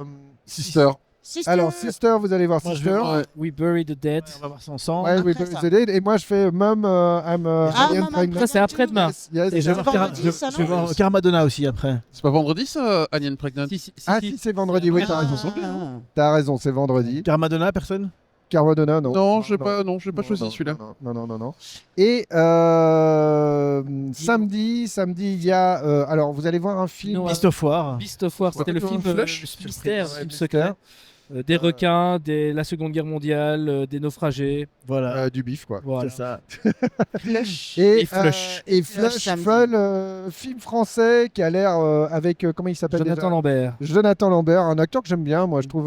Sister. Sister. Alors, Sister, vous allez voir Moi, je Sister. vais voir- Ouais. We Bury the Dead. On va voir ça ensemble. Ouais, Après We ça. Bury the Dead. Et moi, je fais Mom, I'm Ah, Alien Mom, I'm Pregnant. Ça, c'est après-demain. Yes, yes, Et je vais yes. voir vendredi, je ça, vais non voir Carmadonna aussi après. C'est pas vendredi ça, Alien Pregnant? Ah, si, c'est vendredi. Oui, t'as raison. Ah. T'as raison, c'est vendredi. Carmadonna, personne Carmadonna, non. Non, j'ai pas choisi non, celui-là. Non. Et samedi, il y a. Alors, vous allez voir un film. Non, Beast of War. Beast of War, c'était le film Flash, mystère, Ouais, film mystère. secret. Des requins, la Seconde Guerre mondiale, des naufragés. Voilà. Du bif, quoi. Voilà. C'est ça. Et Flush. Et Flush Flush, samedi. film français qui a l'air avec. Comment il s'appelle Jonathan déjà Lambert. Jonathan Lambert, un acteur que j'aime bien, moi, je trouve,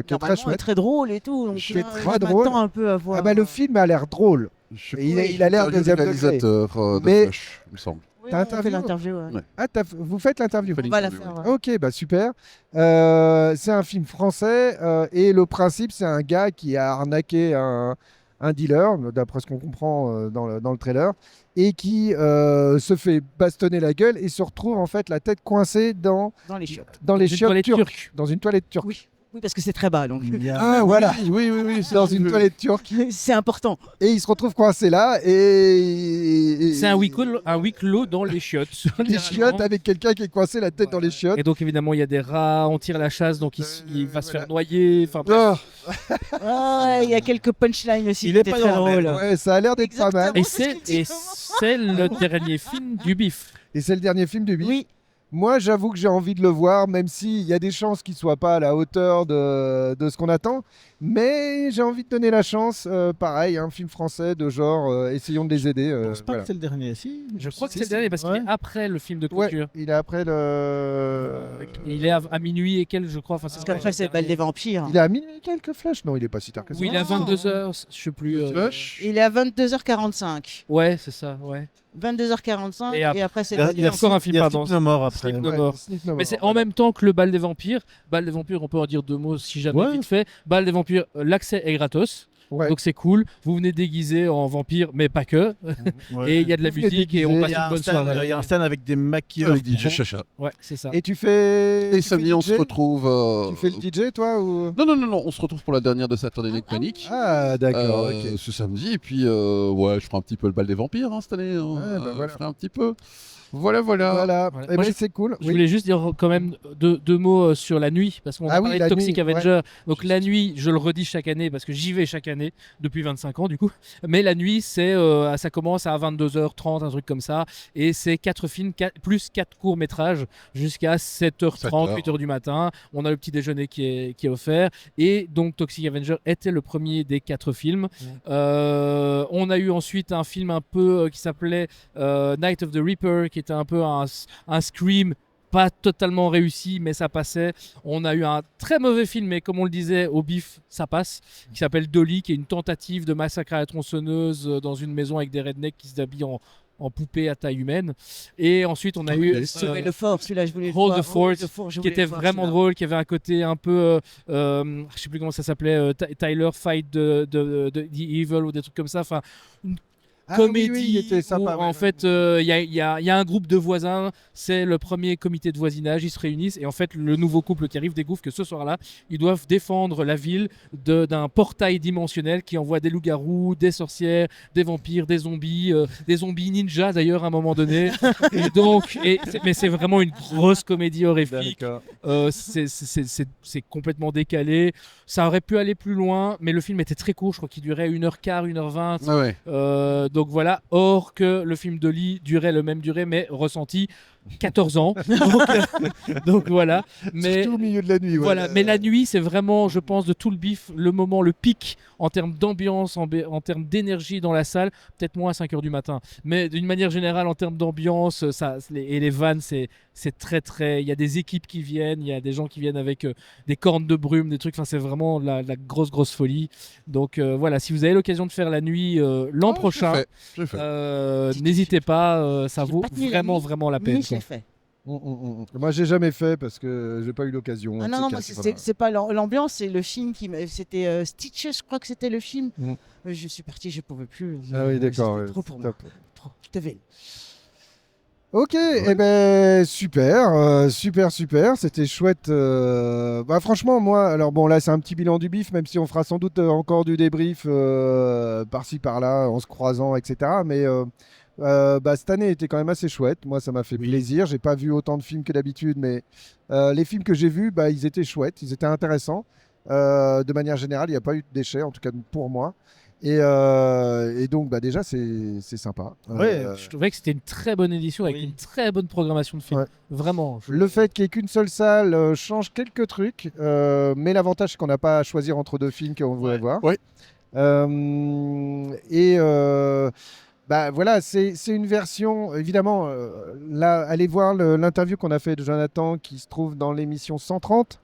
qui est très Normalement, il est chouette. très drôle et tout. Donc, Qui est là, très je drôle. m'attends un peu à voir. Ah bah, le film a l'air drôle. Et il a l'air deuxième degré. réalisateur de Mais- Flash, il me semble. Oui, T'as on interviewé fait l'interview. Ouais. Ouais. Ah, vous faites l'interview. On va la faire. ouais. Ok, bah super. C'est un film français et le principe, c'est un gars qui a arnaqué un dealer, d'après ce qu'on comprend dans le trailer, et qui se fait bastonner la gueule et se retrouve en fait la tête coincée dans Dans les chiottes. les Une chiottes toilette turques, turque. dans une toilette turque. Oui, parce que c'est très bas. Donc, Ah voilà, Oui, c'est dans une toilette turque. c'est important. Et il se retrouve coincé là et C'est un huis clos dans les chiottes. les chiottes avec quelqu'un qui est coincé la tête dans les chiottes. Et donc évidemment il y a des rats, on tire la chasse, donc il va se faire noyer. Enfin, bref. Ah, Ah, il y a quelques punchlines aussi. Il qui est étaient pas très dans la drôles. ouais, ça a l'air d'être pas mal. Exactement. Et c'est ce c'est qu'il dit, et c'est le dernier film du bif. Et c'est le dernier film du Bif. Oui, Moi, j'avoue que j'ai envie de le voir, même s'il y a des chances qu'il soit pas à la hauteur de ce qu'on attend. Mais j'ai envie de donner la chance. Pareil, un film français de genre, essayons de les aider. Je pense pas voilà. que c'est le dernier, si. Je crois que Si, c'est le dernier parce qu'il ouais. est après le film de Ouais, clôture. il est après le. Il est à minuit et quelques, je crois. Enfin, parce qu'après, c'est Bal des Vampires. Il est à minuit quelques flashs. Non, il est pas si tard que ça. Oui, il est à Non. 22h, je sais plus. Flash. Il est à 22h45. Ouais, c'est ça, ouais. 22h45 Et et après- après, c'est Il y a, Bal des il y a Vampires. encore un film, il y a pardon. Sleep No More après. Sleep No Ouais, More. Sleep No More, Mais c'est en voilà. même temps que le Bal des Vampires. Bal des Vampires, on peut en dire deux mots si jamais Ouais. vite fait. Bal des Vampires, l'accès est gratos. Ouais. Donc c'est cool. Vous venez déguisé en vampire, mais pas que. Ouais. Et il y a de la Vous venez musique et on déguisé. passe Il y a une un bonne stand, soirée. il y a un stand avec des maquilleurs. Avec DJ Chacha. Ouais, c'est ça. Et tu fais. Et tu fais samedi, on se DJ? retrouve. Tu fais le DJ, toi ou... Non, on se retrouve pour la dernière de Saturday Night Panic. Ah, d'accord. ok. Ce samedi, et puis ouais, je ferai un petit peu le bal des vampires cette année. Hein. Ouais, bah voilà. Je ferai un petit peu. Voilà. Voilà. Voilà. Eh Moi, ben, c'est cool. Je Oui. voulais juste dire quand même deux mots sur la nuit, parce qu'on a Ah oui, parlé la de Toxic nuit, Avenger. Donc la nuit, je le redis chaque année, parce que j'y vais chaque année, depuis 25 ans du coup. Mais la nuit, ça commence à 22h30, un truc comme ça. Et c'est 4 films, plus 4 courts-métrages, jusqu'à 7h30, 8h du matin. On a le petit déjeuner qui est offert. Et donc Toxic Avenger était le premier des 4 films. On a eu ensuite un film un peu qui s'appelait Night of the Reaper, qui était un peu un Scream pas totalement réussi, mais ça passait. On a eu un très mauvais film, mais comme on le disait, au bif, ça passe, qui s'appelle Dolly, qui est une tentative de massacre à la tronçonneuse dans une maison avec des rednecks qui s'habillent en poupée à taille humaine. Et ensuite, on a eu Sauver le fort, celui-là, je voulais le Hold voir. the Fort, je qui voulais était le voir, vraiment celui-là. drôle, qui avait un côté un peu, je sais plus comment ça s'appelait, Tyler Fight de The Evil ou des trucs comme ça. Enfin, Ah oui, comédie oui, il était sympa. où, ouais, en ouais. fait il y a un groupe de voisins, c'est le premier comité de voisinage, ils se réunissent et en fait le nouveau couple qui arrive découvre que ce soir-là ils doivent défendre la ville d'un portail dimensionnel qui envoie des loups-garous, des sorcières, des vampires, des zombies ninjas d'ailleurs à un moment donné. Et donc mais c'est vraiment une grosse comédie horrifique. C'est complètement décalé, ça aurait pu aller plus loin mais le film était très court, je crois qu'il durait 1h15, 1h20. Ah ouais. Donc voilà, or que le film de Lee durait le même durée, mais ressenti 14 ans. Donc voilà. Mais Surtout au milieu de la nuit. ouais. voilà, mais la nuit, c'est vraiment, je pense, de tout le bif, le moment, le pic en termes d'ambiance, en termes d'énergie dans la salle, peut-être moins à 5h du matin. Mais d'une manière générale, en termes d'ambiance, et les vannes, c'est très, très. Il y a des équipes qui viennent, il y a des gens qui viennent avec des cornes de brume, des trucs. Enfin, c'est vraiment la grosse, grosse folie. Donc voilà, si vous avez l'occasion de faire la nuit l'an prochain, J'ai fait. n'hésitez pas, ça J'ai vaut pas tenu la vraiment, nuit, vraiment la peine. Mais quoi. j'ai fait. Moi, j'ai jamais fait parce que j'ai pas eu l'occasion. Ah un de non, ces non, moi, quatre, voilà. c'est pas l'ambiance, c'est le film c'était Stitches, je crois que c'était le film. Mm. Je suis parti, je pouvais plus. Ah oui, d'accord. C'était ouais, trop pour c'est moi. top. Trop. Je devais. Ok, eh ben super, super, c'était chouette. Bah franchement, moi, alors bon, là c'est un petit bilan du bif, même si on fera sans doute encore du débrief par-ci par-là, en se croisant, etc. Mais bah, cette année était quand même assez chouette. Moi, ça m'a fait plaisir. J'ai pas vu autant de films que d'habitude, mais les films que j'ai vus, bah, ils étaient chouettes, ils étaient intéressants. De manière générale, il n'y a pas eu de déchets, en tout cas pour moi. Et donc, bah, déjà, c'est sympa. Je trouvais que c'était une très bonne édition avec une très bonne programmation de films. Ouais. Vraiment. Le fait qu'il n'y ait qu'une seule salle change quelques trucs, mais l'avantage, c'est qu'on n'a pas à choisir entre deux films qu'on voudrait voir. Ouais. Bah voilà, c'est une version, évidemment, là, allez voir l'interview qu'on a fait de Jonathan qui se trouve dans l'émission 130.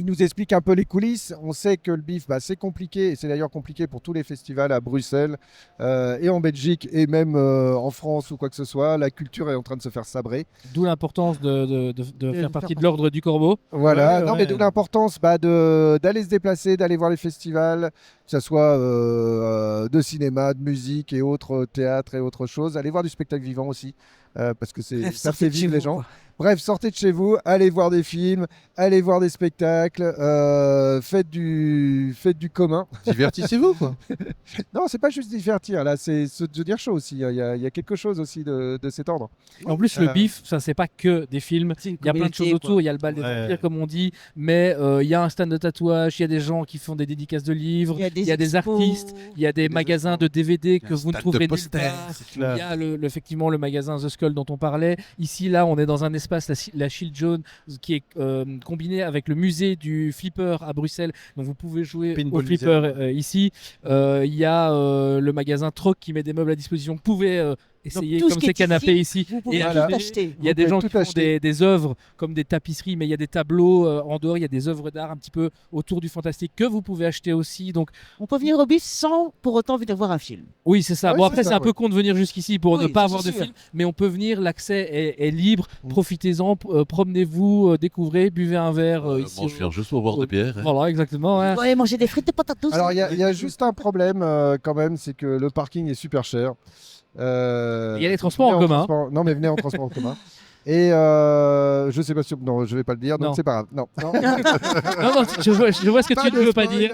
Il nous explique un peu les coulisses. On sait que le bif, bah, c'est compliqué, et c'est d'ailleurs compliqué pour tous les festivals à Bruxelles et en Belgique, et même en France ou quoi que ce soit. La culture est en train de se faire sabrer. D'où l'importance de faire partie de l'ordre du Corbeau. Voilà, Ouais, non, ouais. mais d'où l'importance d'aller se déplacer, d'aller voir les festivals, que ce soit de cinéma, de musique et autres théâtres et autres choses. Allez voir du spectacle vivant aussi, parce que Bref, ça sortez fait de chez vivre les vous, gens. quoi. Bref, sortez de chez vous, allez voir des films, allez voir des spectacles, faites du commun. Divertissez-vous, quoi. Non, c'est pas juste divertir, là, c'est se dire chaud aussi. Il y a quelque chose aussi de cet ordre. En plus, le bif, ça c'est pas que des films. C'est une Il y a plein de choses communauté, autour. quoi. Il y a le bal des Ouais. vampires, comme on dit, mais il y a un stand de tatouage. Il y a des gens qui font des dédicaces de livres. Il y a Il y a des expos. artistes. Il y a des magasins de DVD que vous ne trouverez nulle part. C'est Il y a effectivement le magasin The Skull dont on parlait. Ici, là, on est dans un espace, la Shield Zone, qui est combiné avec le musée du flipper à Bruxelles. Donc vous pouvez jouer Pinball au flipper ici. Il y a le magasin Troc qui met des meubles à disposition. Vous pouvez essayer tout ce comme qui ces est canapés ici. Vous pouvez Et tout voilà. acheter. il y a Vous des pouvez gens tout qui font acheter. des œuvres comme des tapisseries, mais il y a des tableaux en dehors, il y a des œuvres d'art un petit peu autour du fantastique que vous pouvez acheter aussi. Donc On peut venir au bif sans pour autant venir voir un film. oui, c'est ça. Ouais, bon, c'est après, ça, c'est un ouais. peu con de venir jusqu'ici pour Oui, ne pas ça, avoir c'est de sûr. film, mais on peut venir, l'accès est libre. Mm. Profitez-en, promenez-vous, découvrez, buvez un verre ici. Moi, je viens juste pour boire des bières. hein. Voilà, exactement. ouais. Ouais, manger des frites de patates douces. Alors, il y a juste un problème quand même, c'est que le parking est super cher. Il y a les transports en venez commun. Non, mais venez en transport en commun. Et je sais pas si... Non, je vais pas le dire, donc Non. c'est pas grave. Non, non. Non, non, je vois ce que Pas tu ne de veux pas spoil, dire.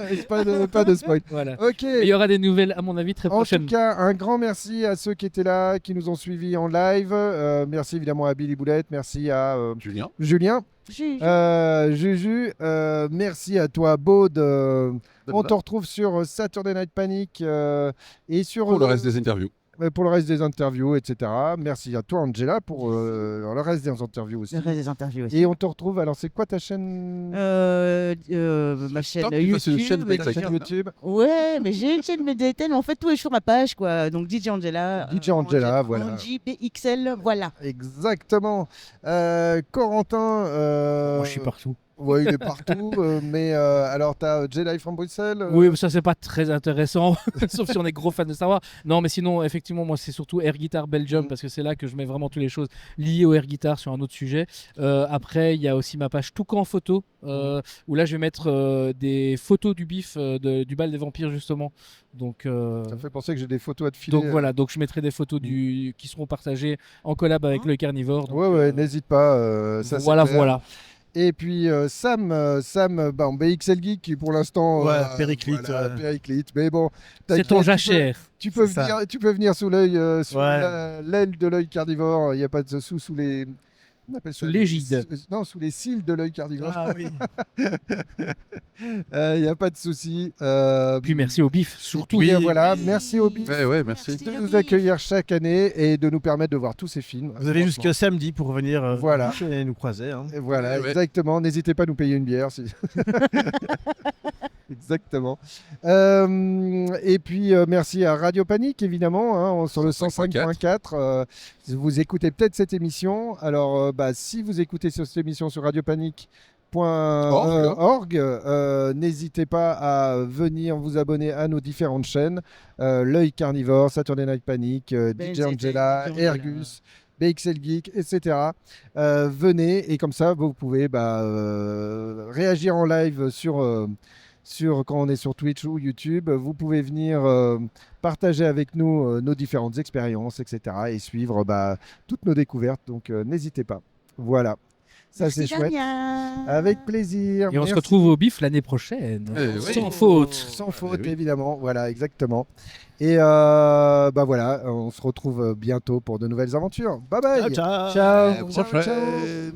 pas de spoil. Voilà. Ok. Et il y aura des nouvelles, à mon avis, très En tout prochainement. cas, un grand merci à ceux qui étaient là, qui nous ont suivis en live. Merci évidemment à Billy Boulette, merci à Julien. Julien, J'ai- Juju, merci à toi, Baud. On Voilà. te retrouve sur Saturday Night Panic et sur Pour le reste des interviews. pour le reste des interviews, etc. Merci à toi, Angela, pour le reste des interviews aussi. Le reste des interviews aussi. Et on te retrouve. Alors, c'est quoi ta chaîne Ma chaîne Tant que tu fasses une chaîne YouTube. avec Ta la chaîne carte, YouTube Ouais, mais j'ai une chaîne Mediatel, mais en fait tout est sur ma page quoi. Donc DJ Angela. DJ Angela, voilà. Angie PXL, voilà. Exactement. Corentin. Moi, je suis partout. Ouais, il est partout. Mais alors, t'as Jedi from Bruxelles Oui, mais ça c'est pas très intéressant, sauf si on est gros fan de Star Wars. Non, mais sinon, effectivement, moi c'est surtout Air Guitar Belgium parce que c'est là que je mets vraiment toutes les choses liées au Air Guitar sur un autre sujet. Après, il y a aussi ma page Toucan Photo où là je vais mettre des photos du bif du bal des vampires justement. Donc, Ça me fait penser que j'ai des photos à te filer. donc voilà, donc je mettrai des photos qui seront partagées en collab avec le Carnivore. Donc, Ouais, n'hésite pas. Ça, c'est voilà, clair. voilà. Et puis Sam, bah, en BXL Geek qui pour l'instant. Ouais, périclite, voilà, ouais. périclite. Mais bon. C'est t'inquiète, ton tu peux- jachère. Tu peux, C'est ça. tu peux venir sous l'œil, sous Ouais. l'aile de l'œil carnivore. Il n'y a pas de sous les. On appelle ça Sous l'égide. Non, sous les cils de l'œil carnivore. Ah oui. Il n'y a pas de souci. Puis merci au bif, surtout. Oui, voilà, merci au BIF Ouais, merci. Merci. de nous accueillir chaque année et de nous permettre de voir tous ces films. Vous avez Franchement. jusque samedi pour venir Voilà. et nous croiser. Hein. Et voilà, Ouais. exactement. N'hésitez pas à nous payer une bière. Exactement. Et puis, merci à Radio Panique, évidemment, hein, sur le 105.4. Vous écoutez peut-être cette émission. Alors, si vous écoutez cette émission sur radiopanique.org, n'hésitez pas à venir vous abonner à nos différentes chaînes. L'œil carnivore, Saturday Night Panic, DJ Angela, Ergus. BXL Geek, etc. Venez et comme ça, vous pouvez réagir en live quand on est sur Twitch ou YouTube. Vous pouvez venir partager avec nous nos différentes expériences, etc. et suivre toutes nos découvertes. Donc n'hésitez pas. Voilà. Ça, c'est chouette. Damien. Avec plaisir. Et on se Merci. retrouve au bif l'année prochaine. Eh oui. Sans faute. Sans faute, oui. évidemment. Voilà, exactement. Et voilà, on se retrouve bientôt pour de nouvelles aventures. Bye bye. Ciao, ciao. Ciao. À la prochaine.